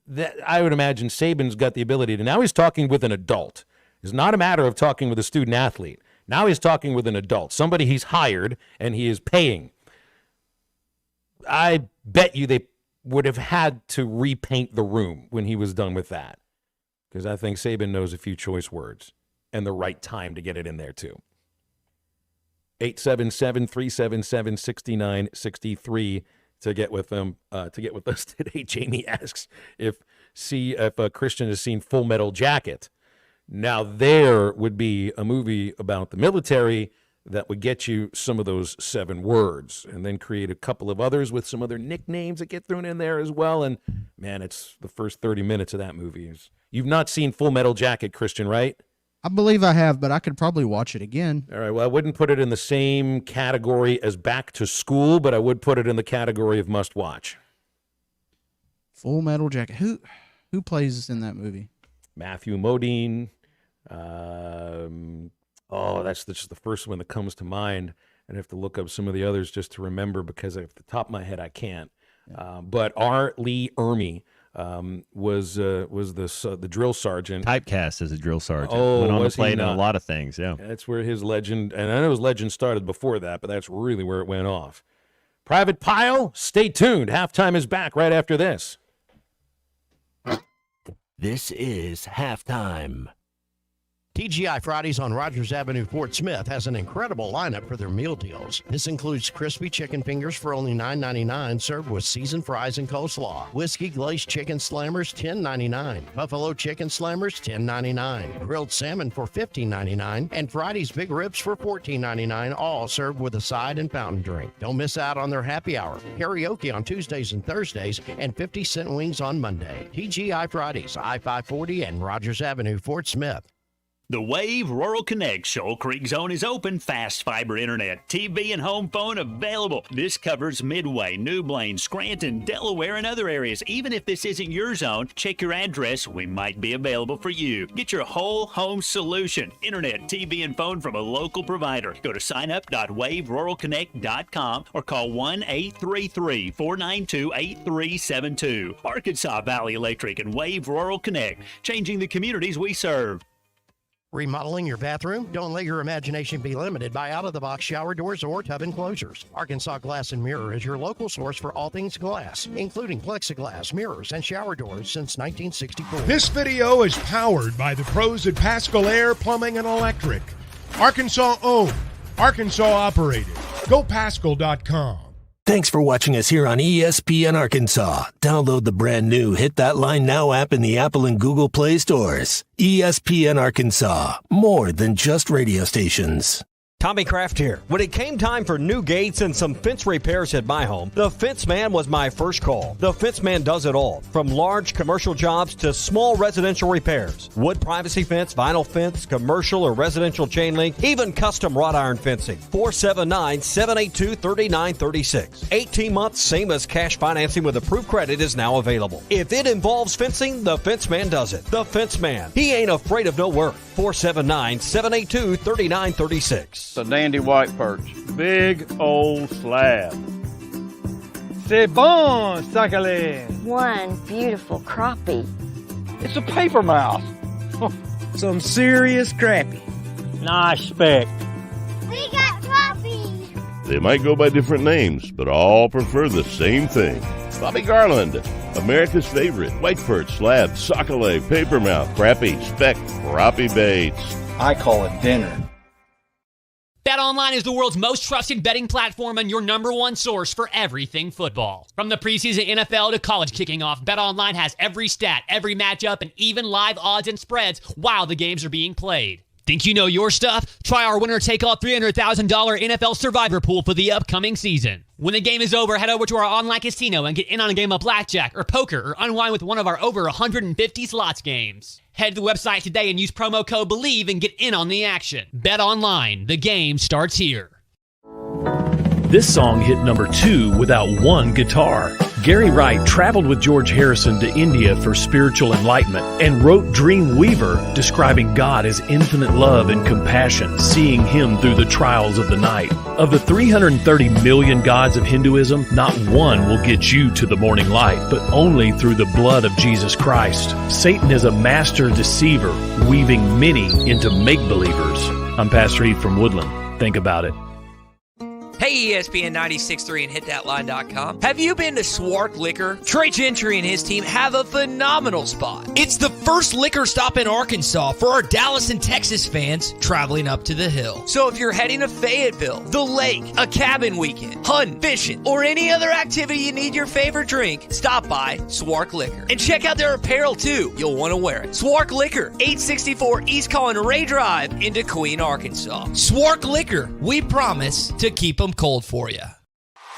[SPEAKER 10] That I would imagine Saban's got the ability to, now he's talking with an adult. It's not a matter of talking with a student athlete. Now he's talking with an adult, somebody he's hired and he is paying. I bet you they would have had to repaint the room when he was done with that, because I think Saban knows a few choice words and the right time to get it in there too. 877-377-6963 to get with them. To get with us today. Jamie asks if Christian has seen Full Metal Jacket. Now there would be a movie about the military that would get you some of those 7 words and then create a couple of others with some other nicknames that get thrown in there as well. And man, it's the first 30 minutes of that movie. You've not seen Full Metal Jacket, Christian, right?
[SPEAKER 11] I believe I have, but I could probably watch it again.
[SPEAKER 10] All right. Well, I wouldn't put it in the same category as Back to School, but I would put it in the category of must watch.
[SPEAKER 11] Full Metal Jacket. Who plays in that movie?
[SPEAKER 10] Matthew Modine. That's just the first one that comes to mind. I'd have to look up some of the others just to remember because off the top of my head I can't. Yeah. But R. Lee Ermey was the drill sergeant.
[SPEAKER 15] Typecast as a drill sergeant.
[SPEAKER 10] Oh,
[SPEAKER 15] went on
[SPEAKER 10] was
[SPEAKER 15] to play
[SPEAKER 10] he
[SPEAKER 15] in
[SPEAKER 10] not?
[SPEAKER 15] a lot of things. Yeah,
[SPEAKER 10] that's where his legend, and I know his legend started before that, but that's really where it went off. Private Pile, stay tuned. Halftime is back right after this.
[SPEAKER 17] This is Halftime.
[SPEAKER 7] TGI Fridays on Rogers Avenue, Fort Smith has an incredible lineup for their meal deals. This includes crispy chicken fingers for only $9.99, served with seasoned fries and coleslaw. Whiskey glazed chicken slammers, $10.99. Buffalo chicken slammers, $10.99. Grilled salmon for $15.99. And Friday's big ribs for $14.99, all served with a side and fountain drink. Don't miss out on their happy hour. Karaoke on Tuesdays and Thursdays, and 50-cent wings on Monday. TGI Fridays, I-540 and Rogers Avenue, Fort Smith.
[SPEAKER 23] The Wave Rural Connect Shoal Creek Zone is open. Fast fiber internet, TV, and home phone available. This covers Midway, New Blaine, Scranton, Delaware, and other areas. Even if this isn't your zone, check your address. We might be available for you. Get your whole home solution. Internet, TV, and phone from a local provider. Go to signup.waveruralconnect.com or call 1-833-492-8372. Arkansas Valley Electric and Wave Rural Connect, changing the communities we serve.
[SPEAKER 7] Remodeling your bathroom? Don't let your imagination be limited by out-of-the-box shower doors or tub enclosures. Arkansas Glass and Mirror is your local source for all things glass, including plexiglass, mirrors, and shower doors since 1964.
[SPEAKER 14] This video is powered by the pros at Pascal Air Plumbing and Electric. Arkansas owned, Arkansas operated. GoPascal.com.
[SPEAKER 17] Thanks for watching us here on ESPN Arkansas. Download the brand new Hit That Line Now app in the Apple and Google Play stores. ESPN Arkansas, more than just radio stations.
[SPEAKER 5] Tommy Kraft here. When it came time for new gates and some fence repairs at my home, the Fence Man was my first call. The Fence Man does it all, from large commercial jobs to small residential repairs. Wood privacy fence, vinyl fence, commercial or residential chain link, even custom wrought iron fencing. 479-782-3936. 18 months, same as cash financing with approved credit is now available. If it involves fencing, the Fence Man does it. The Fence Man. He ain't afraid of no work. 479-782-3936.
[SPEAKER 2] The dandy white perch. Big old slab. C'est bon, sacalé.
[SPEAKER 6] One beautiful crappie.
[SPEAKER 2] It's a paper mouth. Some serious crappie. Nice speck.
[SPEAKER 6] We got crappie.
[SPEAKER 18] They might go by different names, but all prefer the same thing. Bobby Garland, America's favorite white perch, slab, sockeye, papermouth, crappie, speck, crappie baits.
[SPEAKER 2] I call it dinner.
[SPEAKER 19] BetOnline is the world's most trusted betting platform and your number one source for everything football. From the preseason NFL to college kicking off, BetOnline has every stat, every matchup, and even live odds and spreads while the games are being played. Think you know your stuff? Try our winner-take-all $300,000 NFL Survivor Pool for the upcoming season. When the game is over, head over to our online casino and get in on a game of blackjack or poker or unwind with one of our over 150 slots games. Head to the website today and use promo code BELIEVE and get in on the action. Bet online. The game starts here.
[SPEAKER 20] This song hit number 2 without one guitar. Gary Wright traveled with George Harrison to India for spiritual enlightenment and wrote Dream Weaver, describing God as infinite love and compassion, seeing him through the trials of the night. Of the 330 million gods of Hinduism, not one will get you to the morning light, but only through the blood of Jesus Christ. Satan is a master deceiver, weaving many into make-believers. I'm Pastor Heath from Woodland. Think about it.
[SPEAKER 21] Hey, ESPN 96.3 and HitThatLine.com. Have you been to Swark Liquor? Trey Gentry and his team have a phenomenal spot. It's the first liquor stop in Arkansas for our Dallas and Texas fans traveling up to the hill. So if you're heading to Fayetteville, the lake, a cabin weekend, hunting, fishing, or any other activity you need your favorite drink, stop by Swark Liquor. And check out their apparel too. You'll want to wear it. Swark Liquor, 864 East Collin Ray Drive into Queen, Arkansas. Swark Liquor, we promise to keep them cold for you.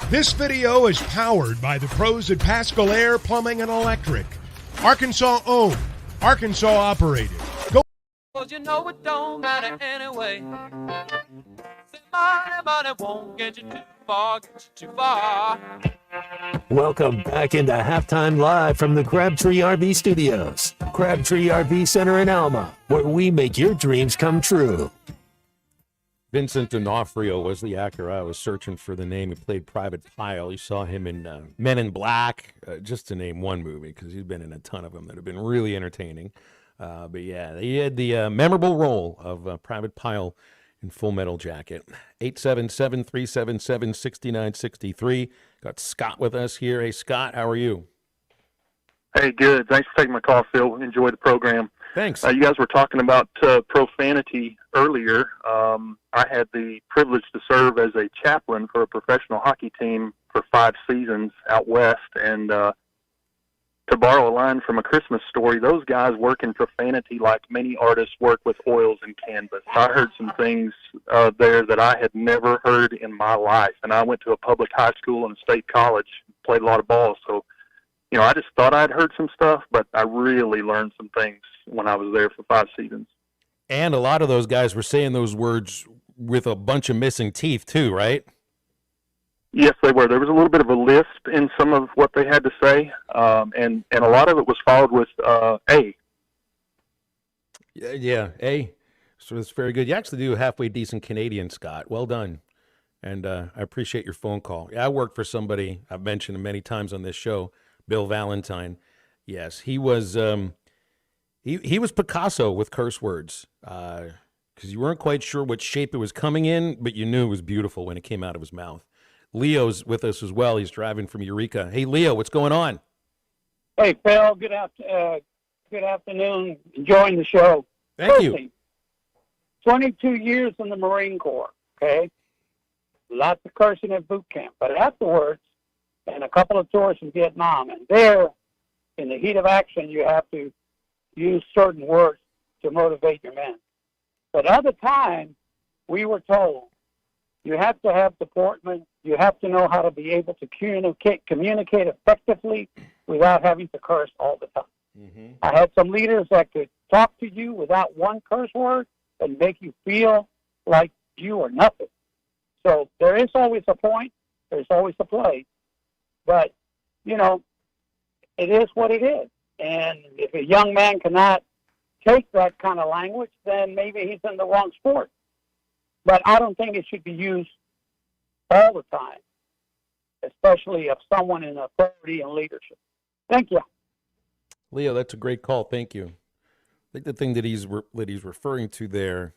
[SPEAKER 14] This video is powered by the pros at Paschal Air Plumbing and Electric. Arkansas owned, Arkansas operated. Go.
[SPEAKER 22] Cause you know it don't matter anyway. Money won't get you too far,
[SPEAKER 17] Welcome back into Halftime Live from the Crabtree RV Studios. Crabtree RV Center in Alma, where we make your dreams come true.
[SPEAKER 10] Vincent D'Onofrio was the actor I was searching for the name. He played Private Pyle. You saw him in Men in Black, just to name one movie, because he's been in a ton of them that have been really entertaining. But yeah, he had the memorable role of Private Pyle in Full Metal Jacket. 877-377-6963. Got Scott with us here. Hey, Scott, how are you?
[SPEAKER 28] Hey, good. Thanks for taking my call, Phil. Enjoy the program.
[SPEAKER 10] Thanks.
[SPEAKER 28] You guys were talking about profanity earlier. I had the privilege to serve as a chaplain for a professional hockey team for 5 seasons out west. And to borrow a line from A Christmas Story, those guys work in profanity like many artists work with oils and canvas. I heard some things there that I had never heard in my life. And I went to a public high school and a state college, played a lot of ball, so you know, I just thought I'd heard some stuff, but I really learned some things when I was there for 5 seasons.
[SPEAKER 10] And a lot of those guys were saying those words with a bunch of missing teeth too, right?
[SPEAKER 28] Yes, they were. There was a little bit of a lisp in some of what they had to say, and a lot of it was followed with A.
[SPEAKER 10] Yeah, A. So it's very good. You actually do a halfway decent Canadian, Scott. Well done. And I appreciate your phone call. I worked for somebody I've mentioned many times on this show, Bill Valentine. Yes, he was he was Picasso with curse words because you weren't quite sure what shape it was coming in, but you knew it was beautiful when it came out of his mouth. Leo's with us as well. He's driving from Eureka. Hey, Leo, what's going on?
[SPEAKER 29] Hey, Phil. Good afternoon. Enjoying the show.
[SPEAKER 10] Thank you.
[SPEAKER 29] 22 years in the Marine Corps, okay? Lots of cursing at boot camp. But afterwards, and a couple of tours in Vietnam, and there, in the heat of action, you have to use certain words to motivate your men. But other times, we were told You have to have deportment. You have to know how to be able to communicate effectively without having to curse all the time. I had some leaders that could talk to you without one curse word and make you feel like you are nothing. So there is always a point. There's always a place. But, you know, it is what it is. And if a young man cannot take that kind of language, then maybe he's in the wrong sport. But I don't think it should be used all the time, especially of someone in authority and leadership. Thank you.
[SPEAKER 10] Leo, that's a great call. Thank you. I think the thing that he's referring to there,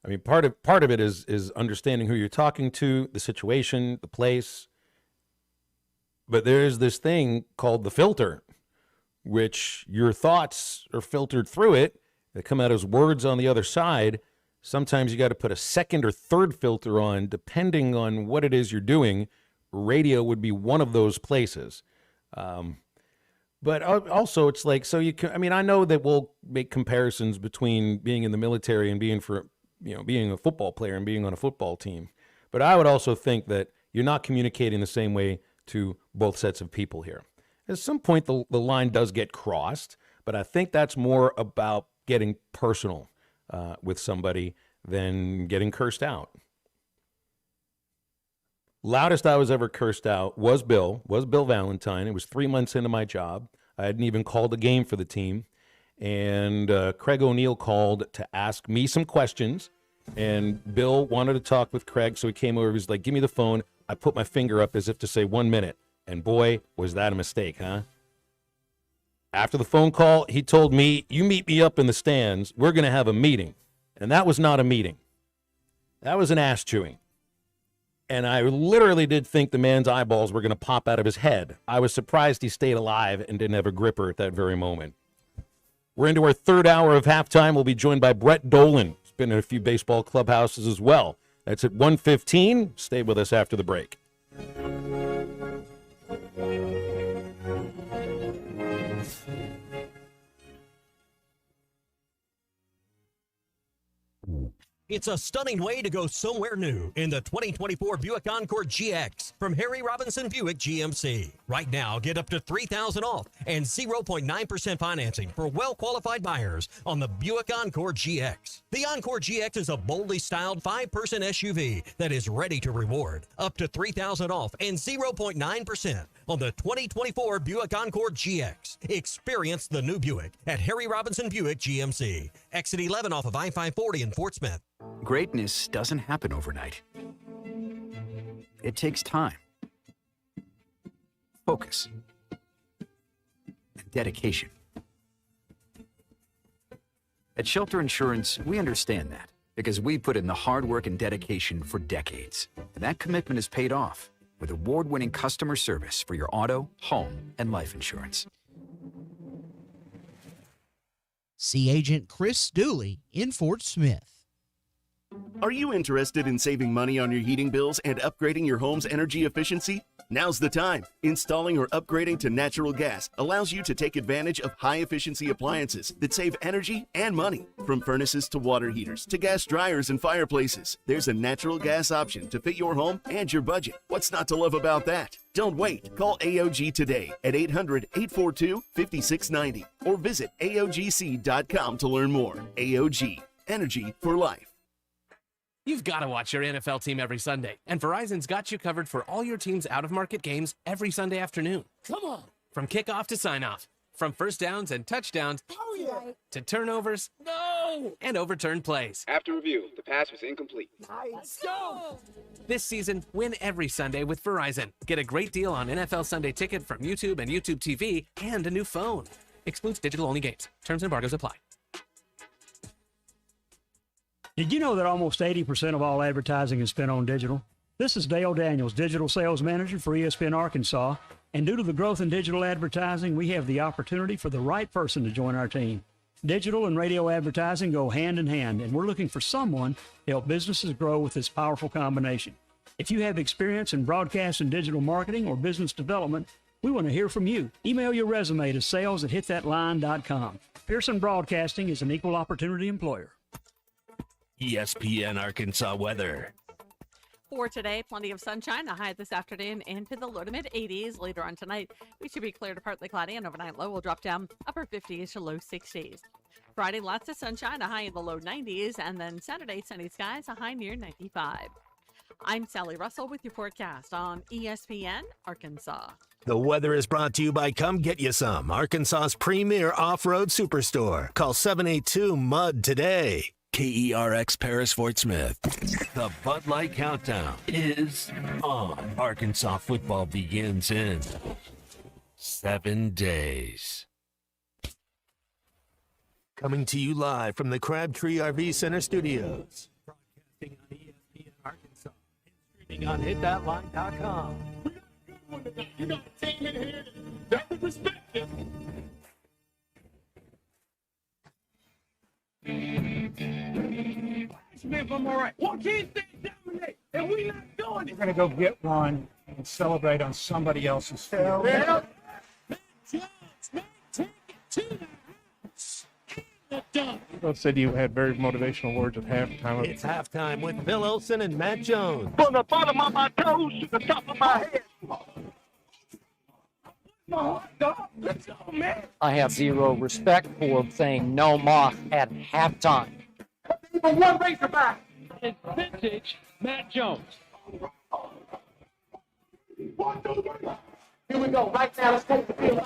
[SPEAKER 10] I mean, part of it is understanding who you're talking to, the situation, the place. But there's this thing called the filter, which your thoughts are filtered through it. They come out as words on the other side. Sometimes you got to put a second or third filter on, depending on what it is you're doing. Radio would be one of those places. But also, it's like, so you can, I mean, I know that we'll make comparisons between being in the military and being a football player and being on a football team. But I would also think that you're not communicating the same way to both sets of people here. At some point, the line does get crossed, but I think that's more about getting personal with somebody than getting cursed out. Loudest I was ever cursed out was Bill Valentine. It was 3 months into my job. I hadn't even called a game for the team. And Craig O'Neill called to ask me some questions. And Bill wanted to talk with Craig, so he came over. He was like, give me the phone. I put my finger up as if to say 1 minute. And boy, was that a mistake, huh? After the phone call, he told me, you meet me up in the stands. We're going to have a meeting. And that was not a meeting. That was an ass chewing. And I literally did think the man's eyeballs were going to pop out of his head. I was surprised he stayed alive and didn't have a gripper at that very moment. We're into our third hour of halftime. We'll be joined by Brett Dolan. He's been in a few baseball clubhouses as well. That's at 1:15. Stay with us after the break.
[SPEAKER 5] It's a stunning way to go somewhere new in the 2024 Buick Encore GX from Harry Robinson Buick GMC. Right now, get up to $3,000 off and 0.9% financing for well-qualified buyers on the Buick Encore GX. The Encore GX is a boldly styled 5-person SUV that is ready to reward. Up to $3,000 off and 0.9% on the 2024 Buick Encore GX. Experience the new Buick at Harry Robinson Buick GMC. Exit 11 off of I-540 in Fort Smith.
[SPEAKER 1] Greatness doesn't happen overnight. It takes time, focus, and dedication. At Shelter Insurance, we understand that because we put in the hard work and dedication for decades. And that commitment is paid off with award-winning customer service for your auto, home, and life insurance.
[SPEAKER 11] See Agent Chris Dooley in Fort Smith.
[SPEAKER 3] Are you interested in saving money on your heating bills and upgrading your home's energy efficiency? Now's the time. Installing or upgrading to natural gas allows you to take advantage of high-efficiency appliances that save energy and money. From furnaces to water heaters to gas dryers and fireplaces, there's a natural gas option to fit your home and your budget. What's not to love about that? Don't wait. Call AOG today at 800-842-5690 or visit AOGC.com to learn more. AOG, energy for life.
[SPEAKER 8] You've got to watch your NFL team every Sunday, and Verizon's got you covered for all your team's out-of-market games every Sunday afternoon. Come on! From kickoff to sign-off, from first downs and touchdowns to turnovers and overturned plays.
[SPEAKER 12] After review, the pass was incomplete.
[SPEAKER 8] Let's go! This season, win every Sunday with Verizon. Get a great deal on NFL Sunday Ticket from YouTube and YouTube TV and a new phone. Excludes digital-only games. Terms and embargoes apply.
[SPEAKER 16] Did you know that almost 80% of all advertising is spent on digital? This is Dale Daniels, Digital Sales Manager for ESPN Arkansas, and due to the growth in digital advertising, we have the opportunity for the right person to join our team. Digital and radio advertising go hand in hand, and we're looking for someone to help businesses grow with this powerful combination. If you have experience in broadcast and digital marketing or business development, we want to hear from you. Email your resume to sales@hitthatline.com. Pearson Broadcasting is an equal opportunity employer.
[SPEAKER 23] ESPN Arkansas weather.
[SPEAKER 4] For today, plenty of sunshine, a high this afternoon into the low to mid 80s. Later on tonight, we should be clear to partly cloudy, and overnight low will drop down upper 50s to low 60s. Friday, lots of sunshine, a high in the low 90s, and then Saturday, sunny skies, a high near 95. I'm Sally Russell with your forecast on ESPN Arkansas.
[SPEAKER 17] The weather is brought to you by Come Get You Some, Arkansas's premier off-road superstore. Call 782-MUD today. KERX Paris Fort Smith. The Bud Light Countdown is on. Arkansas football begins in 7 days. Coming to you live from the Crabtree RV Center studios. Broadcasting on ESPN Arkansas and streaming on hitthatline.com.
[SPEAKER 22] You got a team in here that we respect it. Smith, I'm all right. Why can't they dominate? And we not doing it.
[SPEAKER 7] We're going to go get one and celebrate on somebody else's field.
[SPEAKER 22] Yeah. Take it to the house. The dunk.
[SPEAKER 7] Both said you had very motivational words at halftime.
[SPEAKER 17] It's halftime with Phil Olson and Matt Jones.
[SPEAKER 22] From the bottom of my toes to the top of my head. Let's go, man.
[SPEAKER 9] I have zero respect for saying no moth at halftime.
[SPEAKER 22] Even one Razorback. It's vintage Matt Jones. 1, 2, 3. Here we go. Right now, let's take the field.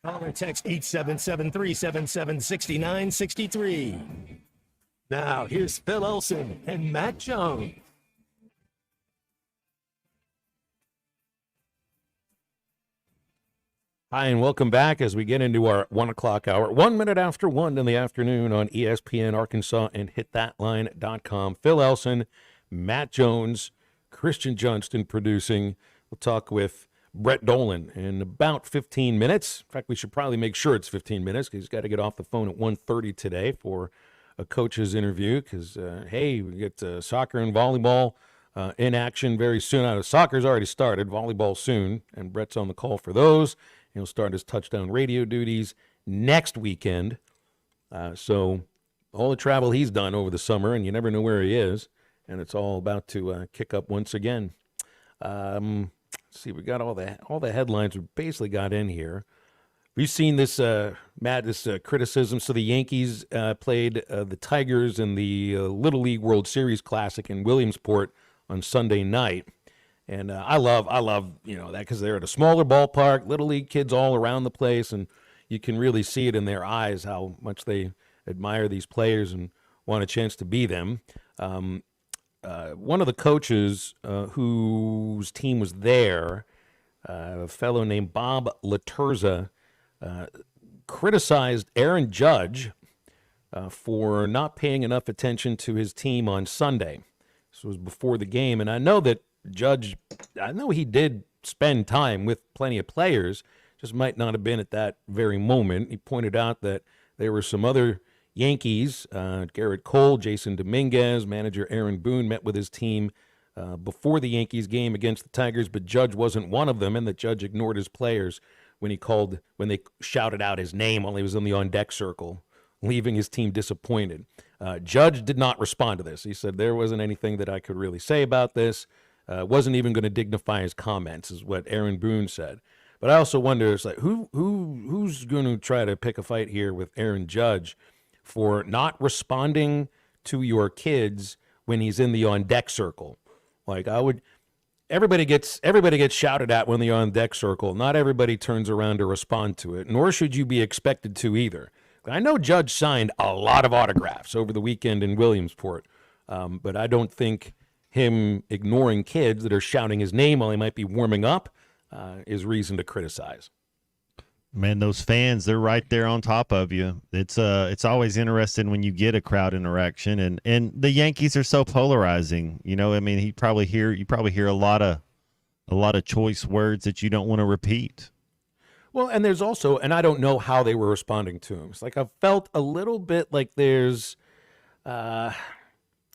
[SPEAKER 17] Call or text 877-377-6963. Now, here's Phil Olson and Matt Jones.
[SPEAKER 10] Hi, and welcome back as we get into our 1 o'clock hour. 1 minute after 1 in the afternoon on ESPN Arkansas and hitthatline.com. Phil Elson, Matt Jones, Christian Johnston producing. We'll talk with Brett Dolan in about 15 minutes. In fact, we should probably make sure it's 15 minutes because he's got to get off the phone at 1:30 today for a coach's interview because, hey, we get soccer and volleyball in action very soon. Soccer's already started, volleyball soon, and Brett's on the call for those. He'll start his touchdown radio duties next weekend. So all the travel he's done over the summer, and you never know where he is, and it's all about to kick up once again. Let's see, we got all the headlines we basically got in here. We've seen this, Matt, this criticism. So the Yankees played the Tigers in the Little League World Series Classic in Williamsport on Sunday night. And I love that because they're at a smaller ballpark, Little League kids all around the place, and you can really see it in their eyes how much they admire these players and want a chance to be them. One of the coaches whose team was there, a fellow named Bob Laterza, criticized Aaron Judge for not paying enough attention to his team on Sunday. This was before the game, and I know that Judge, I know he did spend time with plenty of players, just might not have been at that very moment. He pointed out that there were some other Yankees, Garrett Cole, Jason Dominguez, manager Aaron Boone met with his team before the Yankees game against the Tigers, but Judge wasn't one of them, and the Judge ignored his players when they shouted out his name while he was in the on-deck circle, leaving his team disappointed. Judge did not respond to this. He said there wasn't anything that I could really say about this. Wasn't even going to dignify his comments, is what Aaron Boone said. But I also wonder, it's like who's going to try to pick a fight here with Aaron Judge for not responding to your kids when he's in the on-deck circle? Like everybody gets shouted at when they're on deck circle. Not everybody turns around to respond to it, nor should you be expected to either. I know Judge signed a lot of autographs over the weekend in Williamsport, but I don't think him ignoring kids that are shouting his name while he might be warming up is reason to criticize.
[SPEAKER 13] Man, those fans, they're right there on top of you. It's always interesting when you get a crowd interaction, and the Yankees are so polarizing. You know, I mean, you probably hear a lot of choice words that you don't want to repeat.
[SPEAKER 10] Well, and there's also, and I don't know how they were responding to him. It's like I felt a little bit like there's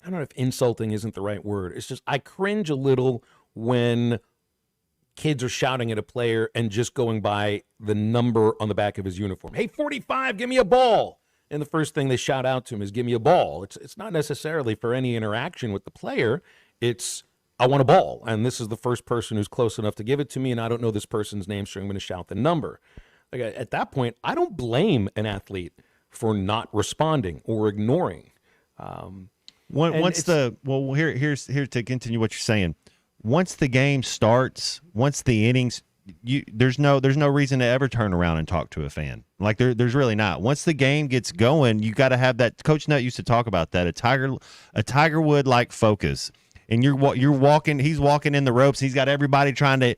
[SPEAKER 10] I don't know if insulting isn't the right word. It's just I cringe a little when kids are shouting at a player and just going by the number on the back of his uniform. Hey, 45, give me a ball. and the first thing they shout out to him is, "Give me a ball." It's not necessarily for any interaction with the player. It's, "I want a ball, and this is the first person who's close enough to give it to me, and I don't know this person's name, so I'm going to shout the number." Like, at that point, I don't blame an athlete for not responding or ignoring.
[SPEAKER 13] Here's to continue what you're saying. Once the game starts, once the innings, there's no reason to ever turn around and talk to a fan. Like there's really not. Once the game gets going, you got to have that. Coach Nutt used to talk about that, a Tiger Wood like focus. And you're walking. He's walking in the ropes. He's got everybody trying to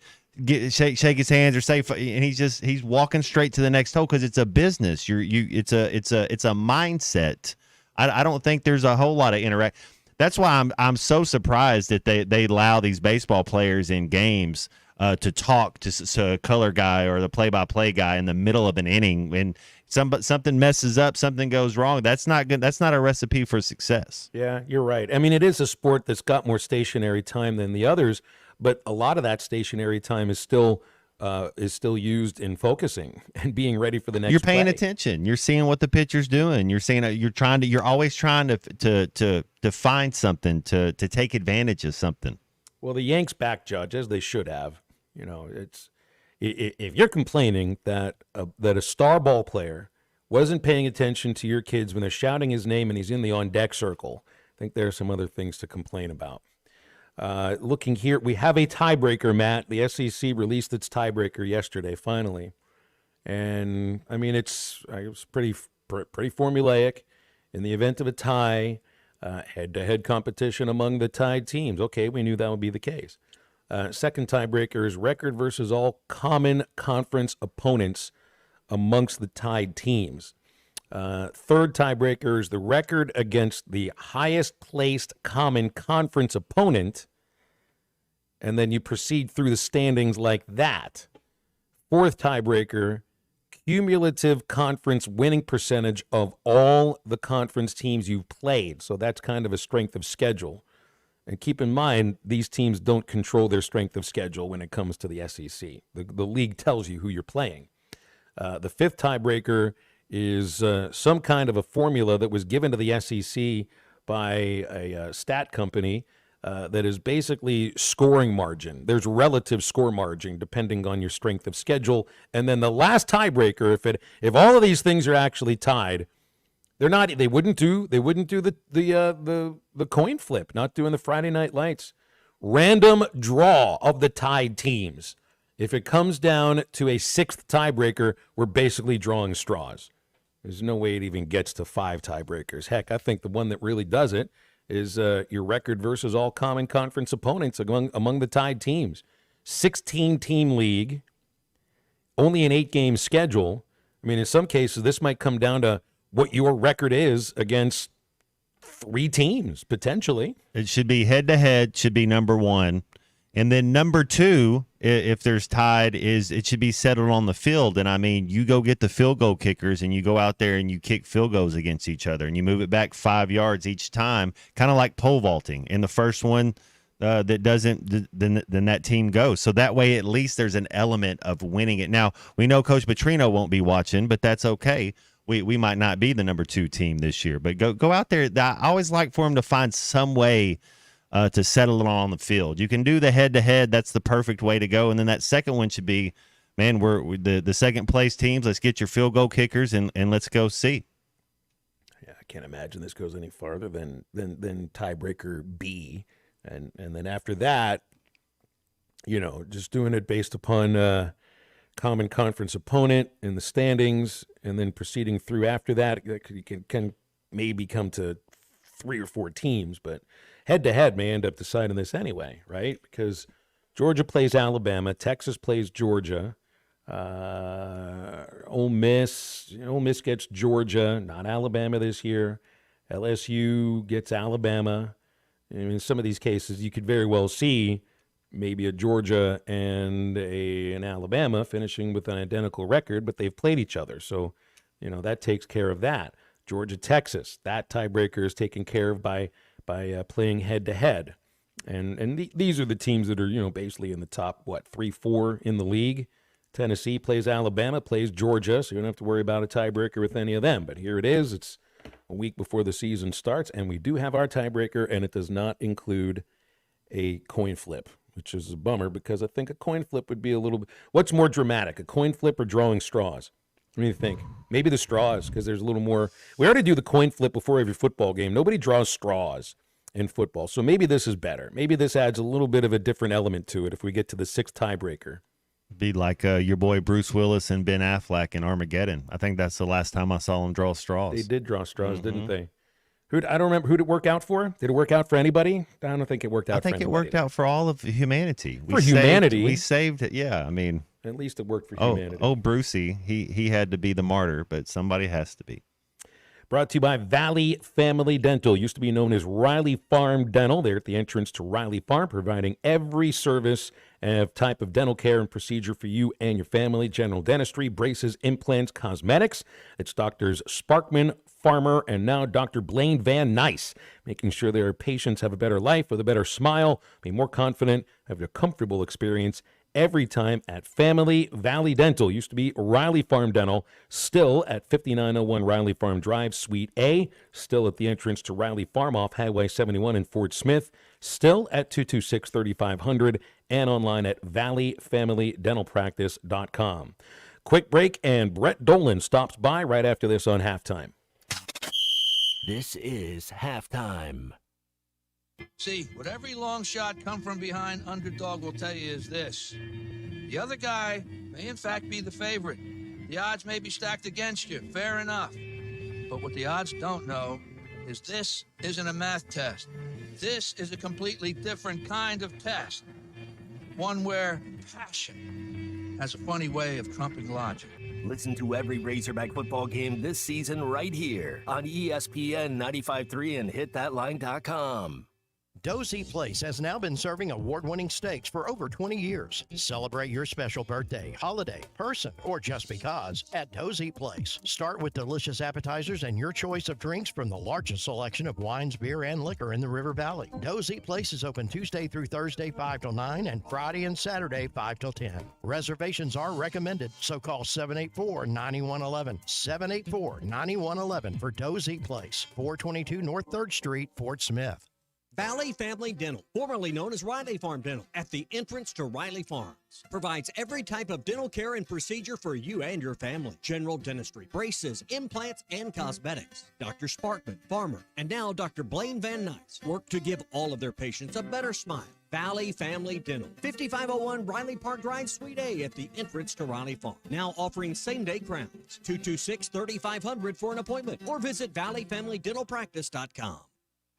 [SPEAKER 13] shake his hands or say, and he's walking straight to the next hole because it's a business. It's a mindset. I don't think there's a whole lot of interact. That's why I'm so surprised that they allow these baseball players in games to talk to a color guy or the play-by-play guy in the middle of an inning, and something messes up, something goes wrong. That's not good. That's not a recipe for success.
[SPEAKER 10] Yeah, you're right. I mean, it is a sport that's got more stationary time than the others, but a lot of that stationary time is still used in focusing and being ready for the next.
[SPEAKER 13] You're paying
[SPEAKER 10] play.
[SPEAKER 13] attention. You're seeing what the pitcher's doing. You're seeing. You're always trying to find something to take advantage of something.
[SPEAKER 10] Well, the Yanks back judge, as they should have. You know, if you're complaining that a star ball player wasn't paying attention to your kids when they're shouting his name and he's in the on deck circle, I think there are some other things to complain about. Looking here, we have a tiebreaker, Matt. The SEC released its tiebreaker yesterday, finally. And, I mean, it was pretty formulaic. In the event of a tie, head-to-head competition among the tied teams. Okay, we knew that would be the case. Second tiebreaker is record versus all common conference opponents amongst the tied teams. Third tiebreaker is the record against the highest placed common conference opponent, and then you proceed through the standings like that. Fourth tiebreaker, cumulative conference winning percentage of all the conference teams you've played. So that's kind of a strength of schedule. And keep in mind, these teams don't control their strength of schedule when it comes to the SEC. The league tells you who you're playing. The fifth tiebreaker is some kind of a formula that was given to the SEC by a stat company that is basically scoring margin. There's relative score margin depending on your strength of schedule. And then the last tiebreaker, if all of these things are actually tied, they wouldn't do the coin flip, not doing the Friday Night Lights. Random draw of the tied teams. If it comes down to a sixth tiebreaker, we're basically drawing straws. There's no way it even gets to 5 tiebreakers. Heck, I think the one that really does it is your record versus all common conference opponents among the tied teams. 16-team league, only an 8-game schedule. I mean, in some cases, this might come down to what your record is against 3 teams, potentially.
[SPEAKER 13] It should be head-to-head, should be number 1. And then number 2, if there's tied, it should be settled on the field. And, I mean, you go get the field goal kickers and you go out there and you kick field goals against each other. And you move it back 5 yards each time, kind of like pole vaulting. And the first one that doesn't, then that team goes. So that way at least there's an element of winning it. Now, we know Coach Petrino won't be watching, but that's okay. We might not be the number 2 team this year. But go out there. I always like for him to find some way to settle it on the field. You can do the head-to-head. That's the perfect way to go. And then that second one should be, man, we're the second-place teams. Let's get your field goal kickers, and let's go see.
[SPEAKER 10] Yeah, I can't imagine this goes any farther than tiebreaker B. And then after that, just doing it based upon common conference opponent in the standings, and then proceeding through after that, can maybe come to 3 or 4 teams, but head-to-head may end up deciding this anyway, right? Because Georgia plays Alabama, Texas plays Georgia, Ole Miss gets Georgia, not Alabama this year. LSU gets Alabama. I mean, in some of these cases, you could very well see maybe a Georgia and an Alabama finishing with an identical record, but they've played each other. So, that takes care of that. Georgia, Texas, that tiebreaker is taken care of by playing head-to-head. And these are the teams that are, basically in the top, 3-4 in the league. Tennessee plays Alabama, plays Georgia, so you don't have to worry about a tiebreaker with any of them. But here it is. It's a week before the season starts, and we do have our tiebreaker, and it does not include a coin flip, which is a bummer because I think a coin flip would be a little bit. What's more dramatic, a coin flip or drawing straws? What do you think? Maybe the straws, because there's a little more. We already do the coin flip before every football game. Nobody draws straws in football, so maybe this is better. Maybe this adds a little bit of a different element to it if we get to the sixth tiebreaker.
[SPEAKER 13] Be like your boy Bruce Willis and Ben Affleck in Armageddon. I think that's the last time I saw them draw straws.
[SPEAKER 10] They did draw straws, didn't they? I don't remember. Who did it work out for? Did it work out for anybody? I don't think it worked out for anybody.
[SPEAKER 13] I think it worked out for all of humanity.
[SPEAKER 10] Humanity?
[SPEAKER 13] We saved it, yeah. I mean.
[SPEAKER 10] At least it worked for humanity.
[SPEAKER 13] Oh, Brucey. He had to be the martyr, but somebody has to be.
[SPEAKER 10] Brought to you by Valley Family Dental. Used to be known as Riley Farm Dental. They're at the entrance to Riley Farm, providing every service and type of dental care and procedure for you and your family. General dentistry, braces, implants, cosmetics. It's Doctors Sparkman, Farmer, and now Dr. Blaine Van Nice, making sure their patients have a better life with a better smile, be more confident, have a comfortable experience every time at Family Valley Dental. Used to be Riley Farm Dental, still at 5901 Riley Farm Drive, Suite A, still at the entrance to Riley Farm off Highway 71 in Fort Smith, still at 226-3500, and online at valleyfamilydentalpractice.com. Quick break, and Brett Dolan stops by right after this on Halftime.
[SPEAKER 17] This is Halftime.
[SPEAKER 2] See, what every long shot come from behind underdog will tell you is this. The other guy may in fact be the favorite. The odds may be stacked against you, fair enough. But what the odds don't know is this isn't a math test. This is a completely different kind of test. One where passion has a funny way of trumping logic.
[SPEAKER 17] Listen to every Razorback football game this season right here on ESPN 95.3 and hitthatline.com.
[SPEAKER 6] Dozy Place has now been serving award-winning steaks for over 20 years. Celebrate your special birthday, holiday, person, or just because at Dozy Place. Start with delicious appetizers and your choice of drinks from the largest selection of wines, beer, and liquor in the River Valley. Dozy Place is open Tuesday through Thursday 5 till 9 and Friday and Saturday 5 till 10. Reservations are recommended, so call 784-9111. 784-9111 for Dozy Place, 422 North 3rd Street, Fort Smith.
[SPEAKER 5] Valley Family Dental, formerly known as Riley Farm Dental, at the entrance to Riley Farms, provides every type of dental care and procedure for you and your family. General dentistry, braces, implants, and cosmetics. Dr. Sparkman, Farmer, and now Dr. Blaine Van Nice work to give all of their patients a better smile. Valley Family Dental, 5501 Riley Park Drive, Suite A, at the entrance to Riley Farm. Now offering same-day crowns. 226-3500 for an appointment, or visit valleyfamilydentalpractice.com.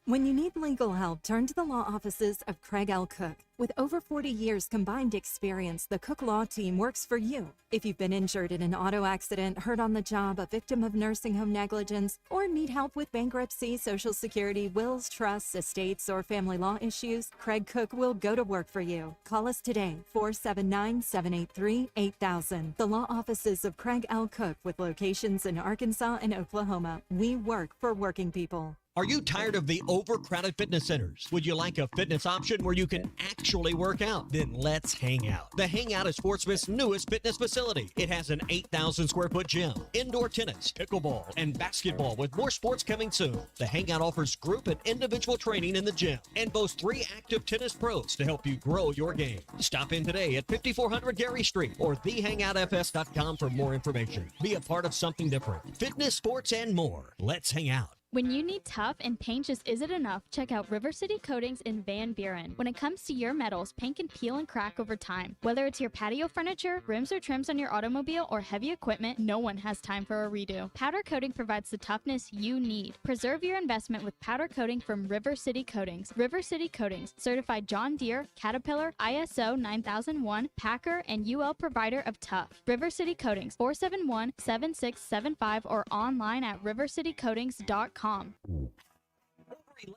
[SPEAKER 15] When you need legal help, turn to the law offices of Craig L. Cook. With over 40 years combined experience, the Cook Law Team works for you. If you've been injured in an auto accident, hurt on the job, a victim of nursing home negligence, or need help with bankruptcy, Social Security, wills, trusts, estates, or family law issues, Craig Cook will go to work for you. Call us today, 479-783-8000. The law offices of Craig L. Cook, with locations in Arkansas and Oklahoma. We work for working people.
[SPEAKER 5] Are you tired of the overcrowded fitness centers? Would you like a fitness option where you can actually work out? Then let's hang out. The Hangout is Fort Smith's newest fitness facility. It has an 8,000 square foot gym, indoor tennis, pickleball, and basketball, with more sports coming soon. The Hangout offers group and individual training in the gym and boasts 3 active tennis pros to help you grow your game. Stop in today at 5400 Gary Street or thehangoutfs.com for more information. Be a part of something different. Fitness, sports, and more. Let's hang out.
[SPEAKER 18] When you need tough and paint just isn't enough, check out River City Coatings in Van Buren. When it comes to your metals, paint can peel and crack over time. Whether it's your patio furniture, rims or trims on your automobile, or heavy equipment, no one has time for a redo. Powder coating provides the toughness you need. Preserve your investment with powder coating from River City Coatings. River City Coatings, certified John Deere, Caterpillar, ISO 9001, Packer, and UL provider of tough. River City Coatings, 471-7675 or online at rivercitycoatings.com.
[SPEAKER 5] Over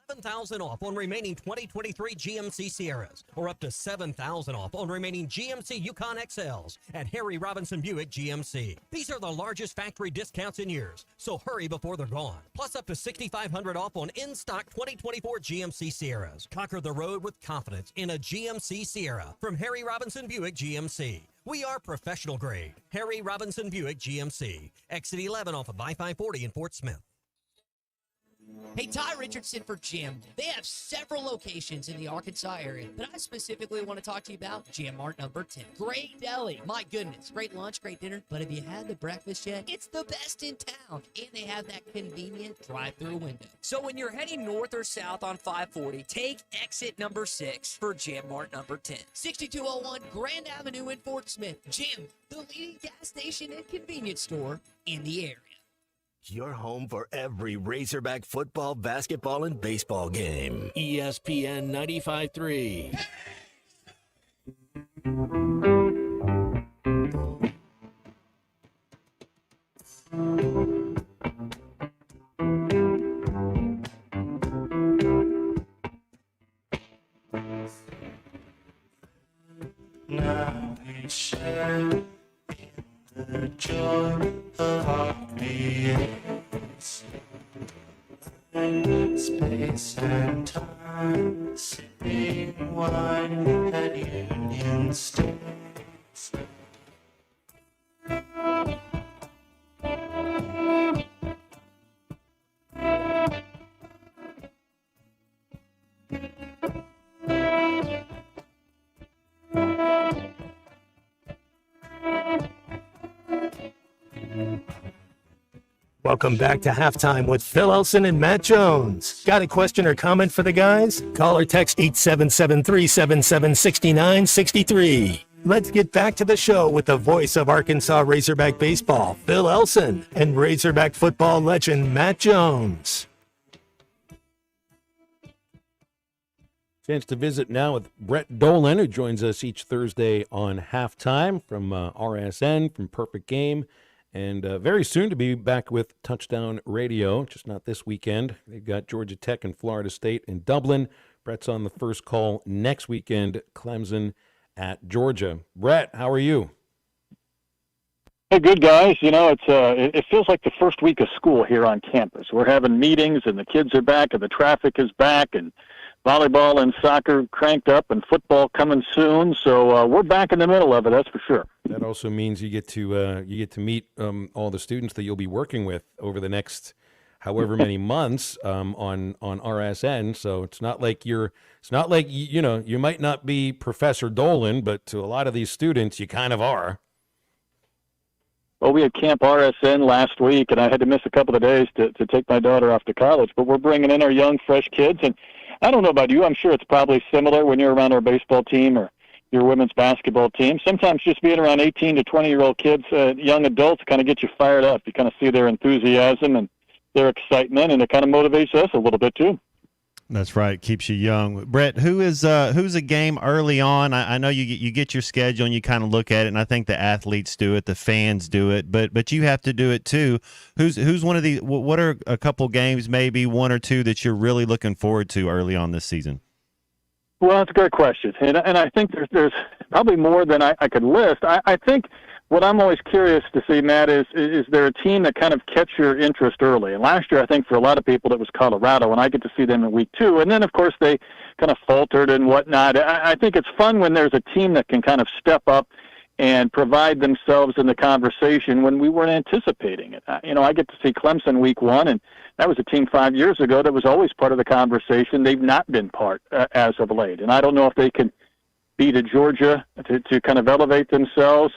[SPEAKER 5] 11,000 off on remaining 2023 GMC Sierras, or up to 7,000 off on remaining GMC Yukon XLs at Harry Robinson Buick GMC. These are the largest factory discounts in years, so hurry before they're gone. Plus up to 6,500 off on in-stock 2024 GMC Sierras. Conquer the road with confidence in a GMC Sierra from Harry Robinson Buick GMC. We are professional grade. Harry Robinson Buick GMC. Exit 11 off of I-540 in Fort Smith.
[SPEAKER 14] Hey, Ty Richardson for Jim. They have several locations in the Arkansas area, but I specifically want to talk to you about Jim Mart number 10. Great deli. My goodness. Great lunch, great dinner. But have you had the breakfast yet? It's the best in town. And they have that convenient drive-through window. So when you're heading north or south on 540, take exit number 6 for Jim Mart number 10. 6201 Grand Avenue in Fort Smith. Jim, the leading gas station and convenience store in the area.
[SPEAKER 17] Your home for every Razorback football, basketball, and baseball game. ESPN 95.3.
[SPEAKER 19] Now we share in the joy of our creation. Space and time, sipping wine at Union States.
[SPEAKER 20] Welcome back to Halftime with Phil Elson and Matt Jones. Got a question or comment for the guys? Call or text 877-377-6963. Let's get back to the show with the voice of Arkansas Razorback baseball, Phil Elson, and Razorback football legend Matt Jones.
[SPEAKER 10] Chance to visit now with Brett Dolan, who joins us each Thursday on Halftime from RSN, from Perfect Game. And very soon to be back with Touchdown Radio, just not this weekend. They've got Georgia Tech and Florida State in Dublin. Brett's on the first call next weekend, Clemson at Georgia. Brett, how are you?
[SPEAKER 21] Hey, good, guys. You know, it feels like the first week of school here on campus. We're having meetings, and the kids are back, and the traffic is back, and volleyball and soccer cranked up, and football coming soon. So we're back in the middle of it, that's for sure.
[SPEAKER 10] That also means you get to meet all the students that you'll be working with over the next however many months on RSN. So it's not like you might not be Professor Dolan, but to a lot of these students, you kind of are.
[SPEAKER 21] Well, we had Camp RSN last week, and I had to miss a couple of days to take my daughter off to college. But we're bringing in our young, fresh kids, and I don't know about you. I'm sure it's probably similar when you're around our baseball team or your women's basketball team. Sometimes just being around 18 to 20-year-old kids, young adults, kind of get you fired up. You kind of see their enthusiasm and their excitement, and it kind of motivates us a little bit too.
[SPEAKER 13] That's right. Keeps you young. Brett, who's a game early on? I know you get your schedule and you kind of look at it, and I think the athletes do it, the fans do it, but you have to do it too. Who's one of the? What are a couple games, maybe one or two, that you're really looking forward to early on this season?
[SPEAKER 21] Well, that's a great question, and I think there's probably more than I could list. I think what I'm always curious to see, Matt, is there a team that kind of catch your interest early? And last year, I think for a lot of people, it was Colorado, and I get to see them in week 2. And then, of course, they kind of faltered and whatnot. I think it's fun when there's a team that can kind of step up and provide themselves in the conversation when we weren't anticipating it. I get to see Clemson week 1, and that was a team 5 years ago that was always part of the conversation. They've not been part as of late. And I don't know if they can beat a Georgia to kind of elevate themselves.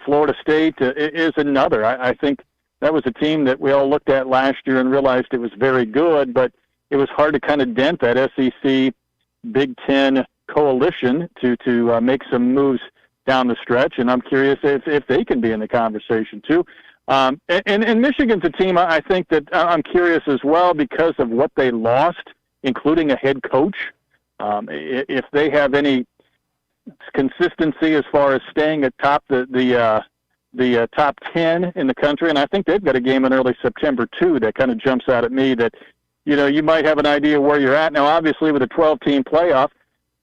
[SPEAKER 21] Florida State is another. I think that was a team that we all looked at last year and realized it was very good, but it was hard to kind of dent that SEC Big Ten coalition to make some moves down the stretch, and I'm curious if they can be in the conversation too. And Michigan's a team I think that I'm curious as well because of what they lost, including a head coach. If they have any consistency as far as staying atop the top 10 in the country, and I think they've got a game in early September too that kind of jumps out at me that you might have an idea where you're at. Now obviously with a 12-team playoff,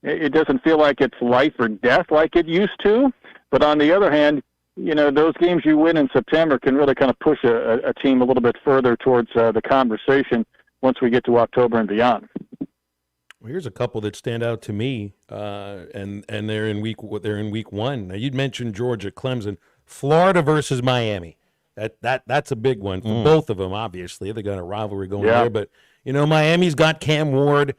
[SPEAKER 21] it doesn't feel like it's life or death like it used to, but on the other hand, those games you win in September can really kind of push a team a little bit further towards the conversation once we get to October and beyond.
[SPEAKER 10] Well, here's a couple that stand out to me, and they're in week one. Now, you'd mentioned Georgia, Clemson, Florida versus Miami. That's a big one for both of them. Obviously, they got a rivalry going there. But Miami's got Cam Ward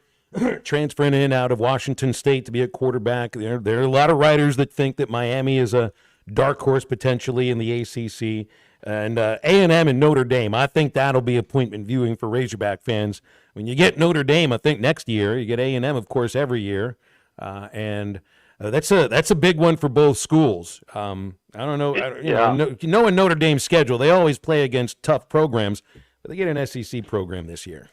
[SPEAKER 10] transferring in out of Washington State to be a quarterback. There are a lot of writers that think that Miami is a dark horse potentially in the ACC. And A&M and Notre Dame, I think that'll be appointment viewing for Razorback fans. When you get Notre Dame, I think next year, you get A&M, of course, every year. That's a big one for both schools. I don't know. Knowing Notre Dame's schedule, they always play against tough programs, but they get an SEC program this year.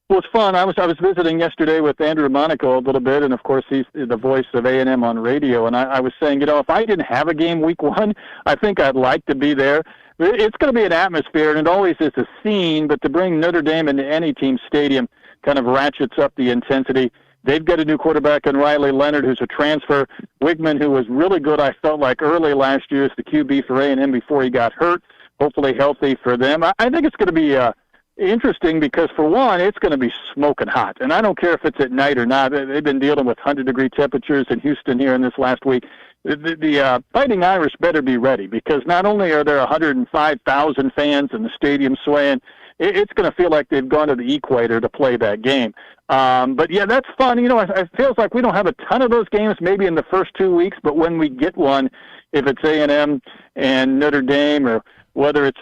[SPEAKER 21] Well, it's fun. I was visiting yesterday with Andrew Monaco a little bit, and of course he's the voice of A&M on radio. And I was saying, if I didn't have a game week one, I think I'd like to be there. It's going to be an atmosphere, and it always is a scene. But to bring Notre Dame into any team stadium kind of ratchets up the intensity. They've got a new quarterback in Riley Leonard, who's a transfer. Wigman, who was really good, I felt like early last year, as the QB for A&M before he got hurt. Hopefully healthy for them. I think it's going to be interesting because, for one, it's going to be smoking hot. And I don't care if it's at night or not. They've been dealing with 100-degree temperatures in Houston here in this last week. The Fighting Irish better be ready, because not only are there 105,000 fans in the stadium swaying, it's going to feel like they've gone to the equator to play that game. But, yeah, that's fun. It feels like we don't have a ton of those games maybe in the first 2 weeks, but when we get one, if it's A&M and Notre Dame, or whether it's,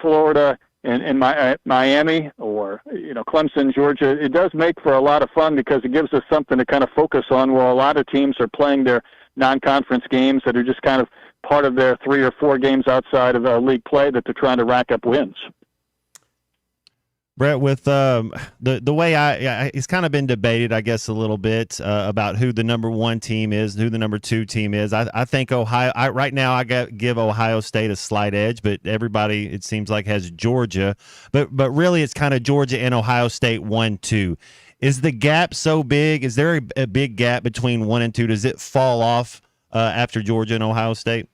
[SPEAKER 21] Florida and Miami, or Clemson, Georgia, it does make for a lot of fun because it gives us something to kind of focus on, where a lot of teams are playing their non-conference games that are just kind of part of their 3 or 4 games outside of league play that they're trying to rack up wins.
[SPEAKER 13] Brett, with the way it's kind of been debated, I guess, a little bit about who the number 1 team is, who the number 2 team is. I think Ohio. Right now, I give Ohio State a slight edge, but everybody, it seems like, has Georgia. But really, it's kind of Georgia and Ohio State 1-2. Is the gap so big? Is there a big gap between 1 and 2? Does it fall off after Georgia and Ohio State?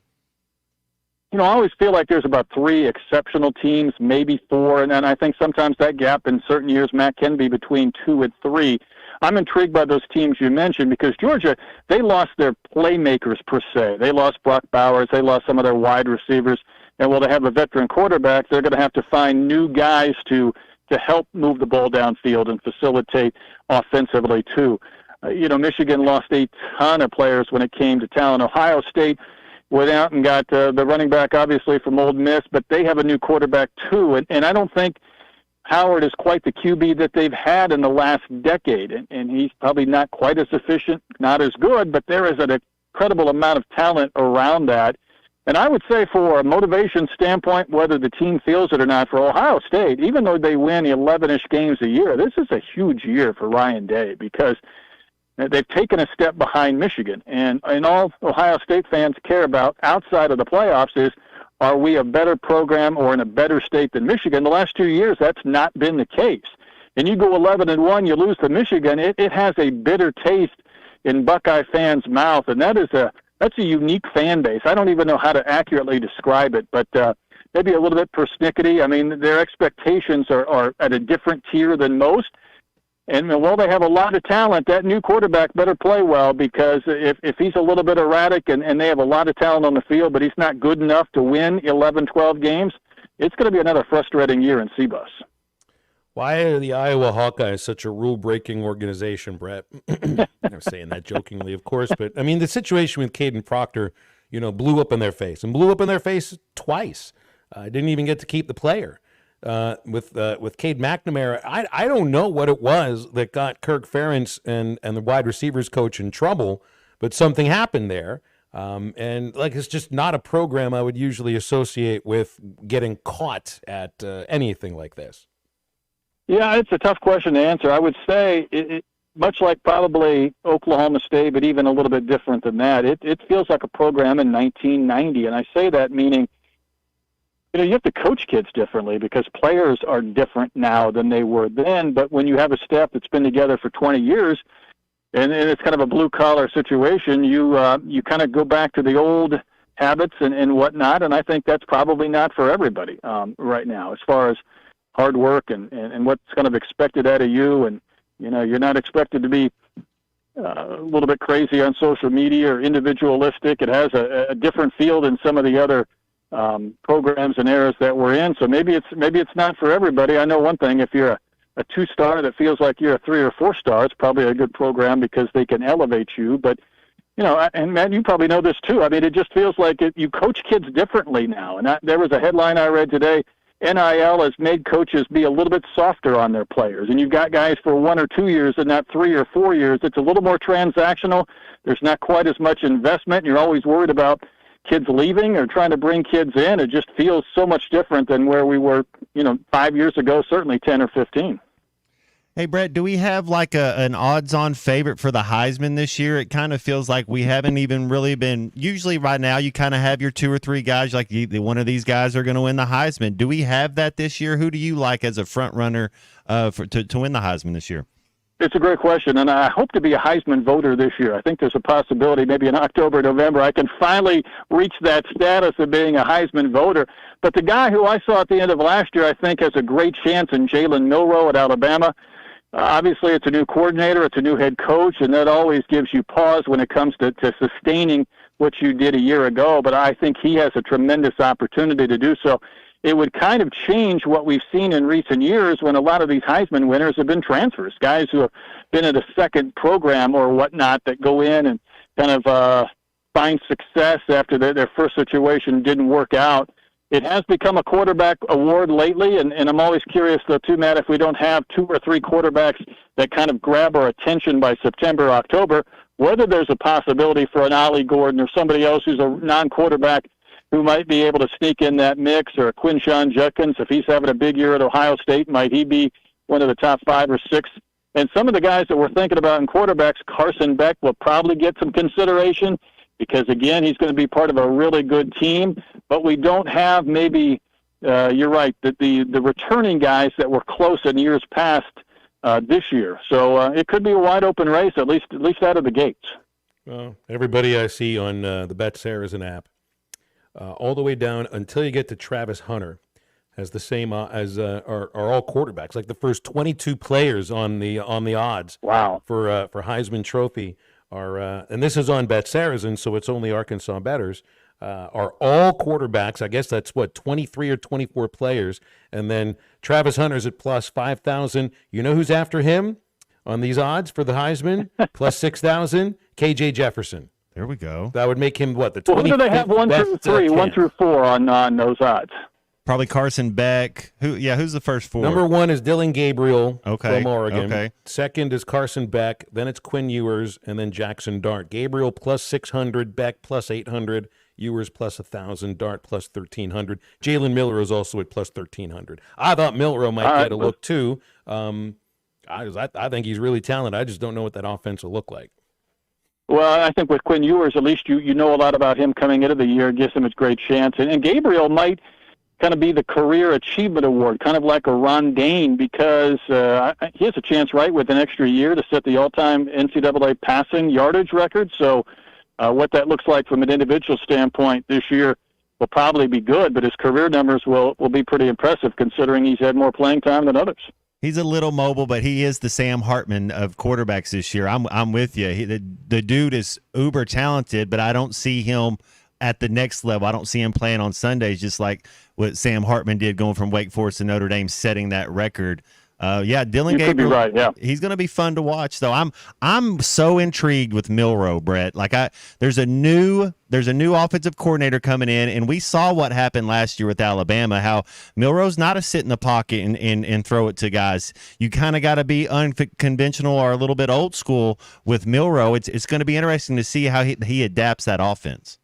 [SPEAKER 21] I always feel like there's about 3 exceptional teams, maybe 4, and then I think sometimes that gap in certain years, Matt, can be between 2 and 3. I'm intrigued by those teams you mentioned because Georgia, they lost their playmakers per se. They lost Brock Bowers. They lost some of their wide receivers. And while they have a veteran quarterback, they're going to have to find new guys to help move the ball downfield and facilitate offensively too. Michigan lost a ton of players when it came to talent. Ohio State went out and got the running back, obviously, from Ole Miss, but they have a new quarterback too. And I don't think Howard is quite the QB that they've had in the last decade. And he's probably not quite as efficient, not as good, but there is an incredible amount of talent around that. And I would say, for a motivation standpoint, whether the team feels it or not, for Ohio State, even though they win 11-ish games a year, this is a huge year for Ryan Day because they've taken a step behind Michigan. And all Ohio State fans care about outside of the playoffs is, are we a better program or in a better state than Michigan? The last 2 years, that's not been the case. And you go 11-1, you lose to Michigan, it has a bitter taste in Buckeye fans' mouth, and that's a unique fan base. I don't even know how to accurately describe it, but maybe a little bit persnickety. I mean, their expectations are at a different tier than most. And while they have a lot of talent, that new quarterback better play well, because if he's a little bit erratic and they have a lot of talent on the field, but he's not good enough to win 11, 12 games, it's going to be another frustrating year in CBUS.
[SPEAKER 10] Why are the Iowa Hawkeyes such a rule-breaking organization, Brett? I'm saying that jokingly, of course, but I mean, the situation with Caden Proctor, blew up in their face, and blew up in their face twice. Didn't even get to keep the player. With Cade McNamara, I don't know what it was that got Kirk Ferentz and the wide receivers coach in trouble, but something happened there. And it's just not a program I would usually associate with getting caught at anything like this.
[SPEAKER 21] Yeah, it's a tough question to answer. I would say it much like probably Oklahoma State, but even a little bit different than that. It feels like a program in 1990, and I say that meaning, you have to coach kids differently because players are different now than they were then. But when you have a staff that's been together for 20 years, and it's kind of a blue-collar situation, you kind of go back to the old habits and whatnot, and I think that's probably not for everybody right now as far as hard work and what's kind of expected out of you and You're not expected to be a little bit crazy on social media or individualistic. It has a different feel than some of the other programs and eras that we're in. So maybe it's not for everybody. I know one thing: if you're a 2-star that feels like you're a 3 or 4-star, it's probably a good program because they can elevate you. But and Matt, you probably know this too. I mean, it just feels like you coach kids differently now. And there was a headline I read today: NIL has made coaches be a little bit softer on their players. And you've got guys for 1 or 2 years and not 3 or 4 years. It's a little more transactional. There's not quite as much investment. You're always worried about kids leaving or trying to bring kids in. It just feels so much different than where we were, 5 years ago, certainly 10 or 15.
[SPEAKER 13] Hey, Brett, do we have like an odds-on favorite for the Heisman this year? It kind of feels like we haven't even really been – usually right now you kind of have your 2 or 3 guys, like one of these guys are going to win the Heisman. Do we have that this year? Who do you like as a front runner to win the Heisman this year?
[SPEAKER 21] It's a great question, and I hope to be a Heisman voter this year. I think there's a possibility maybe in October, November, I can finally reach that status of being a Heisman voter. But the guy who I saw at the end of last year I think has a great chance in Jalen Milroe at Alabama. Obviously, it's a new coordinator, it's a new head coach, and that always gives you pause when it comes to sustaining what you did a year ago. But I think he has a tremendous opportunity to do so. It would kind of change what we've seen in recent years when a lot of these Heisman winners have been transfers, guys who have been at a second program or whatnot that go in and kind of find success after their first situation didn't work out. It has become a quarterback award lately, and I'm always curious, though, too, Matt, if we don't have 2 or 3 quarterbacks that kind of grab our attention by September, October, whether there's a possibility for an Ollie Gordon or somebody else who's a non-quarterback who might be able to sneak in that mix, or Quinshon Judkins, if he's having a big year at Ohio State, might he be one of the top 5 or 6? And some of the guys that we're thinking about in quarterbacks, Carson Beck will probably get some consideration because, again, he's going to be part of a really good team. But we don't have maybe, you're right, the returning guys that were close in years past this year. So it could be a wide-open race, at least out of the gates.
[SPEAKER 10] Well, everybody I see on the BetSaracen app, all the way down until you get to Travis Hunter, has the same as are all quarterbacks. Like the first 22 players on the odds.
[SPEAKER 21] Wow.
[SPEAKER 10] For Heisman Trophy are, and this is on BetSaracen, so it's only Arkansas bettors. Are all quarterbacks. I guess that's 23 or 24 players, and then Travis Hunter's at plus 5,000. You know who's after him on these odds for the Heisman? Plus 6,000. KJ Jefferson.
[SPEAKER 13] There we go.
[SPEAKER 10] That would make him the 25th
[SPEAKER 21] Who do they have 1 through 3, 1 through 4 on those odds?
[SPEAKER 13] Probably Carson Beck. Who's the first 4?
[SPEAKER 10] Number 1 is Dylan Gabriel from Oregon.
[SPEAKER 13] Okay.
[SPEAKER 10] Second is Carson Beck. Then it's Quinn Ewers, and then Jackson Dart. Gabriel plus 600, Beck plus 800, Ewers plus 1,000, Dart plus 1,300. Jalen Milroe is also at plus 1,300. I thought Milroe might get a look too. I think he's really talented. I just don't know what that offense will look like.
[SPEAKER 21] Well, I think with Quinn Ewers, at least you know a lot about him coming into the year. It gives him a great chance. And Gabriel might kind of be the Career Achievement Award, kind of like a Ron Dane, because he has a chance, right, with an extra year to set the all-time NCAA passing yardage record. So what that looks like from an individual standpoint this year will probably be good, but his career numbers will be pretty impressive considering he's had more playing time than others.
[SPEAKER 13] He's a little mobile, but he is the Sam Hartman of quarterbacks this year. I'm with you. The dude is uber talented, but I don't see him at the next level. I don't see him playing on Sundays just like what Sam Hartman did going from Wake Forest to Notre Dame, setting that record. Dylan Gabriel,
[SPEAKER 21] could be right, yeah.
[SPEAKER 13] He's going to be fun to watch, though. I'm so intrigued with Milroe, Brett. There's a new offensive coordinator coming in, and we saw what happened last year with Alabama. How Milroe's not a sit in the pocket and throw it to guys. You kind of got to be unconventional or a little bit old school with Milroe. It's going to be interesting to see how he adapts that offense.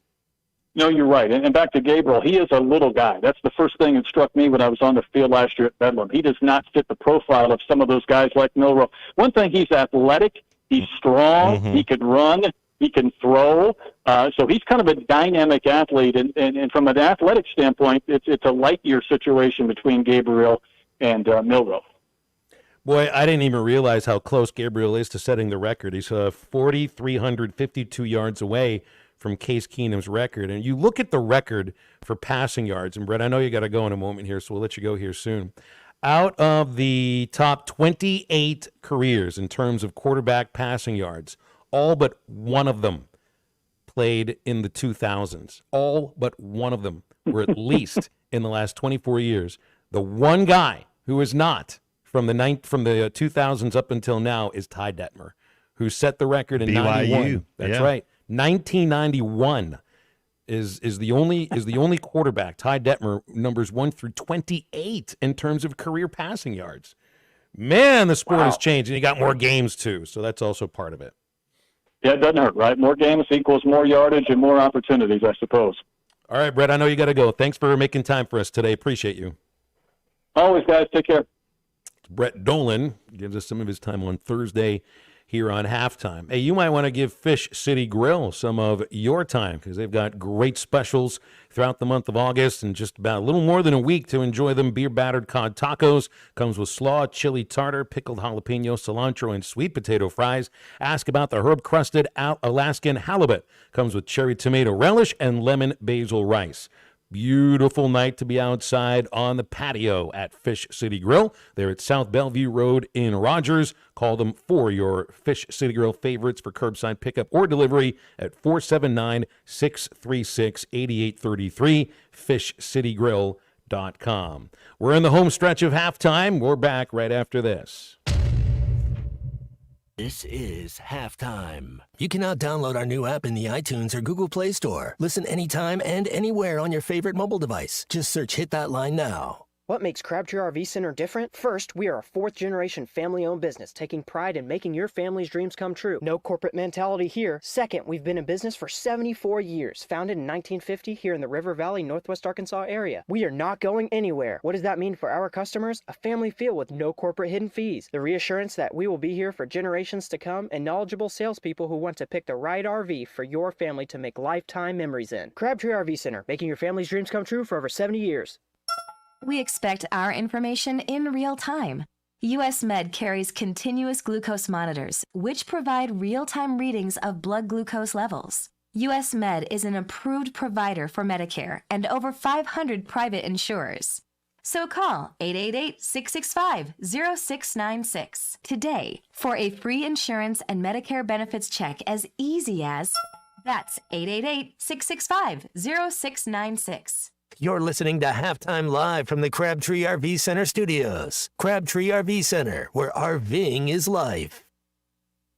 [SPEAKER 21] No, you're right. And back to Gabriel, he is a little guy. That's the first thing that struck me when I was on the field last year at Bedlam. He does not fit the profile of some of those guys like Milroe. One thing, he's athletic, he's strong, he can run, he can throw. So he's kind of a dynamic athlete. And from an athletic standpoint, it's a light year situation between Gabriel and Milroe.
[SPEAKER 10] Boy, I didn't even realize how close Gabriel is to setting the record. He's 4,352 yards away from Case Keenum's record. And you look at the record for passing yards, and Brett, I know you got to go in a moment here, so we'll let you go here soon. Out of the top 28 careers in terms of quarterback passing yards, all but one of them played in the 2000s. All but one of them were at least in the last 24 years. The one guy who is not from the 2000s up until now is Ty Detmer, who set the record in
[SPEAKER 13] BYU.
[SPEAKER 10] 91. That's right. 1991 is the only quarterback. Ty Detmer, numbers 1 through 28 in terms of career passing yards. Man, the sport has changed, and you got more games too, so that's also part of it.
[SPEAKER 21] Yeah, it doesn't hurt, right? More games equals more yardage and more opportunities, I suppose.
[SPEAKER 10] All right, Brett, I know you got to go. Thanks for making time for us today. Appreciate you.
[SPEAKER 21] Always, guys. Take care.
[SPEAKER 10] Brett Dolan gives us some of his time on Thursday here on Halftime. Hey, you might want to give Fish City Grill some of your time because they've got great specials throughout the month of August and just about a little more than a week to enjoy them. Beer battered cod tacos comes with slaw, chili tartar, pickled jalapeno, cilantro, and sweet potato fries. Ask about the herb crusted Alaskan halibut. Comes with cherry tomato relish and lemon basil rice. Beautiful night to be outside on the patio at Fish City Grill. They're at South Bellevue Road in Rogers. Call them for your Fish City Grill favorites for curbside pickup or delivery at 479-636-8833, fishcitygrill.com. We're in the home stretch of halftime. We're back right after this.
[SPEAKER 17] This is Halftime. You can now download our new app in the iTunes or Google Play Store. Listen anytime and anywhere on your favorite mobile device. Just search Hit That Line now.
[SPEAKER 1] What makes Crabtree RV Center different? First, we are a fourth-generation family-owned business, taking pride in making your family's dreams come true. No corporate mentality here. Second, we've been in business for 74 years, founded in 1950 here in the River Valley, Northwest Arkansas area. We are not going anywhere. What does that mean for our customers? A family feel with no corporate hidden fees. The reassurance that we will be here for generations to come, and knowledgeable salespeople who want to pick the right RV for your family to make lifetime memories in. Crabtree RV Center, making your family's dreams come true for over 70 years.
[SPEAKER 3] We expect our information in real time. US Med carries continuous glucose monitors, which provide real-time readings of blood glucose levels. US Med is an approved provider for Medicare and over 500 private insurers. So call 888-665-0696 today for a free insurance and Medicare benefits check as easy as... That's 888-665-0696.
[SPEAKER 20] You're listening to Halftime Live from the Crabtree RV Center studios. Crabtree RV Center, where RVing is life.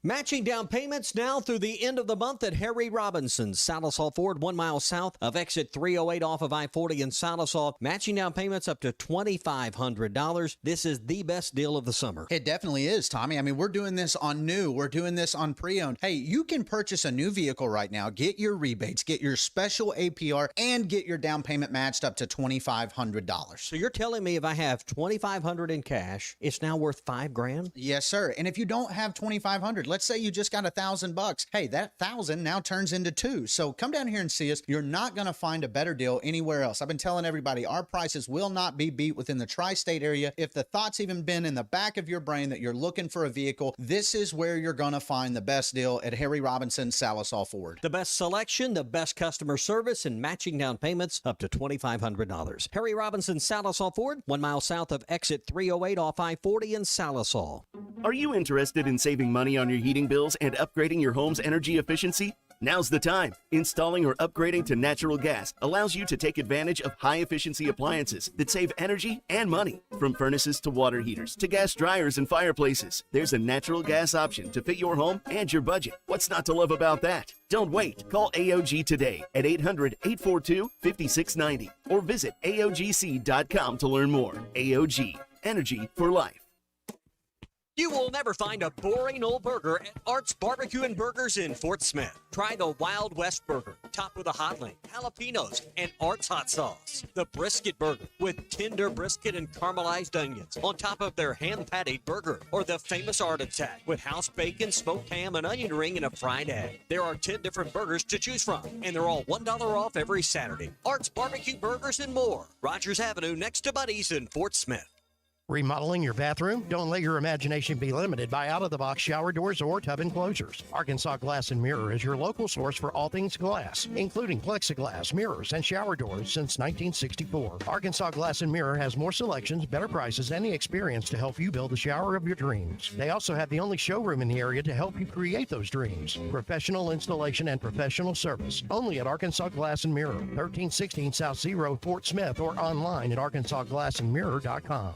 [SPEAKER 5] Matching down payments now through the end of the month at Harry Robinson's, Salisaw Ford, 1 mile south of exit 308 off of I-40 in Salisaw. Matching down payments up to $2,500. This is the best deal of the summer.
[SPEAKER 11] It definitely is, Tommy. I mean, we're doing this on new. We're doing this on pre-owned. Hey, you can purchase a new vehicle right now, get your rebates, get your special APR, and get your down payment matched up to $2,500.
[SPEAKER 5] So you're telling me if I have $2,500 in cash, it's now worth $5,000?
[SPEAKER 11] Yes, sir. And if you don't have $2,500, let's say you just got $1,000. Hey, that $1,000 now turns into $2,000. So come down here and see us. You're not going to find a better deal anywhere else. I've been telling everybody our prices will not be beat within the tri-state area. If the thought's even been in the back of your brain that you're looking for a vehicle, this is where you're going to find the best deal at Harry Robinson Salisaw Ford.
[SPEAKER 5] The best selection, the best customer service, and matching down payments up to $2,500. Harry Robinson Salisaw Ford, 1 mile south of exit 308 off I-40 in Salisaw.
[SPEAKER 24] Are you interested in saving money on your heating bills and upgrading your home's energy efficiency? Now's the time. Installing or upgrading to natural gas allows you to take advantage of high-efficiency appliances that save energy and money. From furnaces to water heaters to gas dryers and fireplaces, there's a natural gas option to fit your home and your budget. What's not to love about that? Don't wait. Call AOG today at 800-842-5690 or visit AOGC.com to learn more. AOG, energy for life.
[SPEAKER 5] You will never find a boring old burger at Art's Barbecue and Burgers in Fort Smith. Try the Wild West Burger, topped with a hot link, jalapenos, and Art's hot sauce. The Brisket Burger, with tender brisket and caramelized onions on top of their hand-patted burger. Or the famous Art Attack, with house bacon, smoked ham, an onion ring, and a fried egg. There are 10 different burgers to choose from, and they're all $1 off every Saturday. Art's Barbecue Burgers and more. Rogers Avenue, next to Buddy's in Fort Smith.
[SPEAKER 6] Remodeling your bathroom? Don't let your imagination be limited by out-of-the-box shower doors or tub enclosures. Arkansas Glass and Mirror is your local source for all things glass, including plexiglass, mirrors, and shower doors since 1964. Arkansas Glass and Mirror has more selections, better prices, and the experience to help you build the shower of your dreams. They also have the only showroom in the area to help you create those dreams. Professional installation and professional service. Only at Arkansas Glass and Mirror, 1316 South Z Road, Fort Smith, or online at arkansasglassandmirror.com.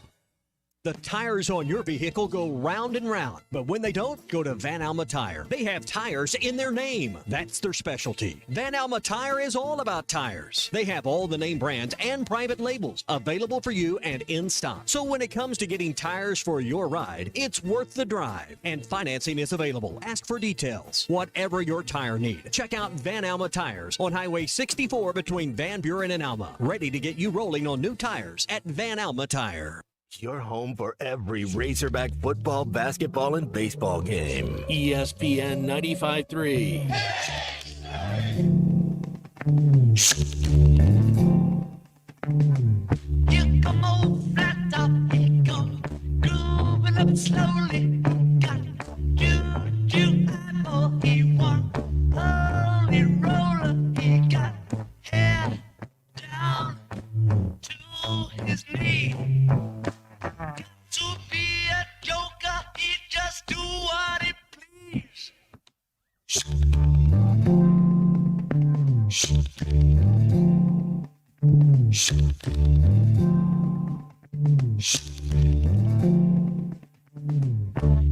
[SPEAKER 5] The tires on your vehicle go round and round, but when they don't, go to Van Alma Tire. They have tires in their name. That's their specialty. Van Alma Tire is all about tires. They have all the name brands and private labels available for you and in stock. So when it comes to getting tires for your ride, it's worth the drive. And financing is available. Ask for details. Whatever your tire need, check out Van Alma Tires on Highway 64 between Van Buren and Alma. Ready to get you rolling on new tires at Van Alma Tire.
[SPEAKER 20] Your home for every Razorback football, basketball, and baseball game. ESPN 95.3.
[SPEAKER 19] Here come old flat top, he come grooving up slowly. Got juju eyeball, he want holy roller. He got hair down to his knee. Got to be a joker, he just do what he please.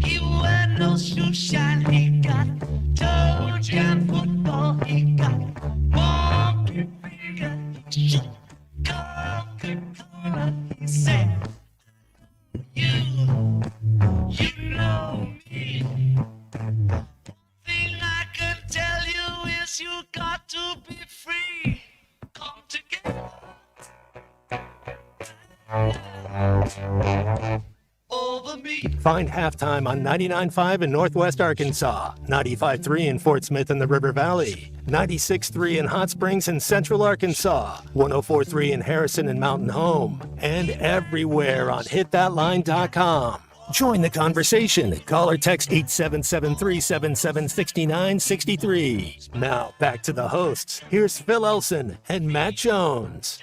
[SPEAKER 19] He wear no shoe shine, he got toe jam football, he got monkey finger, he shoot Coca-Cola, he said, you know me. Thing I can tell you is you got to be free. Come together. Over me.
[SPEAKER 20] Find Halftime on 99.5 in Northwest Arkansas, 95.3 in Fort Smith and the River Valley, 96.3 in Hot Springs and Central Arkansas, 104.3 in Harrison and Mountain Home, and everywhere on hitthatline.com. Join the conversation. Call or text 877-377-6963. Now back to the hosts. Here's Phil Elson and Matt Jones.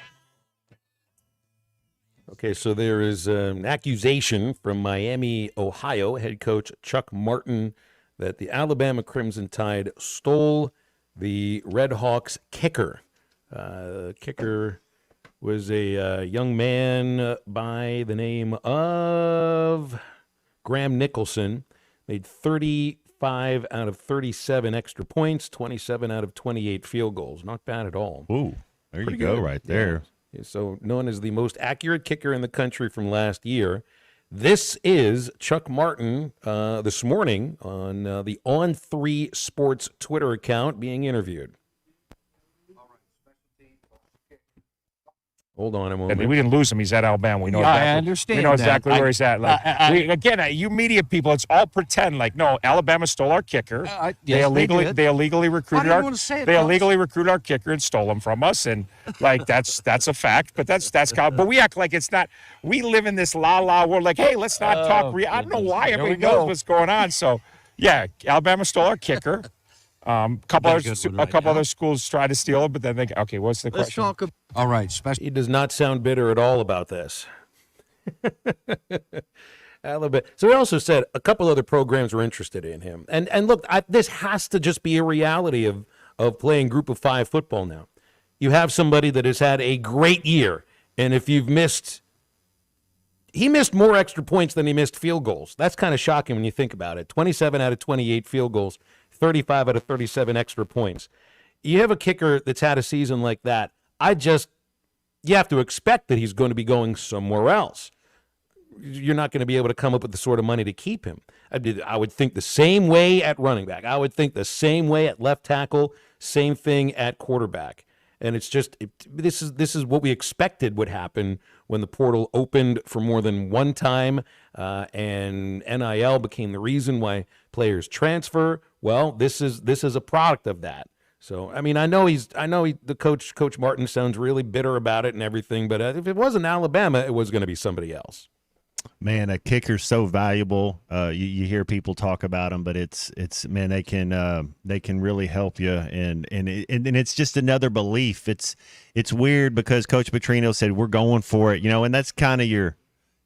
[SPEAKER 10] Okay, so there is an accusation from Miami, Ohio, head coach Chuck Martin, that the Alabama Crimson Tide stole the Red Hawks kicker. Kicker was a young man by the name of Graham Nicholson. Made 35 out of 37 extra points, 27 out of 28 field goals. Not bad at all.
[SPEAKER 13] Ooh, there
[SPEAKER 10] Pretty
[SPEAKER 13] you go,
[SPEAKER 10] good.
[SPEAKER 13] right there.
[SPEAKER 10] Yeah. So known as the most accurate kicker in the country from last year. This is Chuck Martin this morning on the On3 Sports Twitter account being interviewed. Hold on a moment.
[SPEAKER 8] We didn't lose him. He's at Alabama. We know.
[SPEAKER 12] Yeah,
[SPEAKER 8] exactly,
[SPEAKER 12] I understand.
[SPEAKER 8] We know exactly
[SPEAKER 12] that.
[SPEAKER 8] where he's at. Like, you media people, it's all pretend. Like, no, Alabama stole our kicker. They illegally recruited
[SPEAKER 12] I didn't want to say it,
[SPEAKER 8] They
[SPEAKER 12] folks.
[SPEAKER 8] illegally recruited our kicker and stole him from us. And like that's a fact. But that's but we act like it's not. We live in this la world. Like, hey, let's not talk. I don't know why
[SPEAKER 12] Here we
[SPEAKER 8] everybody knows
[SPEAKER 12] go.
[SPEAKER 8] what's going on. So, yeah, Alabama stole our kicker. A couple other schools tried to steal it, but then okay, what's the question?
[SPEAKER 12] All right,
[SPEAKER 10] He does not sound bitter at all about this. Alabama. So he also said a couple other programs were interested in him. And look, this has to just be a reality of playing Group of 5 football now. You have somebody that has had a great year, and if you've missed he missed more extra points than he missed field goals. That's kind of shocking when you think about it. 27 out of 28 field goals, 35 out of 37 extra points. You have a kicker that's had a season like that. You have to expect that he's going to be going somewhere else. You're not going to be able to come up with the sort of money to keep him. I would think the same way at running back. I would think the same way at left tackle, same thing at quarterback. And it's just this is what we expected would happen when the portal opened for more than one time, and NIL became the reason why players transfer. Well, this is a product of that. So I mean, the Coach Martin sounds really bitter about it and everything, but if it wasn't Alabama, it was going to be somebody else.
[SPEAKER 13] Man, a kicker's so valuable. You hear people talk about them, but it's man, they can really help you, and it's just another belief. It's weird because Coach Petrino said we're going for it, and that's kind of your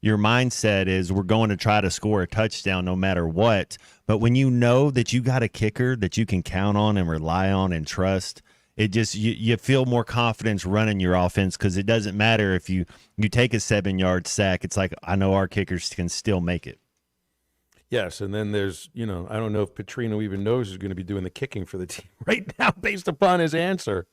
[SPEAKER 13] mindset is we're going to try to score a touchdown no matter what. But when you know that you got a kicker that you can count on and rely on and trust, it just you feel more confidence running your offense because it doesn't matter if you take a 7-yard sack. It's like, I know our kickers can still make it.
[SPEAKER 10] Yes, and then there's, I don't know if Petrino even knows who's going to be doing the kicking for the team right now based upon his answer.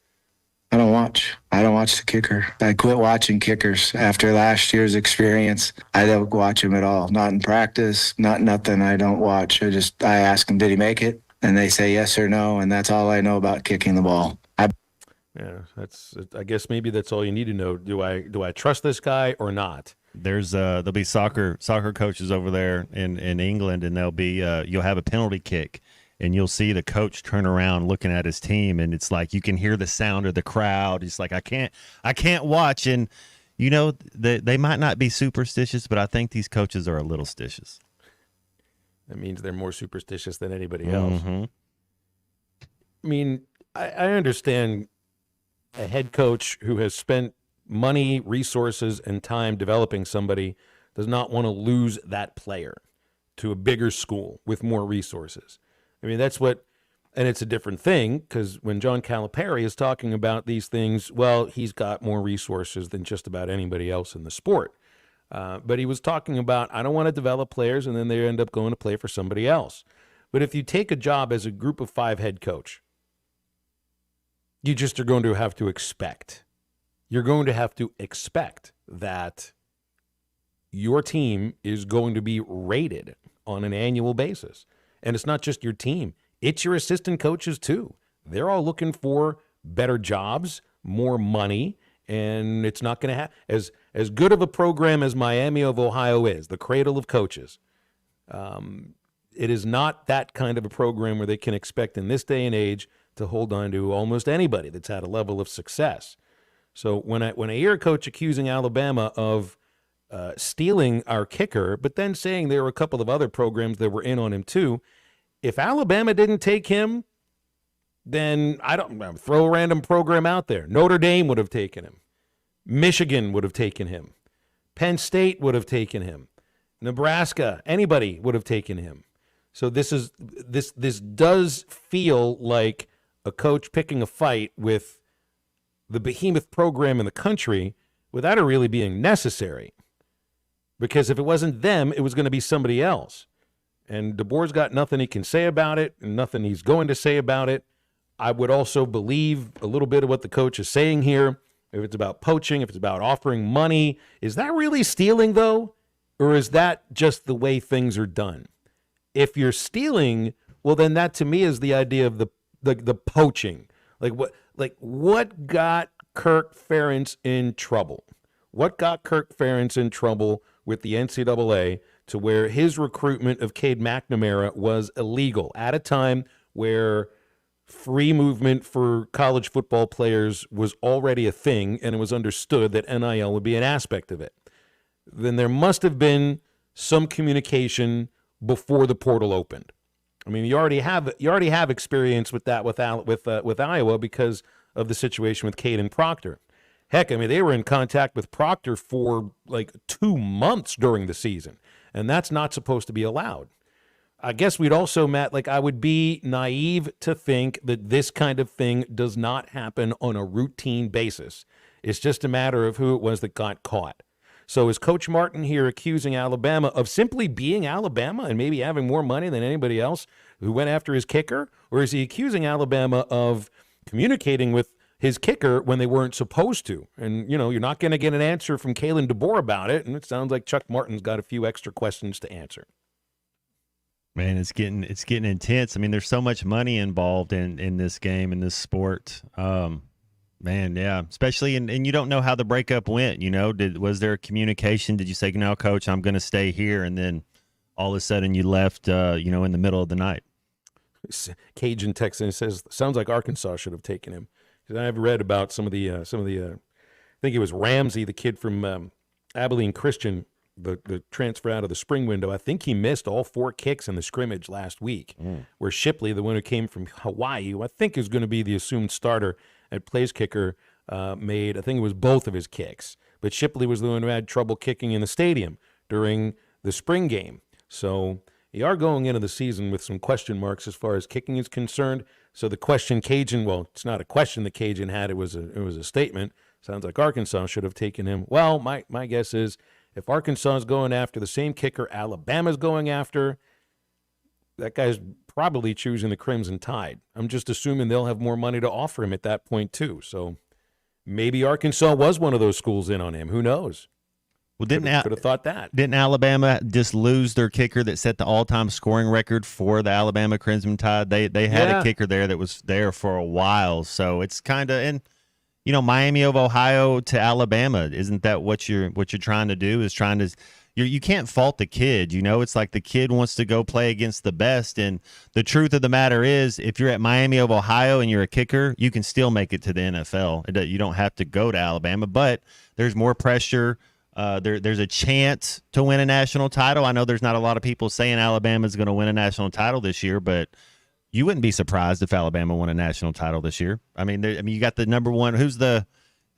[SPEAKER 4] I don't watch the kicker. I quit watching kickers after last year's experience. I don't watch him at all. Not in practice, not nothing. I don't watch. I ask him, did he make it? And they say yes or no, and that's all I know about kicking the ball.
[SPEAKER 10] Yeah, I guess maybe that's all you need to know. Do I trust this guy or not?
[SPEAKER 13] There'll be soccer coaches over there in England, and they'll be you'll have a penalty kick, and you'll see the coach turn around looking at his team, and it's like you can hear the sound of the crowd. He's like, I can't watch, and they might not be superstitious, but I think these coaches are a little stitious.
[SPEAKER 10] That means they're more superstitious than anybody else.
[SPEAKER 13] Mm-hmm.
[SPEAKER 10] I mean, I understand a head coach who has spent money, resources, and time developing somebody does not want to lose that player to a bigger school with more resources. I mean, that's what, and it's a different thing because when John Calipari is talking about these things, well, he's got more resources than just about anybody else in the sport. But he was talking about, I don't want to develop players and then they end up going to play for somebody else. But if you take a job as a group of 5 head coach, you just are going to have to expect. You're going to have to expect that your team is going to be rated on an annual basis. And it's not just your team. It's your assistant coaches too. They're all looking for better jobs, more money, and it's not going to have as good of a program as Miami of Ohio is, the cradle of coaches. It is not that kind of a program where they can expect in this day and age to hold on to almost anybody that's had a level of success. So when I hear a coach accusing Alabama of stealing our kicker, but then saying there were a couple of other programs that were in on him too, if Alabama didn't take him, then throw a random program out there. Notre Dame would have taken him. Michigan would have taken him. Penn State would have taken him. Nebraska, anybody would have taken him. So this does feel like a coach picking a fight with the behemoth program in the country without it really being necessary. Because if it wasn't them, it was going to be somebody else. And DeBoer's got nothing he can say about it and nothing he's going to say about it. I would also believe a little bit of what the coach is saying here. If it's about poaching, if it's about offering money, is that really stealing though? Or is that just the way things are done? If you're stealing, well, then that to me is the idea of the poaching. What got Kirk Ferentz in trouble? What got Kirk Ferentz in trouble with the NCAA to where his recruitment of Cade McNamara was illegal at a time where free movement for college football players was already a thing and it was understood that NIL would be an aspect of it? Then there must have been some communication before the portal opened. I mean, you already have experience with that with Iowa because of the situation with Caden Proctor. Heck, I mean, they were in contact with Proctor for like 2 months during the season, and that's not supposed to be allowed. I guess we'd also, Matt, I would be naive to think that this kind of thing does not happen on a routine basis. It's just a matter of who it was that got caught. So is Coach Martin here accusing Alabama of simply being Alabama and maybe having more money than anybody else who went after his kicker? Or is he accusing Alabama of communicating with his kicker when they weren't supposed to? And, you're not going to get an answer from Kalen DeBoer about it, and it sounds like Chuck Martin's got a few extra questions to answer.
[SPEAKER 13] Man, it's getting intense. I mean, there's so much money involved in this game, in this sport. Man, yeah, especially, and you don't know how the breakup went, was there a communication? Did you say, no, coach, I'm going to stay here, and then all of a sudden you left, in the middle of the night?
[SPEAKER 10] Cajun Texan says, sounds like Arkansas should have taken him. Because I've read about some of the I think it was Ramsey, the kid from Abilene Christian, the transfer out of the spring window. I think he missed all 4 kicks in the scrimmage last week, where Shipley, the one who came from Hawaii, who I think is going to be the assumed starter at place kicker, made, I think it was both of his kicks. But Shipley was the one who had trouble kicking in the stadium during the spring game. So you are going into the season with some question marks as far as kicking is concerned. So the question Cajun, well, it's not a question the Cajun had, it was a statement. Sounds like Arkansas should have taken him. Well, my guess is if Arkansas is going after the same kicker Alabama's going after, that guy's probably choosing the Crimson Tide. I'm just assuming they'll have more money to offer him at that point too. So maybe Arkansas was one of those schools in on him. Who knows?
[SPEAKER 13] Well,
[SPEAKER 10] could have thought that.
[SPEAKER 13] Didn't Alabama just lose their kicker that set the all-time scoring record for the Alabama Crimson Tide? They had a kicker there that was there for a while. So it's kind of, and you know, Miami of Ohio to Alabama, isn't that what you're trying to do? Is trying to, you can't fault the kid. You know, it's like the kid wants to go play against the best. And the truth of the matter is, if you're at Miami of Ohio and you're a kicker, you can still make it to the NFL. You don't have to go to Alabama, but there's more pressure. There's a chance to win a national title. I know there's not a lot of people saying Alabama's going to win a national title this year, but you wouldn't be surprised if Alabama won a national title this year. I mean, you got the number one, who's the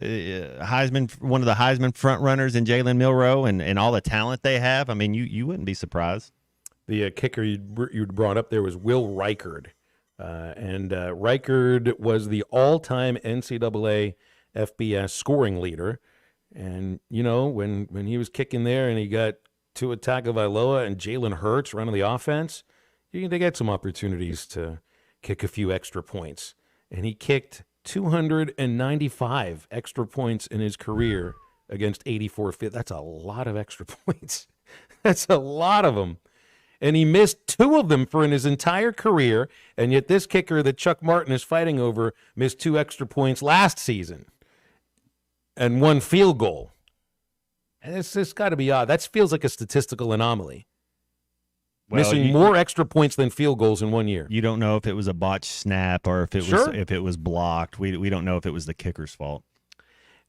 [SPEAKER 13] Heisman, one of the Heisman front runners in Jalen Milroe, and all the talent they have. I mean, you wouldn't be surprised.
[SPEAKER 10] The kicker you brought up there was Will Reichard, and Reichard was the all-time NCAA FBS scoring leader. And, you know, when he was kicking there and he got Tua Tagovailoa and Jalen Hurts running the offense, they get some opportunities to kick a few extra points. And he kicked 295 extra points in his career against 84 fit. That's a lot of extra points. That's a lot of them. And he missed 2 of them for in his entire career. And yet this kicker that Chuck Martin is fighting over missed 2 extra points last season and 1 field goal. And it's got to be odd. That feels like a statistical anomaly. Well, missing more extra points than field goals in 1 year.
[SPEAKER 13] You don't know if it was a botched snap or if it was blocked. We don't know if it was the kicker's fault.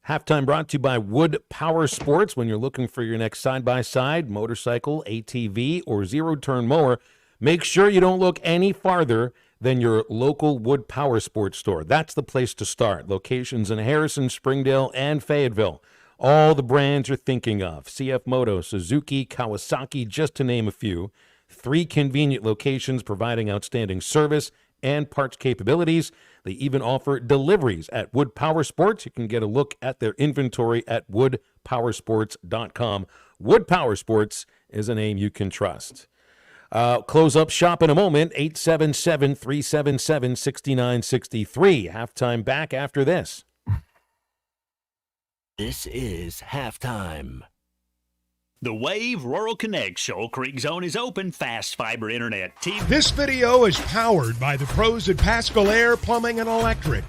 [SPEAKER 10] Halftime brought to you by Wood Power Sports. When you're looking for your next side-by-side, motorcycle, ATV, or zero-turn mower, make sure you don't look any farther than your local Wood Power Sports store. That's the place to start. Locations in Harrison, Springdale, and Fayetteville. All the brands you're thinking of. CF Moto, Suzuki, Kawasaki, just to name a few. 3 convenient locations providing outstanding service and parts capabilities. They even offer deliveries at Wood Power Sports. You can get a look at their inventory at woodpowersports.com. Wood Power Sports is a name you can trust. Close up shop in a moment, 877-377-6963. Halftime back after this.
[SPEAKER 17] This is Halftime.
[SPEAKER 7] The Wave Rural Connect Shoal Creek Zone is open. Fast fiber internet.
[SPEAKER 12] This video is powered by the pros at Pascal Air Plumbing and Electric.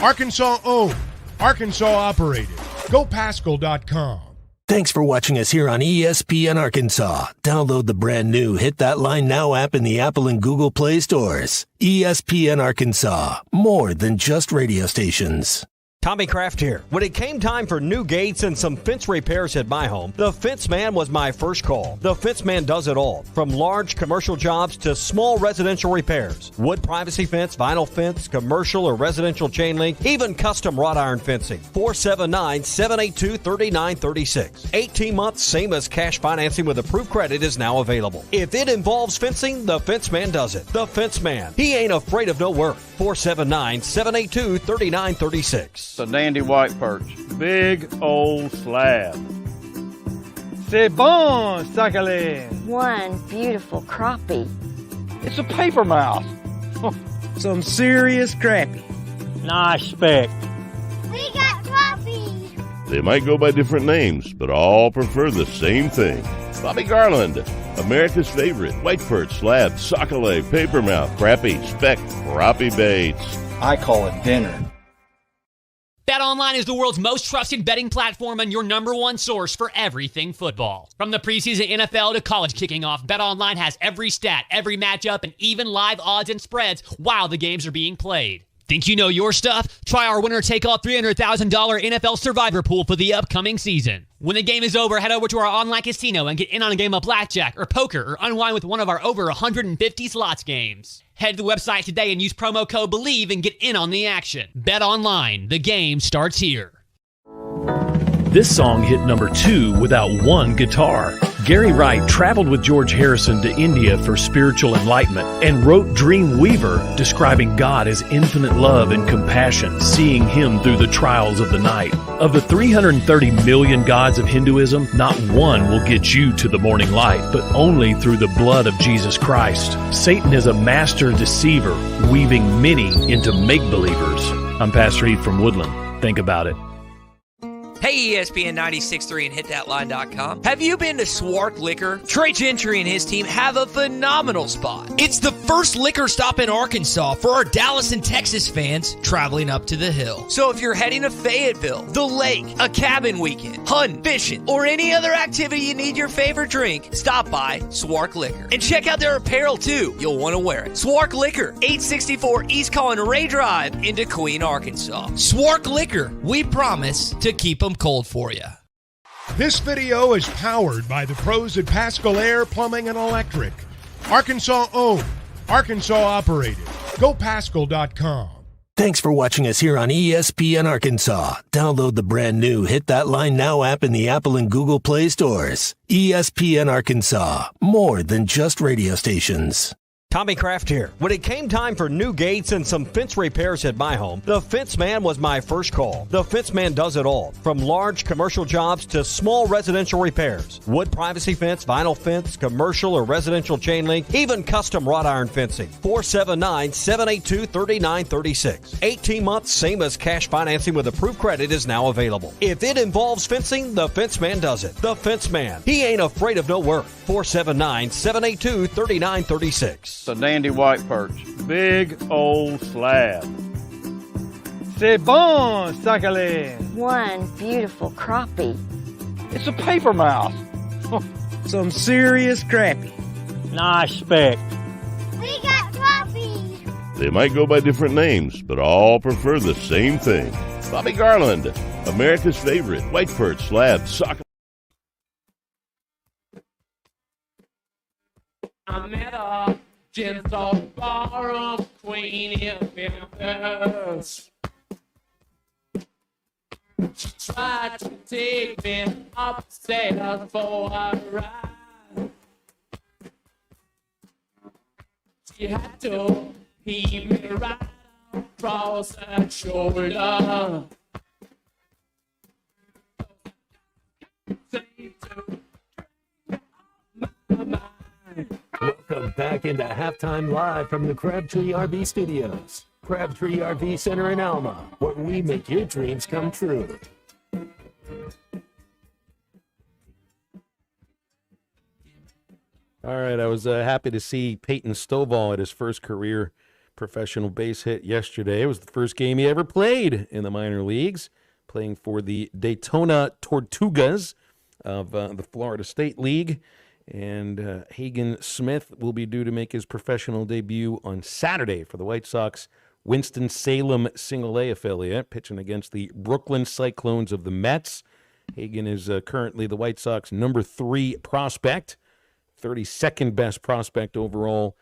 [SPEAKER 12] Arkansas owned, Arkansas operated. GoPascal.com.
[SPEAKER 17] Thanks for watching us here on ESPN Arkansas. Download the brand new Hit That Line Now app in the Apple and Google Play stores. ESPN Arkansas, more than just radio stations.
[SPEAKER 5] Tommy Kraft here. When it came time for new gates and some fence repairs at my home, the Fence Man was my first call. The Fence Man does it all, from large commercial jobs to small residential repairs. Wood privacy fence, vinyl fence, commercial or residential chain link, even custom wrought iron fencing. 479-782-3936. 18 months, same as cash financing with approved credit is now available. If it involves fencing, the Fence Man does it. The Fence Man. He ain't afraid of no work. 479-782-3936.
[SPEAKER 16] A dandy white perch. Big old slab. C'est bon, sacalé.
[SPEAKER 23] One beautiful crappie.
[SPEAKER 16] It's a paper mouth.
[SPEAKER 25] Some serious crappie.
[SPEAKER 16] Nice speck.
[SPEAKER 23] We got crappie.
[SPEAKER 26] They might go by different names, but all prefer the same thing. Bobby Garland, America's favorite white perch, slab, sockeye, papermouth, crappie, speck, crappie baits.
[SPEAKER 25] I call it dinner.
[SPEAKER 27] BetOnline is the world's most trusted betting platform and your number one source for everything football. From the preseason NFL to college kicking off, BetOnline has every stat, every matchup, and even live odds and spreads while the games are being played. Think you know your stuff? Try our winner-take-all $300,000 NFL Survivor Pool for the upcoming season. When the game is over, head over to our online casino and get in on a game of blackjack or poker or unwind with one of our over 150 slots games. Head to the website today and use promo code BELIEVE and get in on the action. Bet online. The game starts here.
[SPEAKER 2] This song hit number 2 without one guitar. Gary Wright traveled with George Harrison to India for spiritual enlightenment and wrote Dream Weaver, describing God as infinite love and compassion, seeing him through the trials of the night. Of the 330 million gods of Hinduism, not one will get you to the morning light, but only through the blood of Jesus Christ. Satan is a master deceiver, weaving many into make-believers. I'm Pastor Heath from Woodland. Think about it.
[SPEAKER 9] Hey, ESPN 96.3 and HitThatLine.com. Have you been to Swark Liquor? Trey Gentry and his team have a phenomenal spot. It's the first liquor stop in Arkansas for our Dallas and Texas fans traveling up to the hill. So if you're heading to Fayetteville, the lake, a cabin weekend, hunting, fishing, or any other activity you need your favorite drink, stop by Swark Liquor. And check out their apparel too. You'll want to wear it. Swark Liquor, 864 East Collin Ray Drive in DeQueen, Arkansas. Swark Liquor, we promise to keep them cold for you.
[SPEAKER 12] This video is powered by the pros at Pascal Air Plumbing and Electric. Arkansas owned, Arkansas operated. GoPascal.com.
[SPEAKER 20] Thanks for watching us here on ESPN Arkansas. Download the brand new Hit That Line Now app in the Apple and Google Play stores. ESPN Arkansas, more than just radio stations.
[SPEAKER 14] Tommy Kraft here. When it came time for new gates and some fence repairs at my home, the Fence Man was my first call. The Fence Man does it all, from large commercial jobs to small residential repairs. Wood privacy fence, vinyl fence, commercial or residential chain link, even custom wrought iron fencing. 479-782-3936. 18 months, same as cash financing with approved credit is now available. If it involves fencing, the Fence Man does it. The Fence Man. He ain't afraid of no work. 479-782-3936.
[SPEAKER 16] It's a dandy white perch. Big old slab. C'est bon, Sakhalin.
[SPEAKER 23] One beautiful crappie.
[SPEAKER 16] It's a paper mouse.
[SPEAKER 25] Some serious crappie.
[SPEAKER 16] Nice speck.
[SPEAKER 23] We got trophies.
[SPEAKER 26] They might go by different names, but all prefer the same thing. Bobby Garland, America's favorite white perch slab soccer.
[SPEAKER 19] I met a gentle ballroom queen in Memphis. She tried to take me upstairs for a ride. She had to heave me right across her shoulder.
[SPEAKER 20] Welcome back into Halftime Live from the Crabtree RV Studios. Crabtree RV Center in Alma, where we make your dreams come true.
[SPEAKER 10] All right, I was happy to see Peyton Stovall at his first career professional base hit yesterday. It was the first game he ever played in the minor leagues, playing for the Daytona Tortugas of the Florida State League. And Hagen Smith will be due to make his professional debut on Saturday for the White Sox Winston-Salem Single-A affiliate, pitching against the Brooklyn Cyclones of the Mets. Hagen is currently the White Sox number 3 prospect, 32nd best prospect overall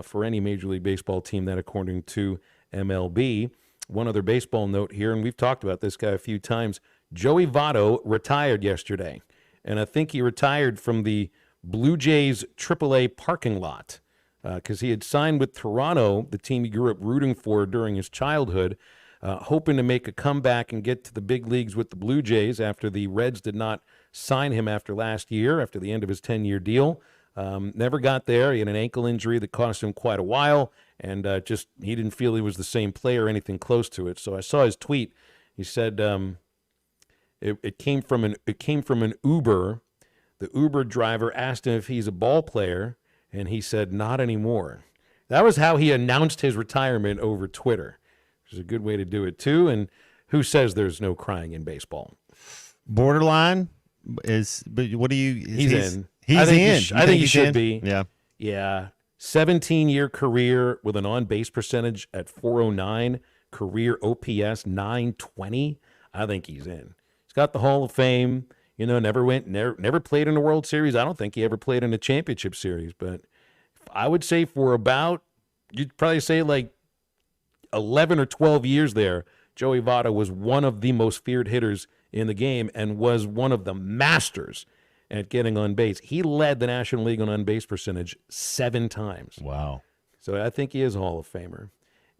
[SPEAKER 10] for any Major League Baseball team, that according to MLB. One other baseball note here, and we've talked about this guy a few times. Joey Votto retired yesterday, and I think he retired from the Blue Jays AAA parking lot because he had signed with Toronto, the team he grew up rooting for during his childhood, hoping to make a comeback and get to the big leagues with the Blue Jays after the Reds did not sign him after last year, after the end of his 10-year deal. Never got there. He had an ankle injury that cost him quite a while, and he didn't feel he was the same player or anything close to it. So I saw his tweet. He said it came from an Uber. The Uber driver asked him if he's a ball player, and he said, not anymore. That was how he announced his retirement over Twitter, which is a good way to do it, too. And who says there's no crying in baseball?
[SPEAKER 13] Borderline is, but what do you?
[SPEAKER 10] He's in.
[SPEAKER 13] He's in.
[SPEAKER 10] I think he should be.
[SPEAKER 13] Yeah.
[SPEAKER 10] Yeah. 17-year career with an on-base percentage at .409, career OPS 920. I think he's in. He's got the Hall of Fame. You know, never played in a World Series. I don't think he ever played in a championship series. But I would say for about, you'd probably say like 11 or 12 years there, Joey Votto was one of the most feared hitters in the game and was one of the masters at getting on base. He led the National League on base percentage 7 times.
[SPEAKER 13] Wow.
[SPEAKER 10] So I think he is a Hall of Famer.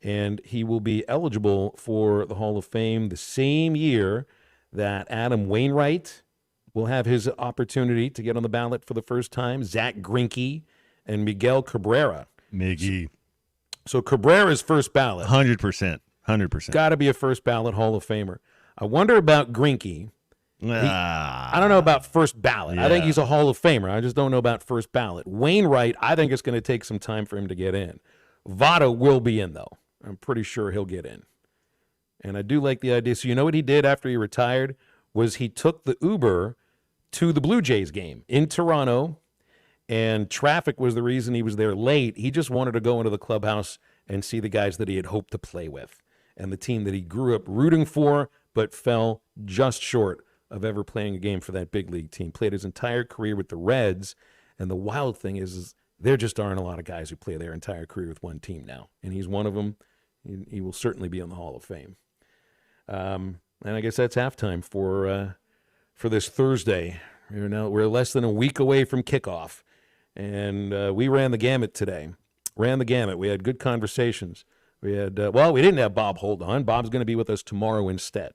[SPEAKER 10] And he will be eligible for the Hall of Fame the same year that Adam Wainwright will have his opportunity to get on the ballot for the first time, Zach Greinke, and Miguel Cabrera.
[SPEAKER 13] Miggy.
[SPEAKER 10] So Cabrera's first ballot.
[SPEAKER 13] 100%. 100%.
[SPEAKER 10] Got to be a first ballot Hall of Famer. I wonder about Greinke. I don't know about first ballot. I think he's a Hall of Famer. I just don't know about first ballot. Wainwright, I think it's going to take some time for him to get in. Votto will be in, though. I'm pretty sure he'll get in. And I do like the idea. So you know what he did after he retired? Was he took the Uber to the Blue Jays game in Toronto, and traffic was the reason he was there late. He just wanted to go into the clubhouse and see the guys that he had hoped to play with and the team that he grew up rooting for but fell just short of ever playing a game for that big league team. Played his entire career with the Reds, and the wild thing is there just aren't a lot of guys who play their entire career with one team now, and he's one of them. He will certainly be on the Hall of Fame. And I guess that's halftime for this Thursday. We're less than a week away from kickoff, and we ran the gamut today. We had good conversations. We had we didn't have Bob Holt on. Bob's going to be with us tomorrow instead.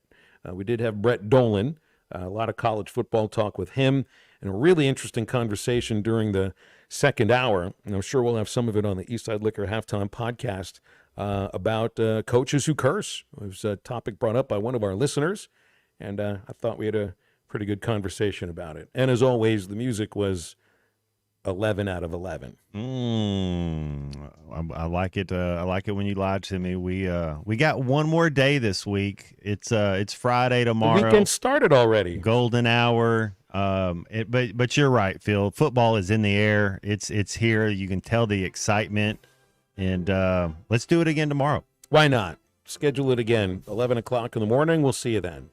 [SPEAKER 10] We did have Brett Dolan. A lot of college football talk with him, and a really interesting conversation during the second hour. And I'm sure we'll have some of it on the Eastside Liquor Halftime podcast about coaches who curse. It was a topic brought up by one of our listeners, and I thought we had a pretty good conversation about it. And as always, the music was 11 out of 11.
[SPEAKER 13] I like it. I like it when you lied to me. We got one more day this week. It's Friday tomorrow.
[SPEAKER 10] The weekend started already.
[SPEAKER 13] Golden hour. But you're right, Phil. Football is in the air. It's here. You can tell the excitement. And let's do it again tomorrow.
[SPEAKER 10] Why not? Schedule it again. 11 o'clock in the morning. We'll see you then.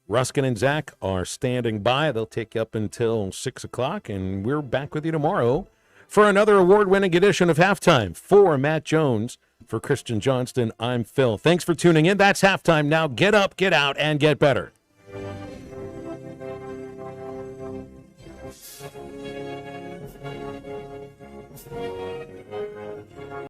[SPEAKER 10] Ruskin and Zach are standing by. They'll take you up until 6 o'clock, and we're back with you tomorrow for another award-winning edition of Halftime. For Matt Jones, for Christian Johnston, I'm Phil. Thanks for tuning in. That's Halftime now. Get up, get out, and get better.